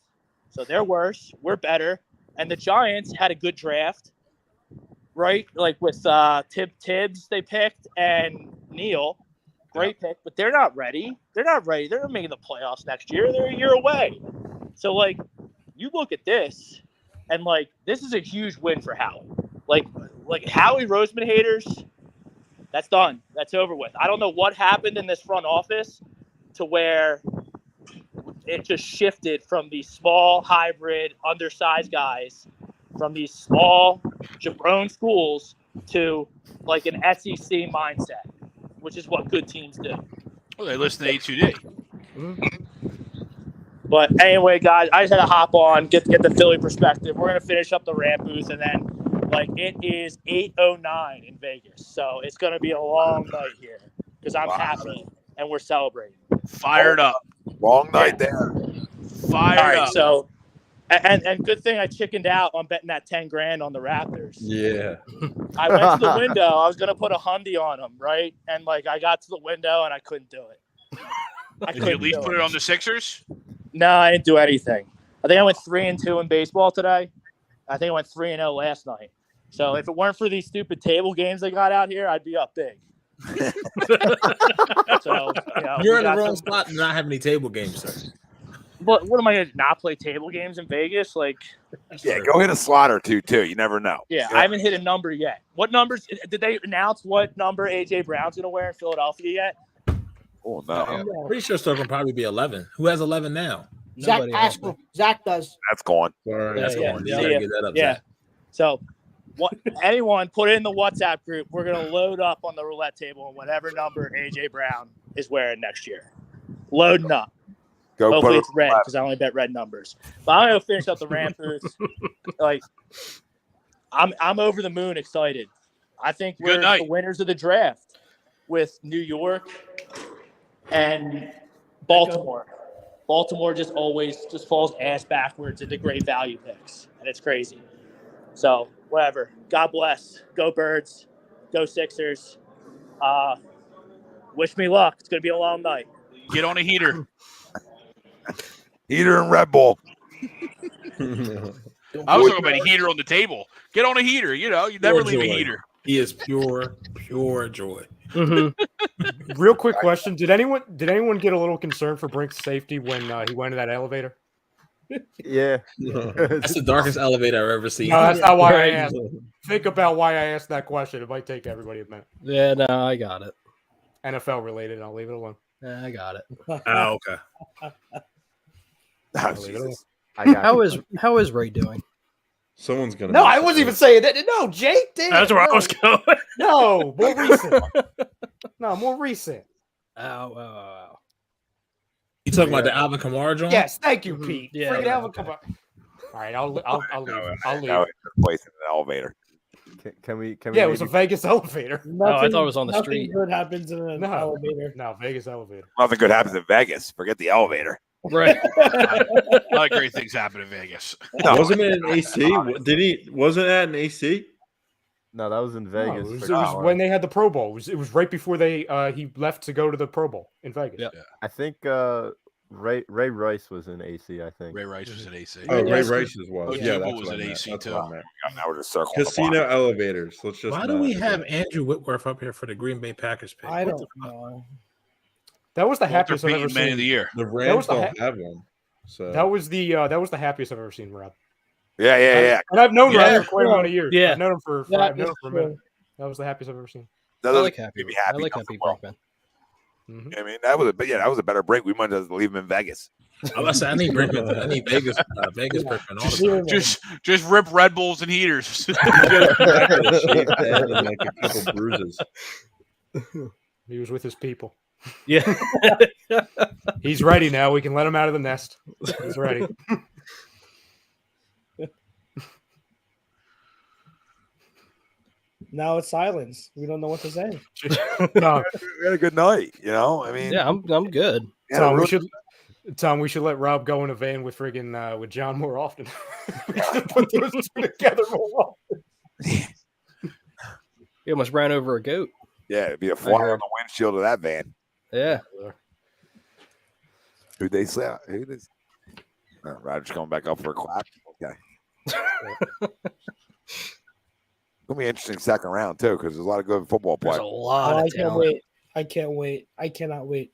So they're worse. We're better. And the Giants had a good draft. Right, like with Tibbs they picked and Neal, great pick, but they're not ready. They're not making the playoffs next year. They're a year away. So like, you look at this, and like, this is a huge win for Howie. Like Howie Roseman haters, that's done. That's over with. I don't know what happened in this front office to where it just shifted from these small hybrid undersized guys, from these small jabron schools to like an SEC mindset, which is what good teams do. Well, they listen to A2D. But anyway, guys, I just had to hop on, get the Philly perspective. We're going to finish up the rant booth, and then Like, it is 8:09 in Vegas, so it's going to be a long night here because I'm happy and we're celebrating. Fired up. Long night there. Fired All right, up. so and good thing I chickened out on betting that 10 grand on the Raptors. Yeah. I went to the window. I was gonna put a hundy on them, right? And like I got to the window and I couldn't do it. Did you at least put it on the Sixers? No, I didn't do anything. I think I went 3-2 in baseball today. I think I went 3-0 last night. So if it weren't for these stupid table games they got out here, I'd be up big. So you're in the wrong spot to not have any table games, sir. But what am I gonna not play table games in Vegas? Like, yeah, go hit a slot or two too. You never know. Yeah, I haven't hit a number yet. What numbers did they announce? What number AJ Brown's gonna wear in Philadelphia yet? Oh no, I'm pretty sure it's still gonna probably be 11. Who has 11 now? Zach Pascal. Zach does. That's gone. That's gone. You Yeah. gotta get that up. Yeah. Zach. So, anyone put it in the WhatsApp group. We're gonna load up on the roulette table and whatever number AJ Brown is wearing next year. Loading up. Go Hopefully put it's red because I only bet red numbers. But I'm gonna finish up the Rampers. Like, I'm over the moon excited. I think we're the winners of the draft with New York and Baltimore. Baltimore just always falls ass backwards into great value picks, and it's crazy. So whatever. God bless. Go Birds. Go Sixers. Wish me luck. It's gonna be a long night. Get on a heater. Heater and Red Bull. I was talking about a heater on the table. Get on a heater. You never leave a heater. He is pure joy. Mm-hmm. Real quick question: Did anyone get a little concerned for Brink's safety when he went in that elevator? Yeah, that's the darkest elevator I've ever seen. No, that's not why I asked. Think about why I asked that question. It might take everybody a minute. Yeah, no, I got it. NFL related. I'll leave it alone. Yeah, I got it. Oh, okay. How is Ray doing? Someone's gonna. No, I wasn't even saying that. No, Jake did. That's where I was going. No, more recent. No, more recent. Oh. You talking about the Alvin Kamara joint? Yes, thank you, Pete. Yeah, Freaking okay. Alvin Kamara. All right, I'll leave. I'll leave. Now it's a place in an elevator. Can we? Yeah, it was a Vegas elevator. I thought it was on the nothing street. Good happens in an elevator. No, Vegas elevator. Nothing good happens in Vegas. Forget the elevator. Right. A lot of great things happen in Vegas. No. Wasn't it an AC? Wasn't that an AC? No, that was in Vegas. No, it was when they had the Pro Bowl. It was right before he left to go to the Pro Bowl in Vegas. Yeah. I think Ray Rice was in AC. I think Ray Rice was at AC. Oh, Ray Rice's was. Oh, Yeah, Jubal that's was what at I meant. AC That's too. what I meant. Now we're just circling Casino elevators. Let's just. Why do we have Andrew Whitworth up here for the Green Bay Packers pick? I don't know. That was the Walter happiest I've ever Payton Man seen. of the Year. The Rams don't have one. So That was the happiest I've ever seen, Rob. Yeah. And I've known Rob for quite a amount of years. Yeah. I've known him for That I've known him is for a minute. true. That was the happiest I've ever seen. That I doesn't like happy. make me I happy. like Nothing happy well. Brinkman. Mm-hmm. I mean, that was a better break. We might just leave him in Vegas. I was saying, I need Brinkman. I need Vegas Brinkman all the time. Just rip Red Bulls and heaters. Shaved head and like a couple bruises. He was with his people. Yeah. He's ready now. We can let him out of the nest. He's ready. Now it's silence. We don't know what to say. No, We had a good night. I mean, Yeah, I'm good. yeah, Tom, we should let Rob go in a van with friggin' with John more often. We should put those two together more often. He almost ran over a goat. yeah, it'd be a fly on the windshield of that van. Yeah. Who'd they say? Roger's coming back up for a clap. Okay. It's gonna be an interesting second round too, because there's a lot of good football There's players. a lot I of can't talent. wait. I can't wait. I cannot wait.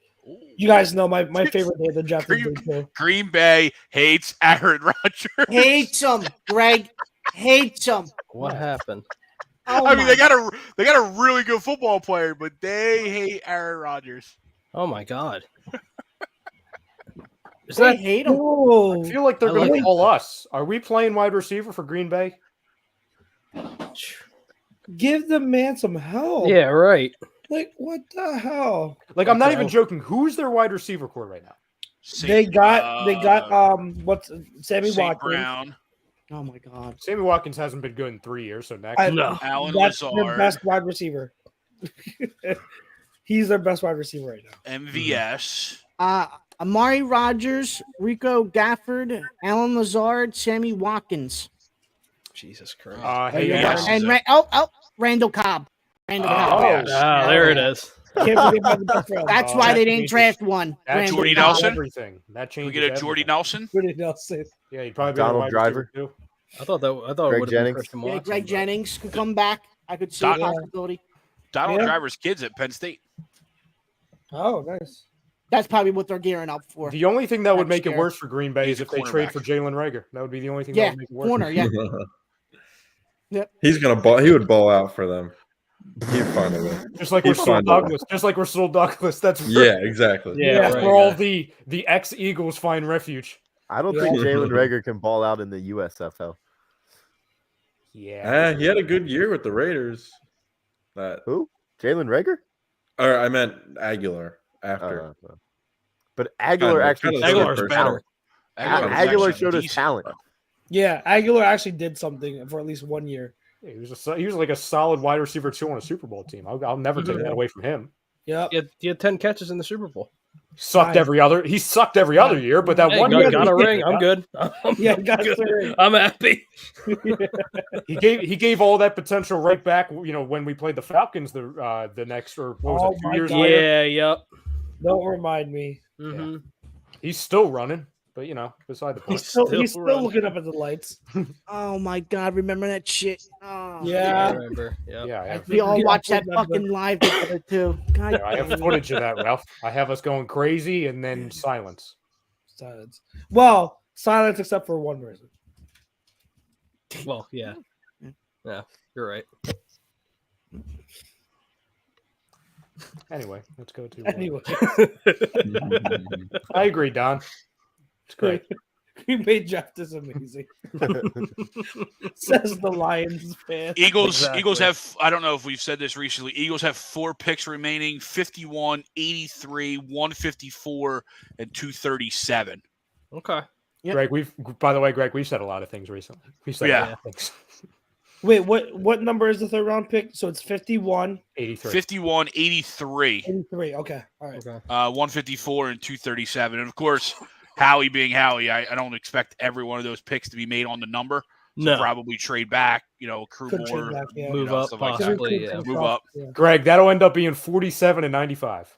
You guys know my favorite day of the draft is day two. Green Bay hates Aaron Rodgers. Hates him, Greg. Hates him. What happened? Oh I mean, my- they got a really good football player, but they hate Aaron Rodgers. Oh my God. Is They that hate him. Oh, I feel like they're I going like to call us. Are we playing wide receiver for Green Bay? give the man some help. Yeah, right. Like, what the hell? Like, I'm not Okay. even joking. Who's their wide receiver core right now? They got what's Sammy St. Watkins. Brown. Oh my God. Sammy Watkins hasn't been good in 3 years, so next. Alan That's their Lazard. best wide receiver. He's their best wide receiver right now. MVS. Amari Rogers, Rico Gafford, Alan Lazard, Sammy Watkins. Jesus Christ. Randall Cobb. Randall Oh, Cobb. there it is. Can't forget about the best round. That's why they didn't draft one. Jordy Nelson. Everything. That Can we changes get a Jordy Nelson? Jordy Nelson. Yeah, he'd probably be Donald a wide Driver. receiver, too. I thought it Greg would have been Jennings. Christian Yeah, Watson. Greg Jennings could come back. I could see a possibility. Donald Driver's kids at Penn State. Oh, nice. That's probably what they're gearing up for. The only thing that would Next make it year. worse for Green Bay is if they trade cornerback. for Jalen Reagor. That would be the only thing that Yeah, would make it worse. corner. Yeah. Yep. He's gonna ball. He would ball out for them. He'd find a way. Just like He'd Russell find a way. Douglas. Just like Russell Douglas. That's Yeah, exactly. Yeah, that's right, where all yeah. the ex-Eagles find refuge. I don't think Jalen Reagor can ball out in the USFL. Yeah. He had a good year with the Raiders. Who? Jalen Reagor? Or I meant Aguilar after. But Aguilar actually Aguilar's showed us better. talent. was Aguilar actually showed us decent. talent. Yeah, Aguilar actually did something for at least 1 year. Yeah, he was like a solid wide receiver 2 on a Super Bowl team. I'll never take that away from him. Yep. He had 10 catches in the Super Bowl. He sucked every other year, but that Hey, one got, year got a ring. I'm good. Yeah, got good. the ring. I'm happy. he gave all that potential right back. When we played the Falcons the next or what was it 2 years later. Yeah, yep. Don't remind me. Mm-hmm. He's still running, but beside the point. He's still looking up at the lights. Oh my God! Remember that shit? Oh, Yeah. I remember. Yep. Yeah, I have, we all Yeah, watched I that remember. fucking live together too. God, yeah, I have footage of that, Ralph. I have us going crazy and then silence. Silence. Well, silence except for one person. Well, yeah. Yeah, you're right. Anyway, let's go to. Anyway, I agree, Don. It's great. Green Bay draft is amazing. Says the Lions fan. Eagles have, I don't know if we've said this recently, Eagles have 4 picks remaining, 51, 83, 154, and 237. Okay. Greg, Greg, we've said a lot of things recently. We said a lot of things. Wait, what number is the third round pick? So it's 51. 83. 51, 83. 83. Okay. All right. 154 and 237. And of course, Howie being Howie, I don't expect every one of those picks to be made on the number. So No. probably trade back, accrue Could trade more, back, yeah. Move up, stuff like that. possibly. Yeah. Move up. Yeah. Greg, that'll end up being 47 and 95.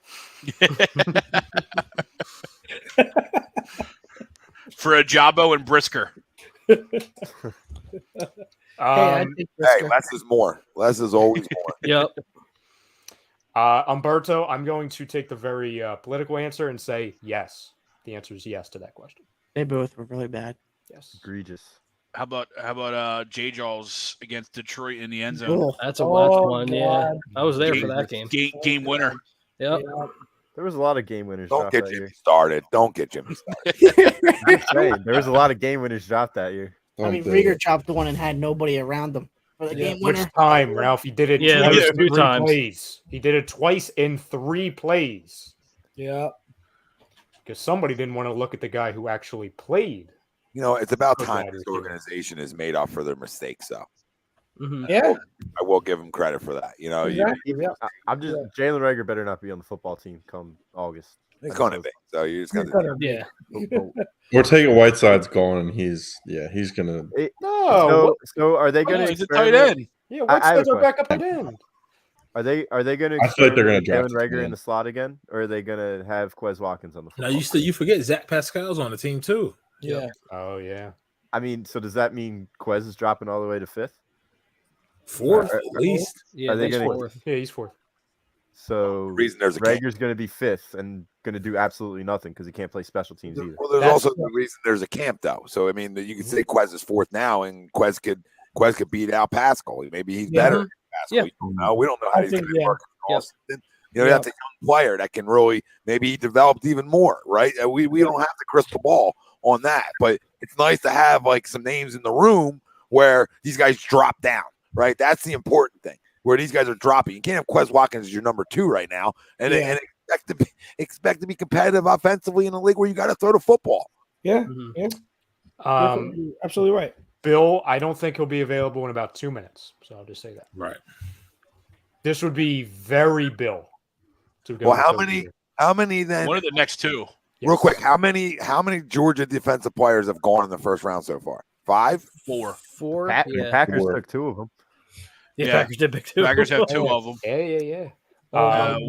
For Ajabo and Brisker. I think Hey, less is more. Less is always more. Yep. Umberto, I'm going to take the very political answer and say yes. The answer is yes to that question. they both were really bad. Yes. Egregious. How about J. Jaws against Detroit in the end zone? Ugh. That's a watch Oh, one. Yeah. God. I was there for that game. Game winner. Yep. There was a lot of game winners Don't dropped get that Jimmy year. started. Don't get Jimmy started. I'm saying, there was a lot of game winners dropped that year. I mean, Rieger chopped the one and had nobody around him for the game Which winner. time, Ralph? He did it Yeah, twice those in 2 3 times. plays. He did it twice in 3 plays. Yeah. Because somebody didn't want to look at the guy who actually played. It's about Good time wide this receiver. organization is made up for their mistakes. So Mm-hmm. Yeah. I will give them credit for that. Exactly. Yeah. I'm just Jalen Reagor better not be on the football team come August. It's going to be. So you just got He's to. gonna be- Yeah. We're taking Whiteside's gone, and he's gonna. No. So are they going to? He's a tight end. Yeah, I have a Whiteside's our backup tight end. Are they going to? I feel like they're gonna Jalen draft Reagor him. in the slot again, or are they going to have Quez Watkins on the Now football? you forget Zach Pascal's on the team too. Yeah. Oh, yeah. I mean, so does that mean Quez is dropping all the way to 5th? 4th at least. Yeah, Are they he's gonna- fourth. Yeah, he's 4th. So Reason there's a camp. Rager's going to be 5th and going to do absolutely nothing because he can't play special teams either. Well, there's That's also the reason there's a camp though. So I mean, you could say Quez is 4th now, and Quez could beat out Pascal. Maybe he's Yeah. better than Pascal. Yeah. We don't know. We don't know how I he's think, going to yeah. work in Yep. Austin. That's a young player that can really maybe he developed even more, right? We don't have the crystal ball on that, but it's nice to have like some names in the room where these guys drop down, right? That's the important thing. Where these guys are dropping. You can't have Quez Watkins as your number 2 right now, and expect to be competitive offensively in a league where you got to throw the football. Yeah. Mhm. Yeah. Um, You're absolutely right. Bill, I don't think he'll be available in about 2 minutes. So I'll just say that. Right. This would be very Bill. To go Well, with how many then? One of the next two. Real quick, how many Georgia defensive players have gone in the first round so far? 5? 4. 4. The Packers took 2 of them. Yeah, Yeah. Packers did pick 2. Packers have 2 of them. Yeah.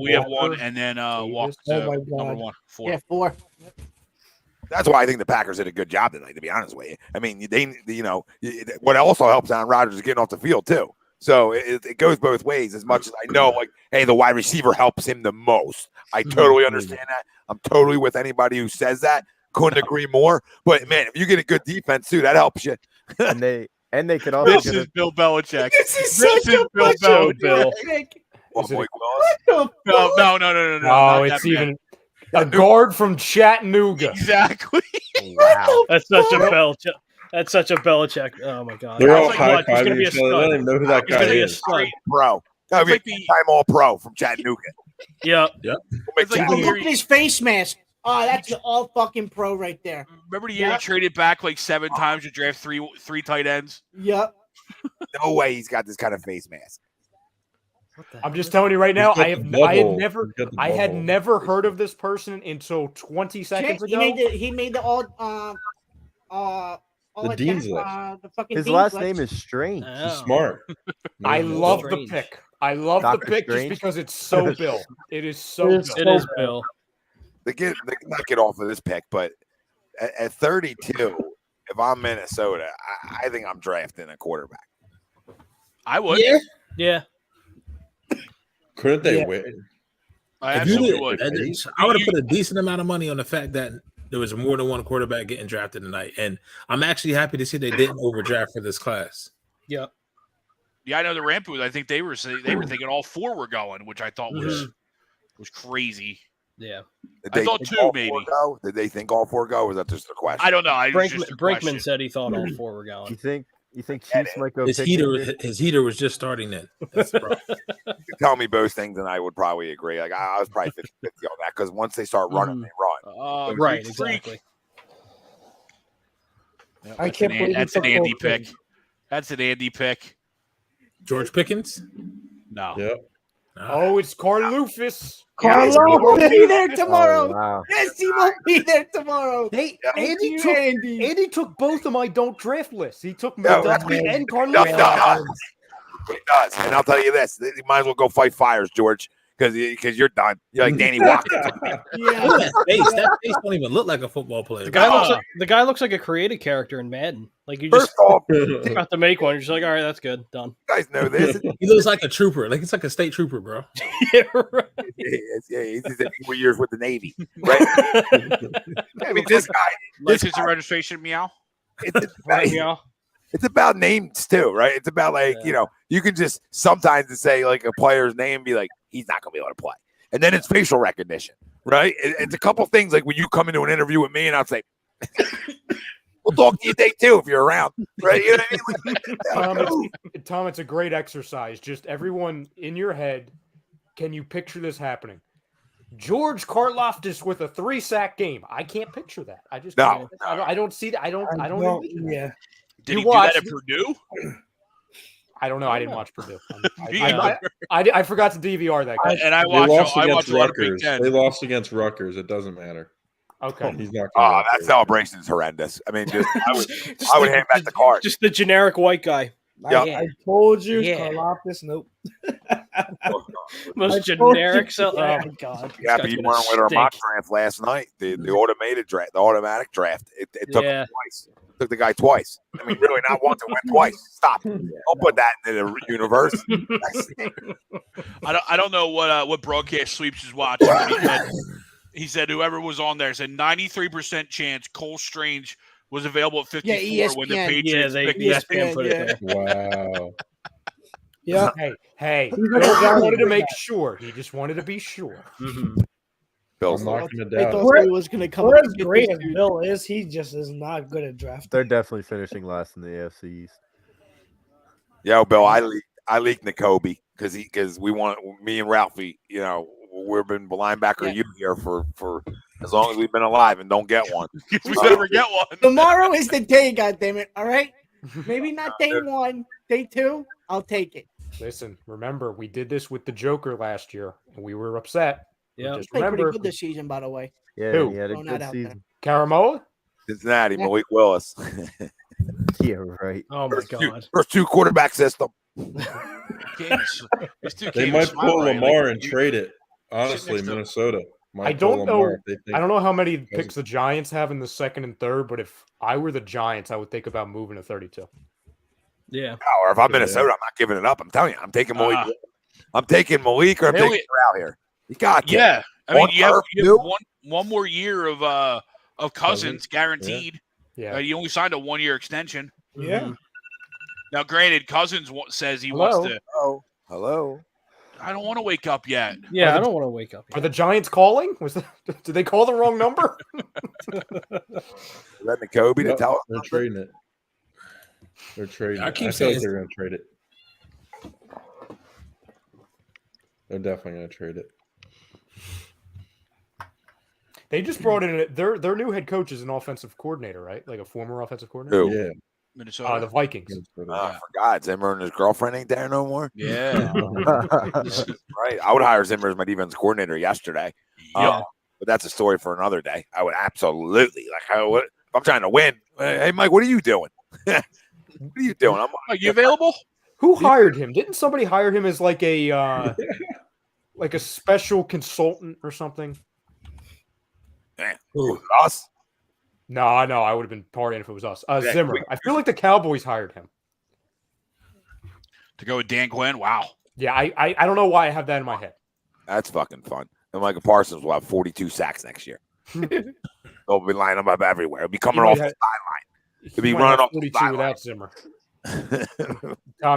We have 1, and then Walker, Oh my number God. 1, 4. Yeah, 4. That's why I think the Packers did a good job tonight, to be honest with you. I mean, what also helps Aaron Rodgers is getting off the field too. So it goes both ways. As much as I know, like, hey, the wide receiver helps him the most. I totally understand that. I'm totally with anybody who says that. Couldn't agree more. But man, if you get a good defense too, that helps you. And they could also This get is a, Bill Belichick. This is This such is a Bill bunch Belichick. of Bill. Malik What, Is it- Malik Willis? No. Oh, not it's that bad. even a guard from Chattanooga. Exactly. wow. That's such a Belichick. That's such a Belichick. Oh my God. They're I was all like, high what? He's gonna fiving be a each other. They don't stud. even know who that He's guy gonna be a is. stud. Pro. That would be like a the- time all pro from Chattanooga. Yep. It's like Oh, the look year at his face mask. Oh, that's the all fucking pro right there. remember the year Yeah. he traded back like 7 times to draft three tight ends? Yep. No way he's got this kind of face mask. I'm just telling you right now, He's got I the had bubble. never He's got the I had bubble. never heard of this person until 20 seconds He ago. made the all The Dean's list. The fucking His Dean's last list. name is Strange. Oh. He's smart. I Maybe love that's the Strange. pick. I love Dr. the pick Strange? just because it's so Bill. It is so It's Bill. It is Bill. They not get off of this pick, but at 32, if I'm Minnesota, I think I'm drafting a quarterback. I would. Yeah. Couldn't they Yeah. win? I If you absolutely did- would. I would have put a decent amount of money on the fact that there was more than one quarterback getting drafted tonight, and I'm actually happy to see they didn't overdraft for this class. Yep. Yeah, I know the Rampus. I think they were thinking all 4 were going, which I thought was crazy. Yeah. Did I they thought think 2 all maybe. 4 go? Did they think all 4 go? Or was that just a question? I don't know. It was just a Brinkman question. said he thought all 4 were You going. think Chiefs might go His pick heater, him? his heater was just starting then. That's the problem. You tell me both things, and I would probably agree. Like I was probably 50-50 on that because once they start running, they run. Right. Greek freak. Exactly. Yeah, I that's can't an, believe that's he an took Andy both pick. teams. That's an Andy pick. George Pickens? No. Yep. Oh, it's Carlufis. Carlo will be there tomorrow. Oh, wow. Yes, he will be there tomorrow. Hey, Thank you, Andy Andy. took both of my don't draft lists. He took No, McDuffie and He Carlufis. does. And I'll tell you this: you might as well go fight fires, George, because you're done. You're like Danny Watkins. Yeah. Look at that face. That face don't even look like a football player. The guy looks like a creative character in Madden. Like you just First off, got to make one. You're just like, all right, that's good, done. you guys know this. He looks like a trooper. Like it's like a state trooper, bro. Yeah, right. He's in 4 years with the Navy, right? I mean, this guy. License and registration, meow. It's about names too, right? It's about you can just sometimes say like a player's name, be like he's not gonna be able to play, and then it's facial recognition, right? It's a couple things like when you come into an interview with me, and I'll say. We'll talk to you day 2 if you're around, right? You know what I mean? Tom, it's a great exercise. Just everyone in your head, can you picture this happening? George Karlaftis with a 3-sack game. I can't picture that. I just can't. I don't see that. I don't. Yeah. Did he do that at Purdue? I don't know. I didn't watch Purdue. Yeah. I forgot to DVR that guy. And I They lost watched against a lot of Big Rutgers. Ten. They lost against Rutgers. It doesn't matter. Okay. He's not. That celebration is horrendous. I mean, I would hand back the card. Just the generic white guy. I told you, Yeah. Karlaftis. Nope. Most generic. Oh my god. Yeah, but you weren't with our mock draft last night. The automated draft, the automatic draft. It took him twice. Took the guy twice. I mean, really, not once. It went twice. Stop. Don't put that in the universe. I don't know what broadcast Sweeps is watching. But he said whoever was on there said 93% chance Cole Strange was available at 54 when the Patriots picked ESPN put it there. Wow. Yeah. Hey. He's Bill like a guy wanted to who make did sure. He just wanted to be sure. Bill's I'm knocking it They down. thought he was going to come For up as and get great this as dude. Bill is, he just is not good at drafting. They're definitely finishing last in the AFC East. Yo, Bill, I leaked N'Kobe because we want me and Ralphie. We've been linebacker you here for as long as we've been alive and don't get one. We never get one. Tomorrow is the day, goddammit. All right? Maybe not day 1, day 2. I'll take it. Listen, remember, we did this with the Joker last year, and we were upset. Yeah. Just Played remember, pretty good this season, by the way. Yeah, Who? he had a Throwing good that out there. season. Caramoa? Cincinnati, Malik Willis. Yeah, right. Oh my god. First 2 quarterback system. They might pull Lamar and trade it. Honestly, Minnesota. I don't know. I don't know how many picks the Giants have in the second and third, but if I were the Giants, I would think about moving to 32. Yeah. Or if I'm Minnesota, I'm not giving it up. I'm telling you, I'm taking Malik. I'm taking Malik, or I'm taking Corral here. You got to. Yeah, I mean, you have one more year of Cousins guaranteed. Yeah. You only signed a 1-year extension. Yeah. Now, granted, Cousins says he wants to. Hello. I don't want to wake up yet. Yeah, I don't want to wake up. Are the Giants calling? Did they call the wrong number? Let Kobe to tell us. They're trading it. They're trading. I keep feel saying like they're going to trade it. They're definitely going to trade it. They just brought in their new head coach is an offensive coordinator, right? Like a former offensive coordinator. Who? Yeah. Minnesota. The Vikings. I forgot. Zimmer and his girlfriend ain't there no more. Yeah. Right. I would hire Zimmer as my defense coordinator yesterday. Yep. But that's a story for another day. I would absolutely if I'm trying to win. Hey, Mike, what are you doing? What are you doing? Are you available? Who hired him? Didn't somebody hire him as like a special consultant or something? Man, us? No, I would have been partying if it was us. Zimmer. I feel like the Cowboys hired him To go with Dan Quinn? Wow. Yeah, I don't know why I have that in my head. That's fucking fun. And Michael Parsons will have 42 sacks next year. They'll be lining up everywhere. He'll be coming off the sideline. He'll be running off the 42 sideline. without Zimmer.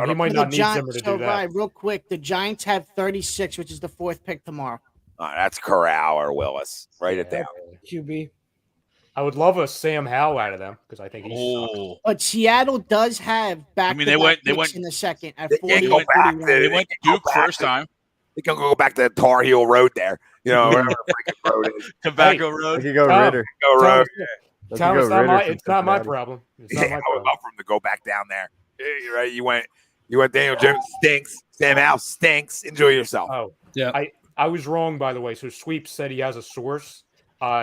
He might not need Zimmer to do that. Right, real quick, the Giants have 36, which is the 4th pick tomorrow. That's Corral or Willis. Write it down. QB. I would love a Sam Howell out of them because I think he's. But Seattle does have back. They went in the second at They 40. can't go back. They went Duke first time. They can go back to Tar Heel Road there. You know, whatever the freaking road is. Tobacco Road. You go Ritter. Go road. Tom, it's not my problem. It's not my I would problem. love for him to go back down there. Yeah, you're right. You went Daniel Jones stinks. Sam Howell stinks. Enjoy yourself. Oh, yeah. I was wrong, by the way. So Sweep said he has a source.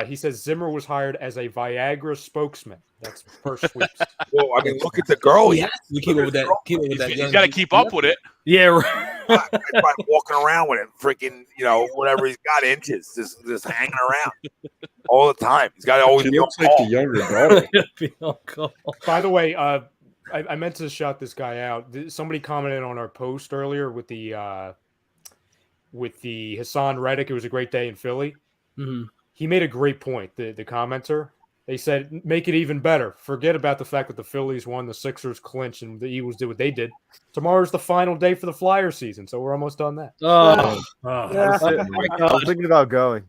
He says Zimmer was hired as a Viagra spokesman. That's first Sweeps. Well, I mean, look at the girl. We keep it with that. Keep it with that. He's got to keep up with it. Yeah, right. He's probably walking around with it, freaking, whatever he's got inches, just hanging around all the time. He's got to always She be on looks like call. the younger daughter. By the way, I meant to shout this guy out. Somebody commented on our post earlier with the Hassan Reddick. It was a great day in Philly. Mm-hmm. He made a great point. The commenter. They said, make it even better. Forget about the fact that the Phillies won, the Sixers clinched, and the Eagles did what they did. Tomorrow's the final day for the Flyer season, so we're almost done that. Oh, I'm thinking about going.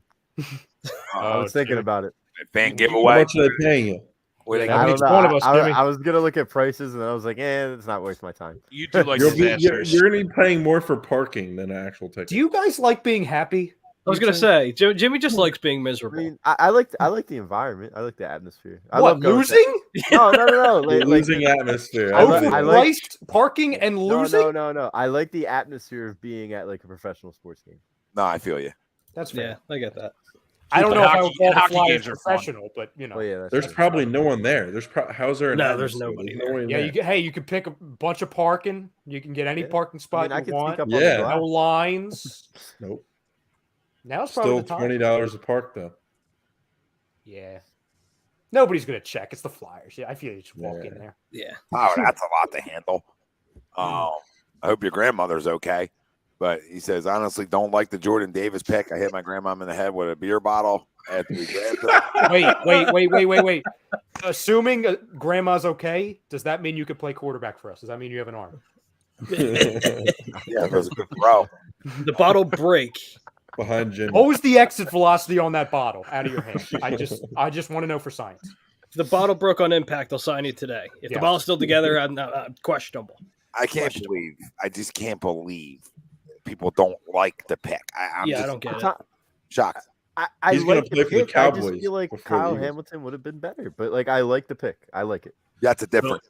I was thinking about it. Fan How giveaway. much are they paying you? Where they I go? don't know. one of us, Jimmy. I was gonna look at prices, and I was like, it's not worth my time. You do like You're disasters. going to be paying more for parking than an actual ticket. Do you guys like being happy? I was gonna say, Jimmy just likes being I miserable. mean, I like the environment. I like the atmosphere. I What, love going losing? No. You're losing atmosphere. I like- Overpriced parking and losing? No. I like the atmosphere of being at like a professional sports game. No, I feel you. That's fair. Yeah, I get that. I don't know if I would call the hockey Flyers games are fun. professional, but Oh yeah, that's There's true. probably no one there. How's there? No, there's nobody there. yeah, you can pick a bunch of parking. You can get any parking spot I you can want. speak up on Yeah. the No glass. lines. Nope. Now's probably Still the time. $20 a park though. Yeah. Nobody's gonna check. It's the Flyers. Yeah, I feel you just walk in there. Yeah. Oh, that's a lot to handle. I hope your grandmother's okay. But he says, honestly, don't like the Jordan Davis pick. I hit my grandmom in the head with a beer bottle after we grabbed her. Wait. Assuming grandma's okay, does that mean you could play quarterback for us? Does that mean you have an arm? Yeah, it was a good throw. The bottle break. Behind Jimmy. What was the exit velocity on that bottle out of your hand? I just want to know for science. If the bottle broke on impact, they'll sign you today. If the Yeah. bottle's still together, questionable. I just can't believe people don't like the pick. I'm I just don't get it. shocked. I He's gonna like play the for the pick. I just Cowboys feel like before the Kyle Eagles. Hamilton would have been better, but like I like the pick. I like it. That's a different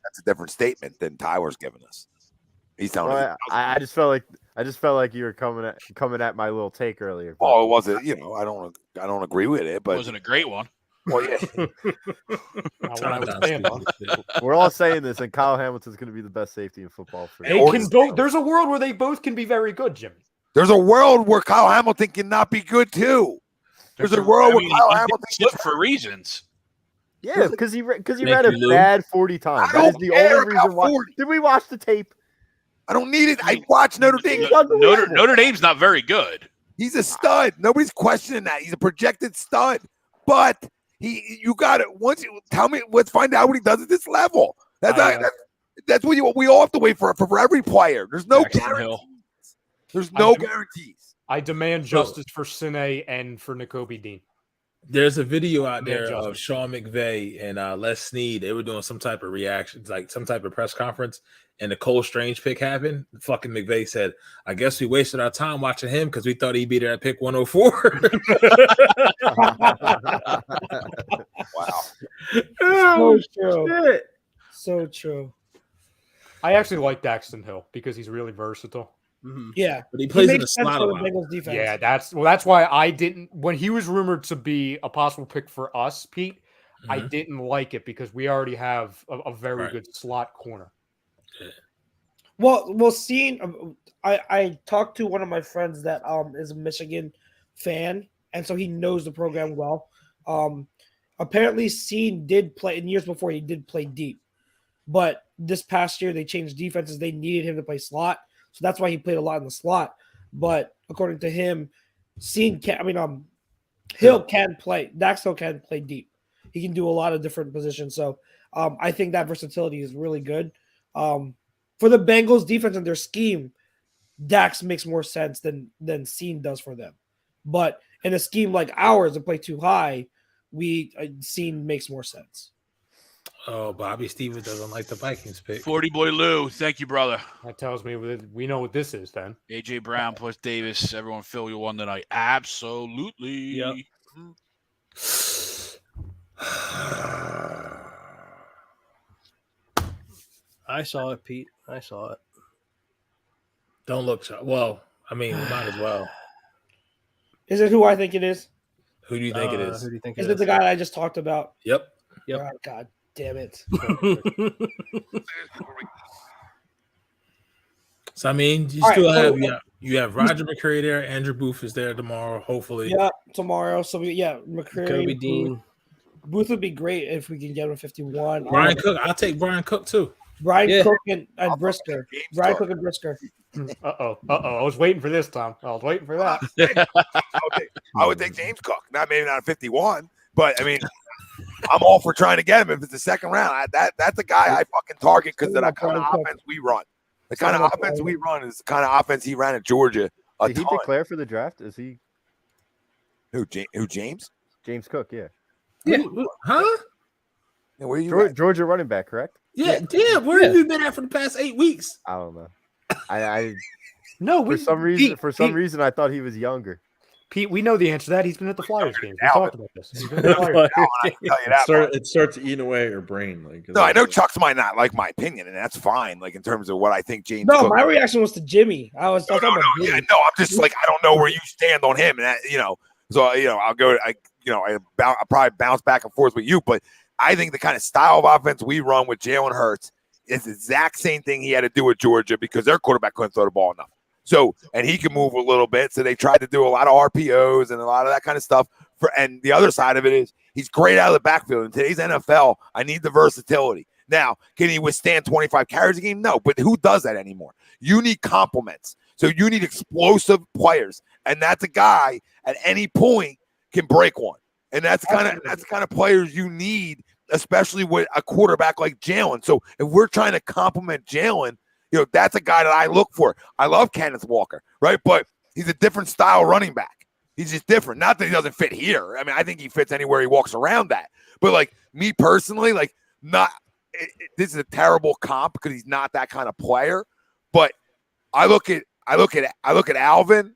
statement than Tyler's giving us. He's telling us. I just felt like you were coming at my little take earlier. But... Oh, it wasn't. I don't agree with it, but it wasn't a great one. Well, yeah. We're all saying this, and Kyle Hamilton's going to be the best safety in football. There's a world where they both can be very good, Jimmy. There's a world where Kyle Hamilton cannot be good too. There's a world where Kyle Hamilton slip for reasons. Yeah, because he ran a bad 40 times. That is the only reason why. Did we watch the tape? I don't need it. I watched Notre Dame. Notre Dame's not very good. He's a stud. Nobody's questioning that. He's a projected stud. But you got it. Let's find out what he does at this level. That's what we all have to wait for every player. There's no guarantees. There's no guarantees. I demand justice for Sine and for Nakobe Dean. There's a video out there of Sean McVay and Les Snead. They were doing some type of reactions, like some type of press conference, and the Cole Strange pick happened. Fucking McVay said, "I guess we wasted our time watching him because we thought he'd be there at pick 104." Wow. So true. Shit. So true. I actually like Daxton Hill because he's really versatile. Mm-hmm. Yeah, but he plays in the makes sense slot for a the lot. Bengals defense. Yeah, that's why I didn't when he was rumored to be a possible pick for us, Pete. I didn't like it because we already have a very good slot corner. Well, seeing I talked to one of my friends that is a Michigan fan, and so he knows the program well. Apparently, Scene did play in years before. He did play deep, but this past year they changed defenses. They needed him to play slot. So that's why he played a lot in the slot. But according to him, Hill can play. Dax Hill can play deep. He can do a lot of different positions. So I think that versatility is really good. For the Bengals defense and their scheme, Dax makes more sense than Scene does for them. But in a scheme like ours to play too high, Scene makes more sense. Oh, Bobby Stevens doesn't like the Vikings pick. 40 boy Lou, thank you, brother. That tells me we know what this is then. AJ Brown plus Davis. Everyone feel you won tonight. Absolutely. Yep. I saw it, Pete. I saw it. Don't look. Well, I mean, we might as well. Is it who I think it is? Who do you think it is? Who do you think Is it the guy I just talked about? Yep. Oh, God damn it. So I mean, you still have Roger McCreary there. Andrew Booth is there tomorrow, hopefully. Yeah, tomorrow. So McCreary, Kobe Dean. Booth would be great if we can get him 51. Brian Cook. I'll take Brian Cook too. Brian Cook and Brisker. Brian Cook and Brisker. Uh-oh. I was waiting for this, Tom. I was waiting for that. I would take James Cook. Maybe not a 51, but I mean, I'm all for trying to get him if it's the second round. That's the guy I fucking target because of that kind of offense we run. The kind of offense we run is the kind of offense he ran at Georgia. Did he declare for the draft? Is he? Who James? James Cook, yeah. Yeah. Huh? Yeah, where are you Georgia running back, correct? Yeah, damn. Where have you been at for the past 8 weeks? I don't know. I no. For some reason, I thought he was younger. Pete, we know the answer to that. He's been at the Flyers game. We talked about this. He's been at the Flyers. It starts eating away at your brain. No, I know Chuck's might not like my opinion, and that's fine. Like in terms of what I think James. No, Cook. my reaction was to Jimmy. I'm just like I don't know where you stand on him, and that, So I'll go. I'll probably bounce back and forth with you, but I think the kind of style of offense we run with Jalen Hurts is the exact same thing he had to do with Georgia because their quarterback couldn't throw the ball enough. So, and he can move a little bit. So they tried to do a lot of RPOs and a lot of that kind of stuff. And the other side of it is he's great out of the backfield. In today's NFL, I need the versatility. Now, can he withstand 25 carries a game? No, but who does that anymore? You need complements. So you need explosive players. And that's a guy at any point can break one. And that's the kind of players you need, especially with a quarterback like Jalen. So if we're trying to complement Jalen, that's a guy that I look for. I love Kenneth Walker, right? But he's a different style running back. He's just different. Not that he doesn't fit here. I mean, I think he fits anywhere he walks around that. But like me personally, this is a terrible comp because he's not that kind of player. But I look at Alvin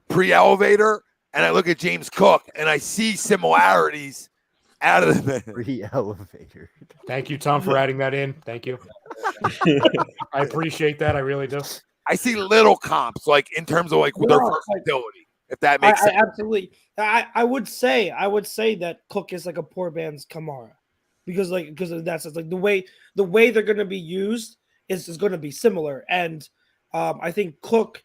pre-elevator, and I look at James Cook, and I see similarities out of the Free elevator. Thank you, Tom, for adding that in. Thank you. I appreciate that. I really do. I see little comps, like in terms of like their versatility, if that makes sense. Absolutely. I would say that Cook is like a poor man's Kamara, because that's like the way they're going to be used is going to be similar. And I think Cook,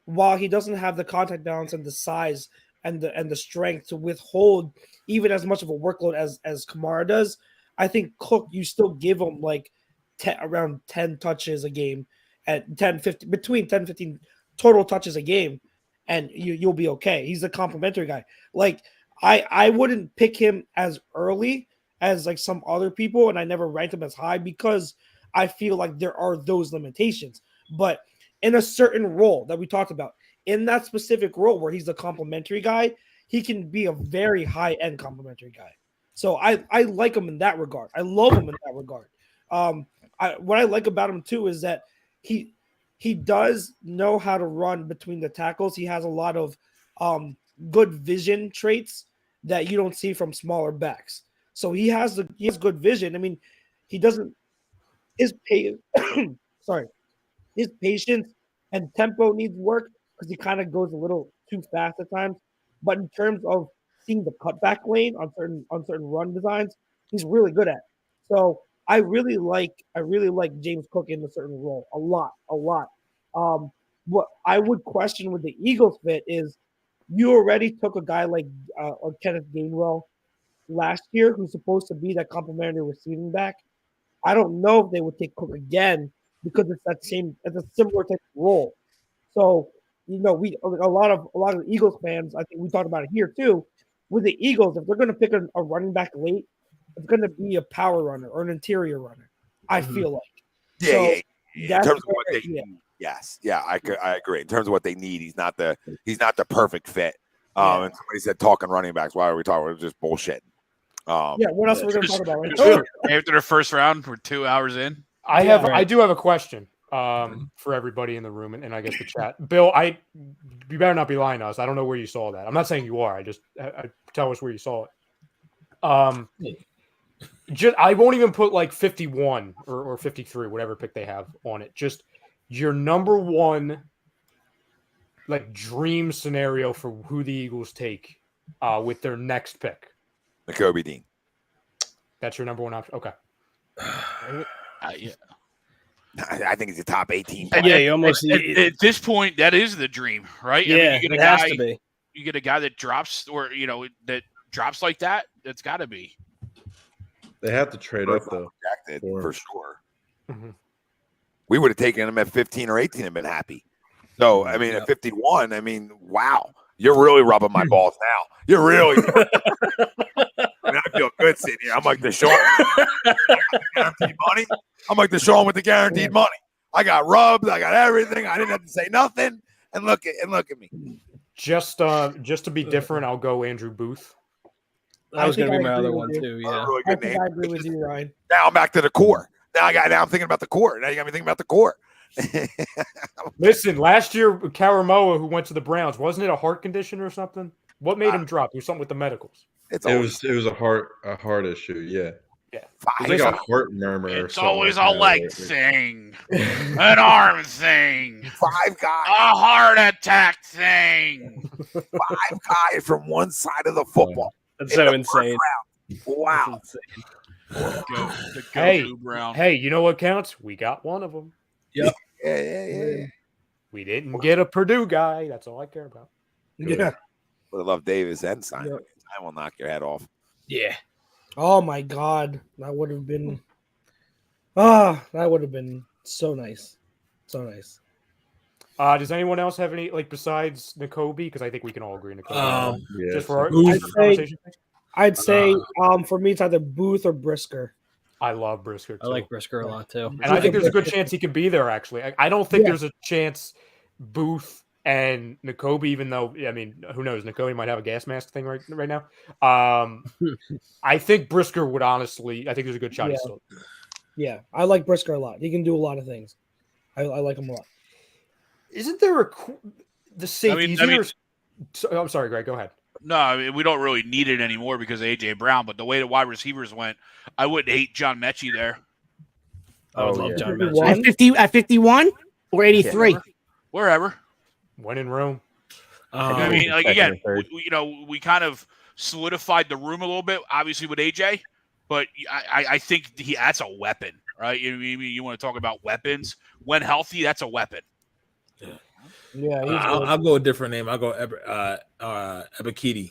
while he doesn't have the contact balance and the size and the strength to withhold even as much of a workload as Kamara does, I think Cook, you still give him like around 10 touches a game at 10-15, between 10 and 15 total touches a game, and you'll be okay. He's a complimentary guy. Like I wouldn't pick him as early as like some other people, and I never ranked him as high because I feel like there are those limitations. But in a certain role that we talked about, in that specific role where he's the complimentary guy, he can be a very high-end complimentary guy. So I like him in that regard. I love him in that regard. What I like about him too is that he does know how to run between the tackles. He has a lot of good vision traits that you don't see from smaller backs. So he has good vision. I mean, his patience and tempo needs work because he kind of goes a little too fast at times. But in terms of seeing the cutback lane on certain run designs, he's really good at. So I really like James Cook in a certain role a lot. What I would question with the Eagles fit is you already took a guy like Kenneth Gainwell last year, who's supposed to be that complimentary receiving back. I don't know if they would take Cook again because it's a similar type of role. So, you know, a lot of the Eagles fans, I think we talked about it here too, with the Eagles, if they're going to pick a running back late, it's going to be a power runner or an interior runner, I feel like. Yeah. In terms of what they need. Yes. Yeah, I agree. In terms of what they need, he's not the perfect fit. And somebody said talking running backs. Why are we talking? We're just bullshitting. What else are we going to talk about? Right? After the first round, we're 2 hours in. I do have a question for everybody in the room and I guess the chat. Bill, you better not be lying to us. I don't know where you saw that. I'm not saying you are. I tell us where you saw it. I won't even put like 51 or 53, whatever pick they have on it. Just your number one like dream scenario for who the Eagles take with their next pick. Nakobe Dean. That's your number one option. Okay. Yeah. I think he's a top 18. Yeah, you almost at this point, that is the dream, right? Yeah, I mean, it has to be. You get a guy that drops, or that drops like that. That's got to be. They have to trade up though, for sure. Mm-hmm. We would have taken him at 15 or 18 and been happy. So I mean, at 51, I mean, wow, you're really rubbing my balls now. You're really. I feel good sitting here. I'm like Deshaun. Guaranteed money. I'm like Deshaun with the guaranteed money. I got rubbed. I got everything. I didn't have to say nothing. And look at me. Just to be different, I'll go Andrew Booth. That was going to be my other one too. Yeah, really good name. I agree with you, Ryan. Now I'm back to the core. Now I'm thinking about the core. Now you got me thinking about the core. Listen, last year Karamoa, who went to the Browns, wasn't it a heart condition or something? What made him drop? It was something with the medicals. It was a heart issue. Yeah. It's like a heart murmur. It's always a leg thing, an arm thing, 5 guys, a heart attack thing. 5 guys from one side of the football. That's so insane. Wow. Hey, you know what counts? We got one of them. Yep. Yeah. We didn't get a Purdue guy. That's all I care about. Yeah. I love Davis and Simon. Yep. I will knock your head off. Yeah. Oh my God, that would have been. That would have been so nice, so nice. Does anyone else have any besides Nakobe? Because I think we can all agree Nakobe. Just for our conversation. I'd say for me it's either Booth or Brisker. I love Brisker too. I like Brisker a lot too. And I think there's a good chance he could be there actually. I don't think there's a chance Booth and Nakobe, even though, I mean, who knows? Nakobe might have a gas mask thing right now. I think Brisker would honestly, I think there's a good shot. Yeah, I like Brisker a lot. He can do a lot of things. I like him a lot. Isn't there the safety? I'm sorry, Greg, go ahead. No, I mean, we don't really need it anymore because of A.J. Brown, but the way the wide receivers went, I wouldn't hate John Mechie there. I would love yeah. John At Mechie. At 51 or 83. Wherever. When in Rome. I mean, like, second again, or third. we kind of solidified the room a little bit, obviously, with A.J., but I think that's a weapon, right? You want to talk about weapons. When healthy, that's a weapon. Yeah, I'll go a different name. I'll go Ebikidi.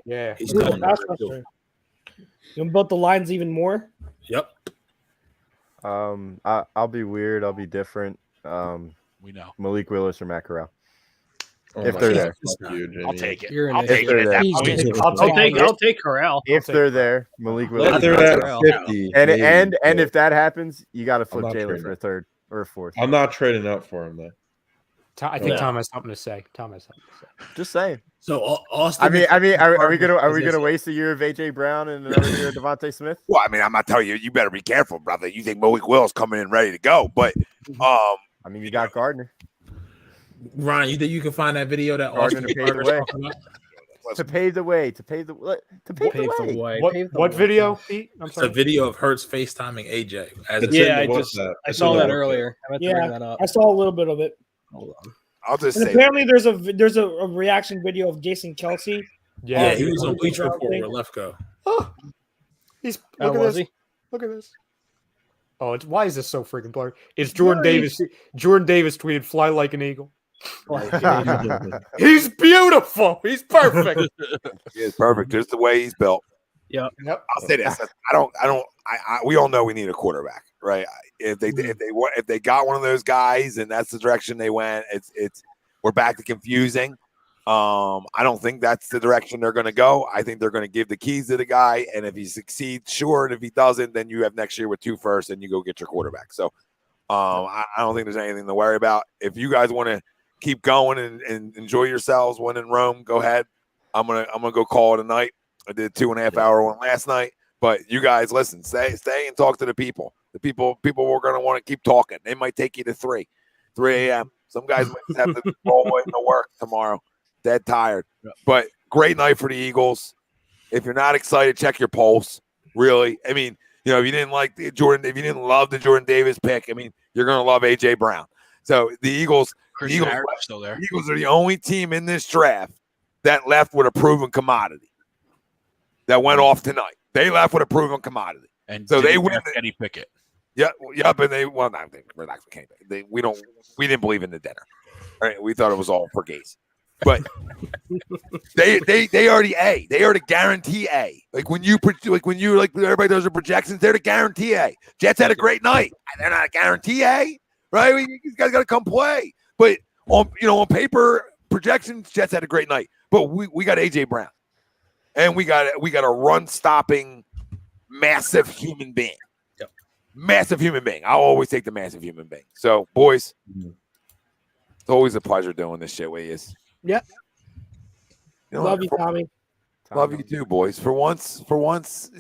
Yeah. He's He's a coming. pass rusher. You built the lines even more. Yep. I'll be weird. I'll be different. We know. Malik Willis or Matt Corral. Oh if my they're God. there. Fuck you, Jamie. I'll take it. You're an I'll idiot. take it at that He's point. I'll take Corral. If they're there, Malik Willis. If they're Corral. at 50, And maybe, and but if that happens, you got to flip not Jalen trading for a it. third or a fourth. I'm not trading up for him though. I think No. Tom has something to say. Just saying. So Austin. Are we gonna waste a year of AJ Brown and another year of Devontae Smith? Well, I mean, I'm not telling you. You better be careful, brother. You think Malik Willis coming in ready to go, but I mean, you got Gardner. Ryan, you think you can find that video that Gardner Austin to pave Parker's the way. talking about? To pave the way. Pave the way. What video, Pete? I'm It's a sorry. video of Hurts FaceTiming AJ. Yeah, I It's saw in the that WhatsApp. earlier. I meant to bring that up. I saw a little bit of it. Hold on. I'll just And say apparently, there's a reaction video of Jason Kelsey. Yeah, he was on on the Bleacher Brown Report thing. where Left go. Oh, look at was this. he? Look at this. Oh, why is this so freaking blurry? It's Jordan Davis. Jordan Davis tweeted, "Fly like an eagle." He's beautiful. He's perfect. he is perfect, just the way he's built. Yep. I'll say this: we all know we need a quarterback, right? If they got one of those guys and that's the direction they went, we're back to confusing. I don't think that's the direction they're going to go. I think they're going to give the keys to the guy, and if he succeeds, sure. And if he doesn't, then you have next year with 2 firsts, and you go get your quarterback. So I don't think there's anything to worry about. If you guys want to keep going and enjoy yourselves when in Rome, go ahead. I'm gonna go call it a night. I did a 2.5 hour one last night, but you guys listen, stay and talk to the people. The people were going to want to keep talking. They might take you to 3 a.m. Some guys might have to roll into work tomorrow. Dead tired, but great night for the Eagles. If you're not excited, check your pulse. Really, I mean, if you didn't like if you didn't love the Jordan Davis pick, I mean, you're going to love AJ Brown. So the Eagles are the only team in this draft that left with a proven commodity that went off tonight. They left with a proven commodity, and so they win. Kenny Pickett. Yep, and they we didn't believe in the dinner. Right? We thought it was all for gays. But they already they are the guarantee A. Like when everybody does their projections, they're the guarantee A. Jets had a great night. They're not a guarantee A, right? You guys got to come play. But on paper projections, Jets had a great night. But we got AJ Brown, and we got a run stopping, massive human being. Yep. Massive human being. I'll always take the massive human being. So boys, it's always a pleasure doing this shit with you. Yep. Love you, Tommy. Love you too, boys. For once,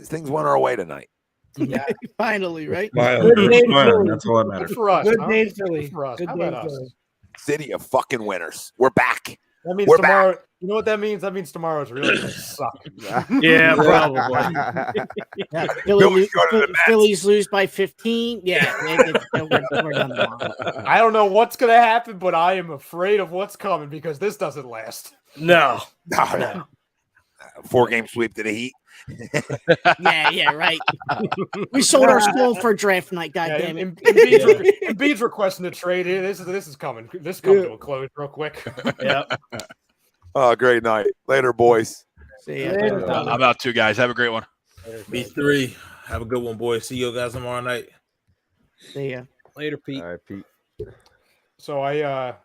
things went our way tonight. Yeah, finally, right? Good day, Philly. That's all that matters. Good for us. Good huh? day, Philly. Good for us. Good How day, about us? Philly. City of fucking winners. We're back. That means We're tomorrow. You know what that means? That means tomorrow's really going to suck. Yeah, probably. Yeah, Philly's going to the Mets. Phillies lose by 15. Yeah, we're done tomorrow. I don't know what's going to happen, but I am afraid of what's coming because this doesn't last. No. No. 4-game sweep to the Heat. Yeah, right. We sold our soul for draft night. God damn it! Embiid's requesting a trade. This is coming. This is coming to a close real quick. Yep. Oh, great night. Later, boys. See ya. How about 2 guys? Have a great one. B3. Have a good one, boys. See you guys tomorrow night. See ya. Later, Pete. All right, Pete. So I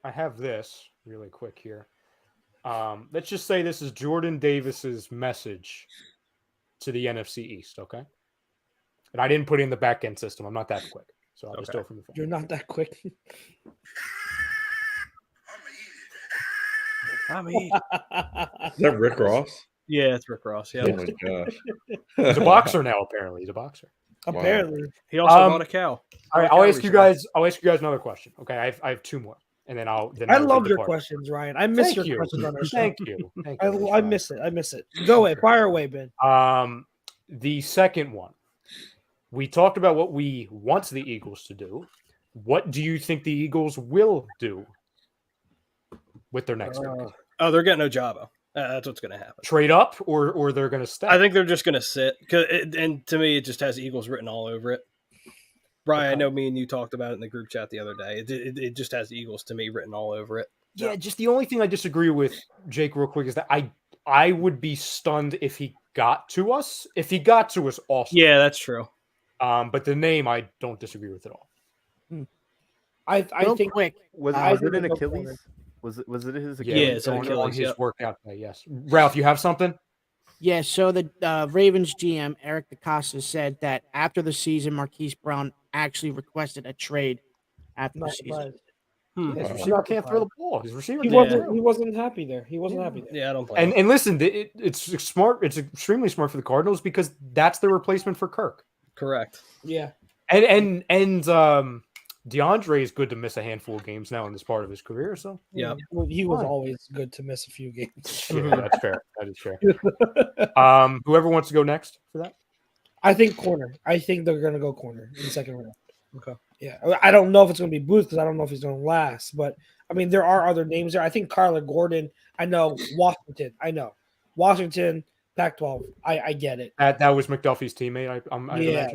have this really quick here. Let's just say this is Jordan Davis's message to the NFC East, okay? And I didn't put in the back end system. I'm not that quick, so I'll just do it from the phone. You're not that quick. Is that Rick Ross? Yeah, it's Rick Ross. Yeah. Oh my gosh. He's a boxer now. Apparently, he's a boxer. Apparently. He also bought a cow. All right, I'll ask you guys another question. Okay, I have 2 more. and then I'll. I love your questions, Ryan. I miss your questions on our show. Thank you. I miss it. I miss it. Go ahead, fire away, Ben. The second one, we talked about what we want the Eagles to do. What do you think the Eagles will do with their next pick? Oh, they're getting Ojabo. That's what's going to happen. Trade up, or they're going to stay? I think they're just going to sit. And to me, it just has Eagles written all over it. Brian, I know me and you talked about it in the group chat the other day. It just has Eagles to me written all over it. Yeah, just the only thing I disagree with, Jake, real quick, is that I would be stunned if he got to us. If he got to us, awesome. Yeah, that's true. But the name, I don't disagree with at all. I think quick. Was it an Achilles? Was it his Achilles? Yeah, it's an on Achilles. his workout day, yes. Ralph, you have something? Yeah, so the Ravens GM, Eric DeCosta, said that after the season, Marquise Brown actually requested a trade after the season. His receiver can't throw the ball. His receiver He wasn't happy there. He wasn't happy there. Yeah, I don't blame him. And listen, it's smart. It's extremely smart for the Cardinals because that's the replacement for Kirk. Correct. Yeah. And DeAndre is good to miss a handful of games now in this part of his career. So yeah, he was always good to miss a few games. Yeah, that's fair. That is fair. Whoever wants to go next for that. I think corner. I think they're going to go corner in the second round. Okay. Yeah, I don't know if it's going to be Booth because I don't know if he's going to last. But I mean, there are other names there. I think Kyler Gordon. I know Washington. Washington. Pac-12. I get it. That was McDuffie's teammate.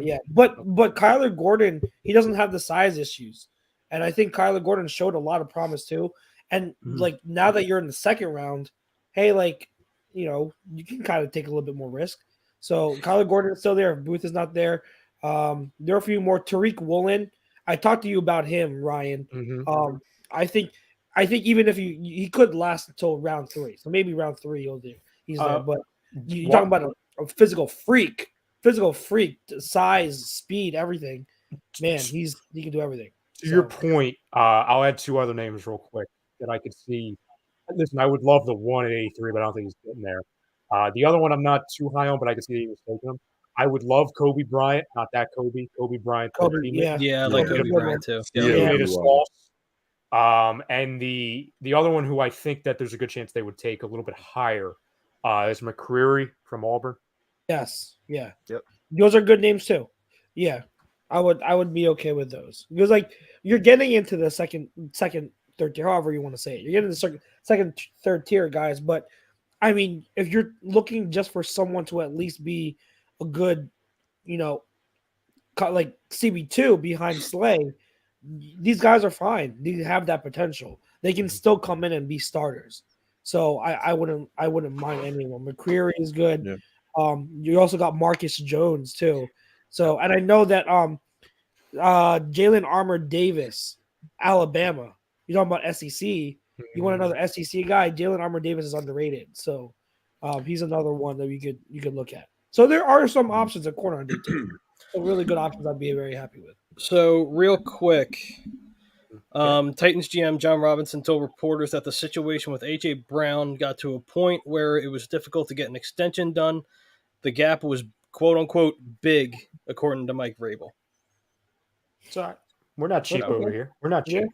Yeah. But Kyler Gordon, he doesn't have the size issues, and I think Kyler Gordon showed a lot of promise too. And like now that you're in the second round, hey, you can kind of take a little bit more risk. So Kyler Gordon is still there. If Booth is not there, there are a few more. Tariq Woolen. I talked to you about him, Ryan. I think even if he could last until round 3, so maybe round 3 he's there, but. You're talking about a physical freak, size, speed, everything. Man, he can do everything. To your point, I'll add 2 other names real quick that I could see. Listen, I would love the one at 83, but I don't think he's getting there. The other one I'm not too high on, but I can see the Eagles taking him. I would love Kobe Bryant, not that Kobe. Kobe Bryant. Yeah, I like Kobe Bryant too. And the other one who I think that there's a good chance they would take a little bit higher. Is McCreary from Auburn? Yes. Yeah. Yep. Those are good names too. Yeah. I would be okay with those because you're getting into the second, third tier, however you want to say it. You're getting the second, third tier guys. But I mean, if you're looking just for someone to at least be a good, like CB2 behind Slay, these guys are fine. They have that potential. They can still come in and be starters. So I wouldn't mind anyone. McCreary is good. Yeah. You also got Marcus Jones too. So and I know that Jalen Armour-Davis, Alabama. You're talking about SEC. You want another SEC guy? Jalen Armour-Davis is underrated. So he's another one that you could look at. So there are some options at corner on day 2. Some really good options I'd be very happy with. So real quick. Titans GM John Robinson told reporters that the situation with A.J. Brown got to a point where it was difficult to get an extension done. The gap was quote-unquote big, according to Mike Vrabel. Sorry. We're not cheap over here. We're not cheap.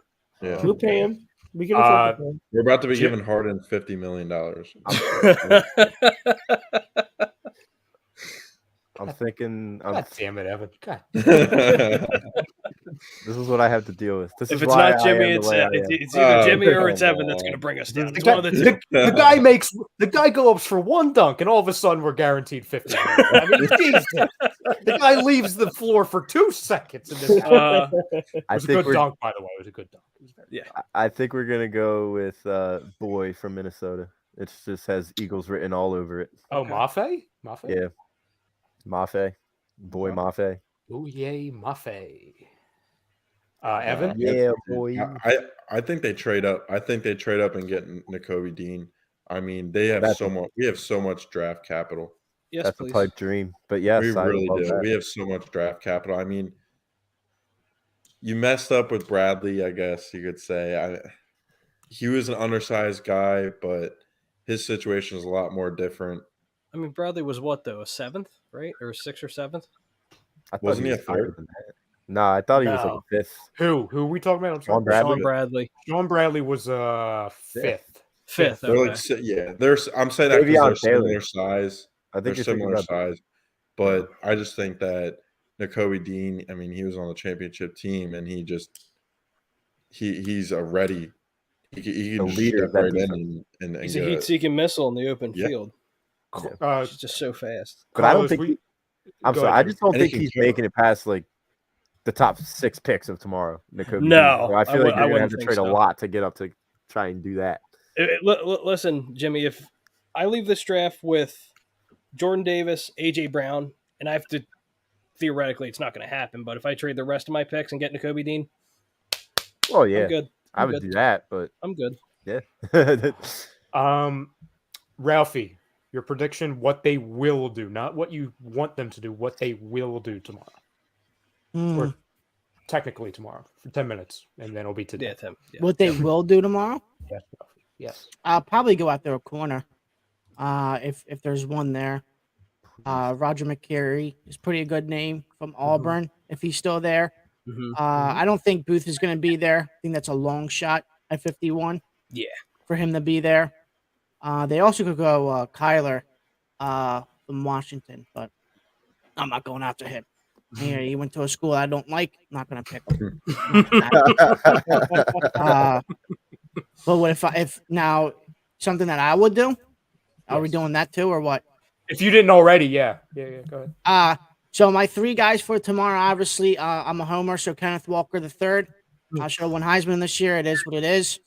Yeah. We'll pay him. We can afford him. We're about to be giving Harden $50 million. I'm thinking. God damn it, Evan. God. This is what I have to deal with. This if is it's why not Jimmy, it's either Jimmy or it's Evan that's going to bring us down. The guy goes for one dunk, and all of a sudden we're guaranteed 50. I mean, Jesus. The guy leaves the floor for 2 seconds. In this it was a good dunk, by the way. It was a good dunk. Yeah, I think we're gonna go with Boy from Minnesota. It just has Eagles written all over it. Oh, Mafe? Yeah, Mafe, Boy Mafe. Oh yay, Mafe. Evan? Yeah, boy. I think they trade up. I think they trade up and get Nakobe Dean. I mean, they have so much. We have so much draft capital. Yes, that's please. a pipe dream. But yes, we really do. That. We have so much draft capital. I mean, you messed up with Bradley, I guess you could say. He was an undersized guy, but his situation is a lot more different. I mean, Bradley was what though? A 7th, right? Or a 6th or 7th? Wasn't he a 3rd? No, I thought he was like No. fifth. Who are we talking about? I'm sorry. Sean Bradley. Sean Bradley. Sean Bradley was Fifth. They're Okay. like, there's. I'm saying that because Davion they're Taylor. similar size. I think They're you're thinking similar about size, but I just think that Nakobe Dean. I mean, he was on the championship team, and he's a ready. He can just leader step of that right defense. in and He's a go. heat-seeking missile in the open Yeah. field. He's just so fast. But I don't Carlos, think. I'm go sorry. ahead. I just don't And he think can he's carry. making it past like the top 6 picks of tomorrow. Nakobe No, Dean. So I I feel like you're gonna wouldn't have to think trade a so. lot to get up to try and do that. Listen, Jimmy, if I leave this draft with Jordan Davis, AJ Brown, and I have to theoretically, it's not going to happen. But if I trade the rest of my picks and get Nakobe Dean, Well, yeah, I'm good. I would do that, but I'm good. Yeah. Ralphie, your prediction: what they will do, not what you want them to do, what they will do tomorrow, or technically tomorrow for 10 minutes, and then it'll be today. Yeah, Tim. Yeah. What they will do tomorrow? Yes, Ralphie. Yes. I'll probably go out there a corner. If there's one there. Roger McCary is pretty a good name from Auburn if he's still there. I don't think Booth is going to be there. I think that's a long shot at 51. Yeah. For him to be there. They also could go Kyler from Washington, but I'm not going after him. He went to a school I don't like. I'm not going to pick him. But what if now something that I would do? Are we doing that too, or what? If you didn't already, yeah. Go ahead. So my 3 guys for tomorrow, obviously, I'm a homer, so Kenneth Walker III. I should have won Heisman this year. It is what it is.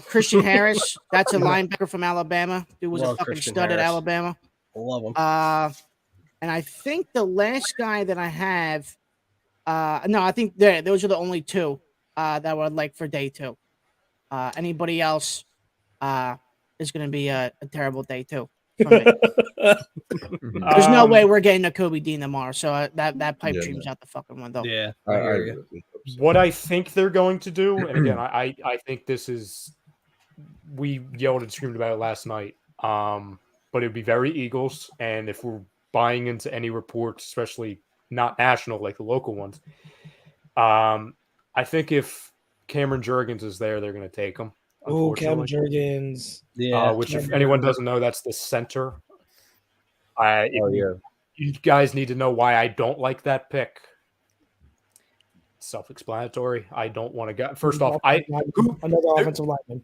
Christian Harris, that's a linebacker from Alabama. Dude was a fucking Christian stud at Harris. Alabama. Love him. And I think the last guy that I have, no, I think those are the only 2 that I would like for day 2. Anybody else is going to be a terrible day 2. For me. There's no way we're getting a Kobe Dean tomorrow, so that pipe dream's out the fucking window. Yeah, I agree. What I think they're going to do, and again, I think this is, we yelled and screamed about it last night, but it'd be very Eagles, and if we're buying into any reports, especially not national like the local ones, I think if Cameron Jurgens is there, they're going to take him. Oh, Cameron Jurgens. Yeah. Which, if anyone doesn't know, that's the center. You guys need to know why I don't like that pick. Self-explanatory. I don't want to go. First off, another offensive lineman.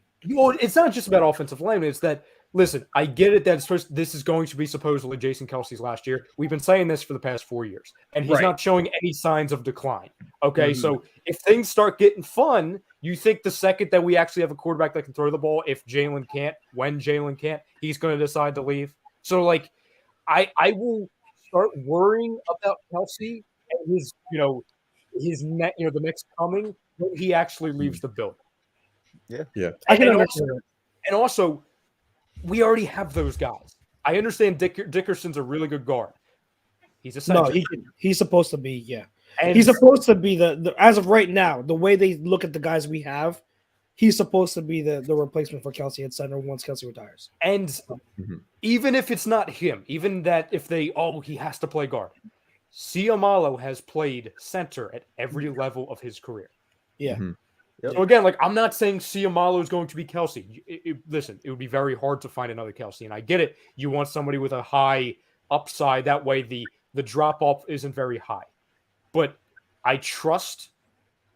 It's not just about offensive lineman. It's that, listen, I get it that this is going to be supposedly Jason Kelsey's last year. We've been saying this for the past 4 years, and he's not showing any signs of decline. Okay, so if things start getting fun, you think the second that we actually have a quarterback that can throw the ball, if Jalen can't, when Jalen can't, he's going to decide to leave. So, like, I will start worrying about Kelsey and his, the next coming when he actually leaves the building. Yeah. I can understand it. And also, we already have those guys. I understand Dickerson's a really good guard. He's a center. No, he's supposed to be, yeah. And he's supposed to be the as of right now, the way they look at the guys we have, he's supposed to be the replacement for Kelsey at center once Kelsey retires. And even if it's not him, even that if he has to play guard, Siamalo has played center at every level of his career. Yeah. So again, like, I'm not saying Siamalo is going to be Kelsey. Listen, it would be very hard to find another Kelsey, and I get it. You want somebody with a high upside. That way the drop-off isn't very high. But I trust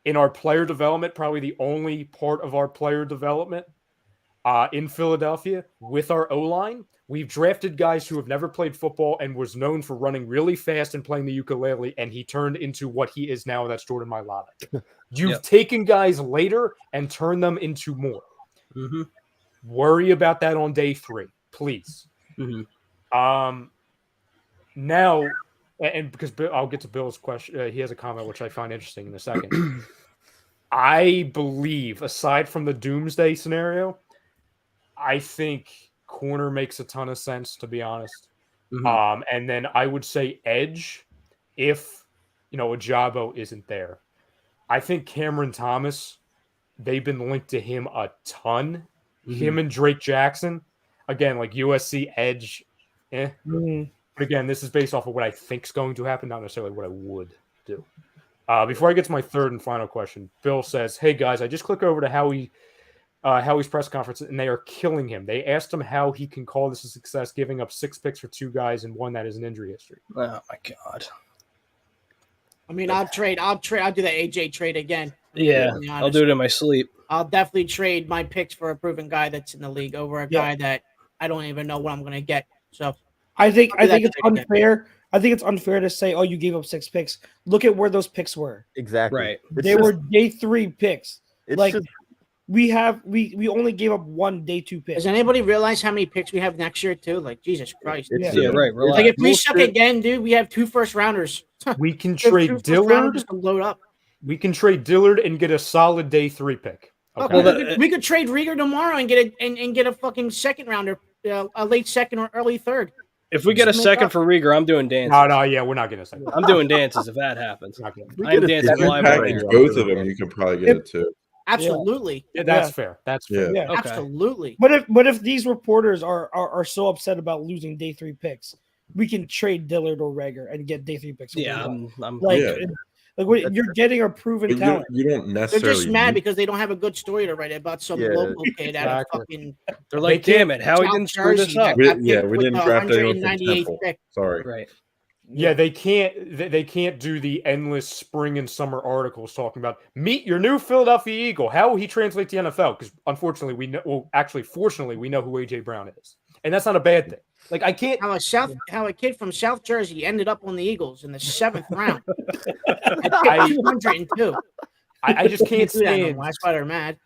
in our player development, probably the only part of our player development in Philadelphia with our O-line. We've drafted guys who have never played football and was known for running really fast and playing the ukulele, and he turned into what he is now, and that's Jordan Mailata. You've taken guys later and turned them into more. Worry about that on day 3, please. Now, and because I'll get to Bill's question, he has a comment which I find interesting in a second. I believe, aside from the doomsday scenario, I think corner makes a ton of sense, to be honest. And then I would say edge, if Ajabo isn't there. I think Cameron Thomas, they've been linked to him a ton. Him and Drake Jackson, again, like USC edge. But again, this is based off of what I think is going to happen, not necessarily what I would do. Before I get to my third and final question, Bill says, "Hey guys, I just click over to Howie's press conference, and they are killing him. They asked him how he can call this a success, giving up 6 picks for 2 guys and one that is an injury history." Oh my god. I mean, I'll do the AJ trade again. Yeah, I'll do it in my sleep. I'll definitely trade my picks for a proven guy that's in the league over a guy that I don't even know what I'm going to get. So I think it's unfair. I think it's unfair to say, "Oh, you gave up 6 picks." Look at where those picks were. Exactly. Right. They were day 3 picks. Like just, we only gave up 1 day 2 pick. Does anybody realize how many picks we have next year too? Like Jesus Christ. Yeah, right. Relax. Like if we suck again, dude, we have 2 first rounders. We can trade Dillard. To load up. We can trade Dillard and get a solid day 3 pick. Okay. Well, we could trade Rieger tomorrow and get a fucking second rounder, a late second or early third. If we get a second for Rieger, I'm doing dances. No, yeah, we're not getting a second. I'm doing dances if that happens. we I'm get a dancing second live Package right both of them, you can probably get it too. Absolutely. Yeah, that's fair. That's fair. Yeah, Okay. Absolutely. But if these reporters are so upset about losing day 3 picks, we can trade Dillard or Rieger and get day 3 picks. Yeah, I'm like. Yeah. Like you're getting a proven But talent. you don't They're necessarily. just mad because they don't have a good story to write about some local kid out of fucking. They're like, damn it, how he didn't screw this up. we didn't draft anyone from Temple. pick. Sorry. Right. Yeah, they can't do the endless spring and summer articles talking about meet your new Philadelphia Eagle. How will he translate to NFL? Because unfortunately, fortunately, we know who AJ Brown is, and that's not a bad thing. Like I can't how a kid from South Jersey ended up on the Eagles in the 7th round at 202. I just can't stand. That's why they're mad.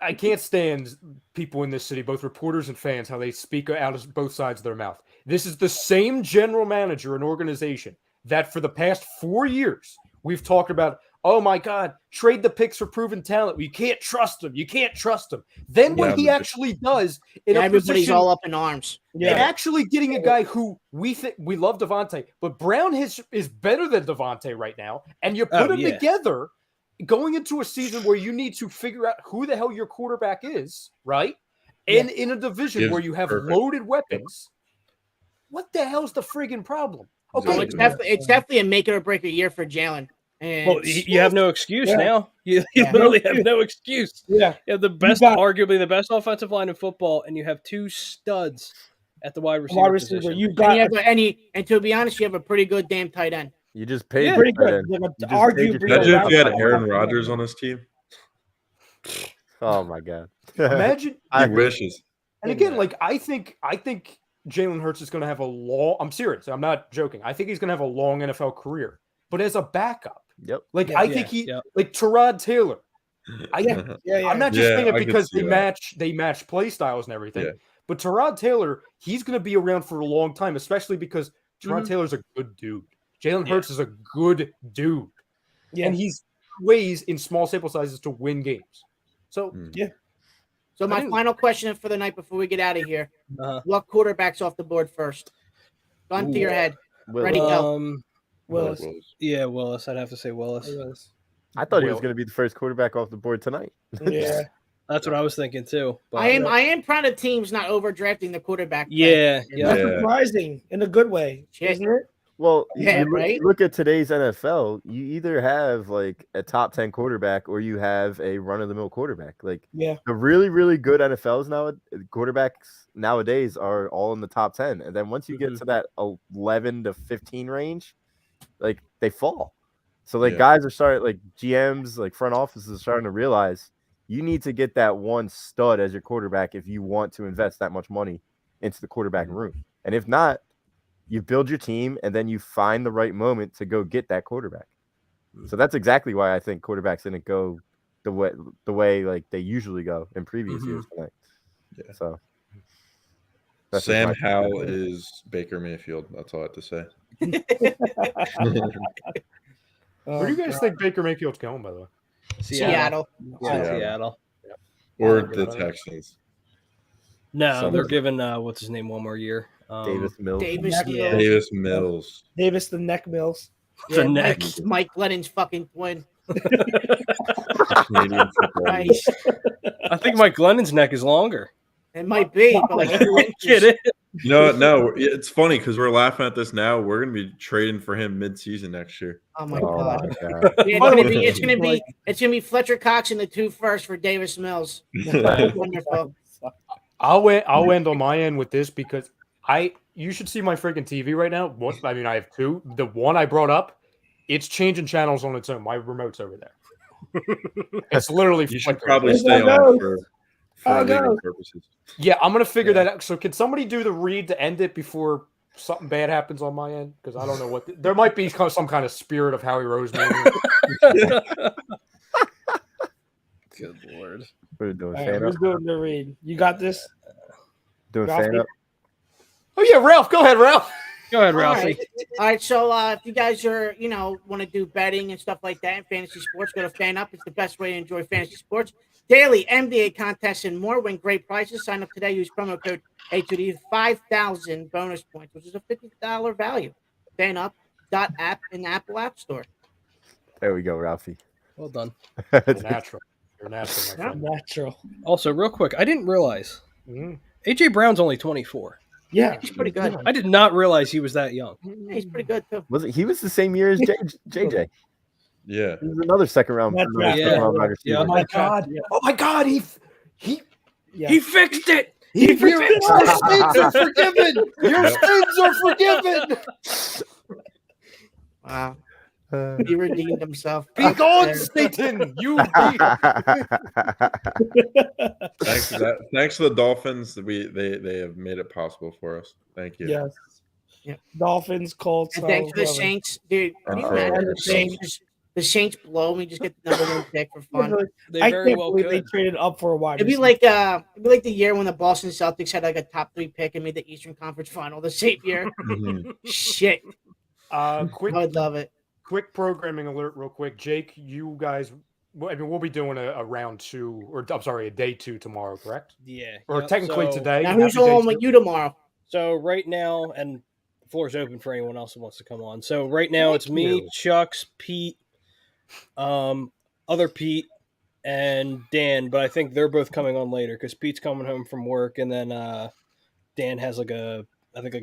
I can't stand people in this city, both reporters and fans, how they speak out of both sides of their mouth. This is the same general manager and organization that for the past 4 years we've talked about. Oh my God, trade the picks for proven talent. You can't trust them. You can't trust them. Then when he actually does, everybody's all up in arms. And actually getting a guy who we love Devontae, but Brown is better than Devontae right now. And you put them together going into a season where you need to figure out who the hell your quarterback is, right? And in a division where you have loaded weapons, what the hell's the friggin' problem? Okay, it's definitely a make it or break a year for Jalen. Well, you have no excuse now. You literally have no excuse. Yeah, you have the best, arguably the best offensive line in football, and you have 2 studs at the wide receiver position. And to be honest, you have a pretty good damn tight end. You just paid pretty good. Imagine if you had Aaron Rodgers on this team. Oh my God! Imagine he wishes. And again, like I think Jalen Hurts is going to have a long. I'm serious. I'm not joking. I think he's going to have a long NFL career, but as a backup. Yep. Like I think like Tyrod Taylor. I'm not just saying it because they match play styles and everything. Yeah. But Tyrod Taylor, he's going to be around for a long time, especially because Tyrod Taylor's a good dude. Jalen Hurts is a good dude. Yeah. And he's ways in small sample sizes to win games. So So my final question for the night before we get out of here: what quarterbacks off the board first? Gun to your head. Ready, go. Willis. Yeah, Willis. I'd have to say Willis. I thought he was going to be the first quarterback off the board tonight. Yeah, that's what I was thinking too. But, I am proud of teams not overdrafting the quarterback. Yeah. That's surprising in a good way, isn't it? Well, you look at today's NFL, you either have like a top 10 quarterback or you have a run-of-the-mill quarterback. Like the really, really good quarterbacks nowadays are all in the top 10. And then once you get to that 11 to 15 range, like they fall. So like guys are starting, like GMs, like front offices are starting to realize you need to get that one stud as your quarterback if you want to invest that much money into the quarterback room. And if not, you build your team and then you find the right moment to go get that quarterback. So that's exactly why I think quarterbacks didn't go the way like they usually go in previous years tonight. Yeah. So Sam Howell is Baker Mayfield. That's all I have to say. Where do you guys think Baker Mayfield's going, by the way? Seattle. Seattle. Or the Texans. No, they're giving what's his name one more year. Davis Mills. Davis Mills. Davis the Neck Mills. The neck. Mike Glennon's fucking twin. I think Mike Glennon's neck is longer. It might be. But like get it? You know what? No, it's funny because we're laughing at this now. We're gonna be trading for him mid-season next year. Oh my god! God. Yeah, it's gonna be Fletcher Cox and the 2 first for Davis Mills. Wonderful. I'll end on my end with this because you should see my freaking TV right now. I mean, I have 2. The one I brought up, it's changing channels on its own. My remote's over there. It's literally. You should probably stay on for legal purposes. Yeah, I'm gonna figure that out. So, can somebody do the read to end it before something bad happens on my end? Because I don't know what there might be some kind of spirit of Howie Roseman. Good lord. We're doing All right, FanUp. who's doing the read? You got this. Doing Ralphie? FanUp. Oh yeah, Ralph. Go ahead, Ralph. Go ahead, All Ralphie. right. So if you guys are, want to do betting and stuff like that in fantasy sports, go to FanUp. It's the best way to enjoy fantasy sports. Daily NBA contests and more. Win great prizes. Sign up today. Use promo code A2D. 5,000 bonus points, which is a $50 value. FanUp.app in the Apple App Store. There we go, Ralphie. Well done. You're natural. You're natural. My friend. Natural. Also, real quick, I didn't realize AJ Brown's only 24. Yeah, He's pretty good. I did not realize he was that young. Yeah, he's pretty good too. He was the same year as JJ. Yeah. He was another second round. That's right. wide receiver. Yeah. Oh my god! Oh my god! He fixed it. Your sins are forgiven. Your sins are forgiven. Wow. He redeemed himself. Be gone, Satan! You. Thanks to that. Thanks to the Dolphins. They have made it possible for us. Thank you. Yes. Yeah. Dolphins, Colts. And thanks to the Saints, dude. Can you imagine the Saints blow me, just get the number 1 pick for fun? They I very can't well believe could. they traded up for a wide It'd be receiver. like the year when the Boston Celtics had like a top 3 pick and made the Eastern Conference Final the same year. Shit, Quick. I would love it. Quick programming alert, real quick. Jake, you guys. I mean, we'll be doing a round 2, or I'm sorry, a day 2 tomorrow, correct? Yeah. Or Yep, technically so- today. Now who's Happy day on 2. with you tomorrow? So right now, and the floor is open for anyone else who wants to come on. So right now, it's Thank me, you. Chucks, Pete, other Pete, and Dan. But I think they're both coming on later because Pete's coming home from work, and then Dan has like a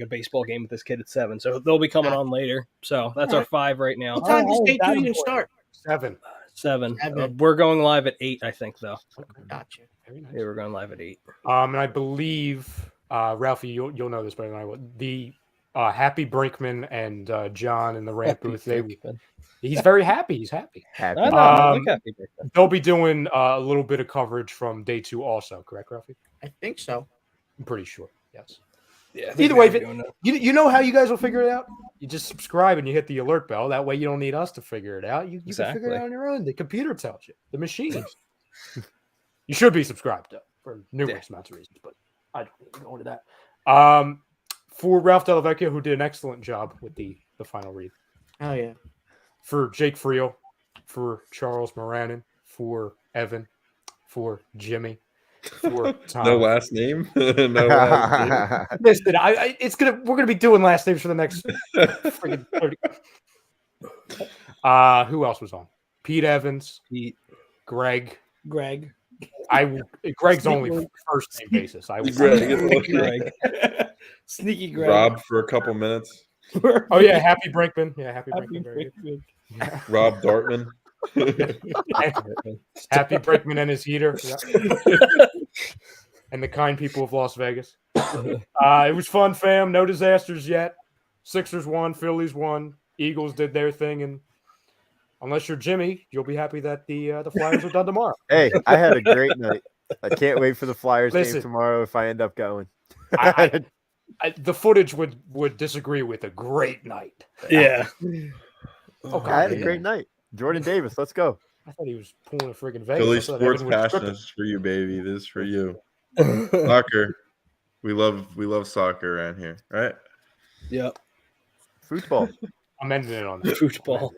baseball game with this kid at 7. So they'll be coming on later. So that's our 5 right now. What time does day 2 that's even important. start? 7. 7. Seven. We're going live at 8, I think, though. Gotcha. Very nice. Yeah, we're going live at 8. And I believe, Ralphie, you'll know this better than I will. The Happy Brinkman and John in the rant booth. He's very happy. He's happy. Happy. I know, I like Happy Birthday. They'll be doing a little bit of coverage from day 2 also, correct, Ralphie? I think so. I'm pretty sure. Yes. Yeah. Either way, you know how you guys will figure it out? You just subscribe and you hit the alert bell. That way you don't need us to figure it out. You can figure it Exactly. out on your own. The computer tells you. The machine. You should be subscribed, though, for numerous amounts of reasons, but I don't need to go into that. For Ralph Delavecchio, who did an excellent job with the final read. Oh yeah. For Jake Friel, for Charles Moranin, for Evan, for Jimmy, for Tom. No last name. No last name. Listen, we're gonna be doing last names for the next friggin' 30. Who else was on? Pete Evans, Greg. Greg's only first name basis. Greg. Sneaky Greg. Rob for a couple minutes. Oh yeah, Happy Brinkman. Yeah, Happy Brinkman. Very good. Yeah. Rob Dartman. Happy Brinkman and his heater. Yeah. And the kind people of Las Vegas. It was fun, fam. No disasters yet. Sixers won, Phillies won, Eagles did their thing, and unless you're Jimmy, you'll be happy that the Flyers are done tomorrow. Hey, I had a great night. I can't wait for the Flyers Listen, game tomorrow if I end up going. The footage would disagree with a great night. Yeah. Okay. I had a great night. Jordan Davis, let's go. I thought he was pulling a friggin' Vegas. Philly I thought sports Evan was passion tripping. is for you, baby. This is for you. Soccer. We love soccer around here, right? Yep. Football. I'm ending it on that. Football.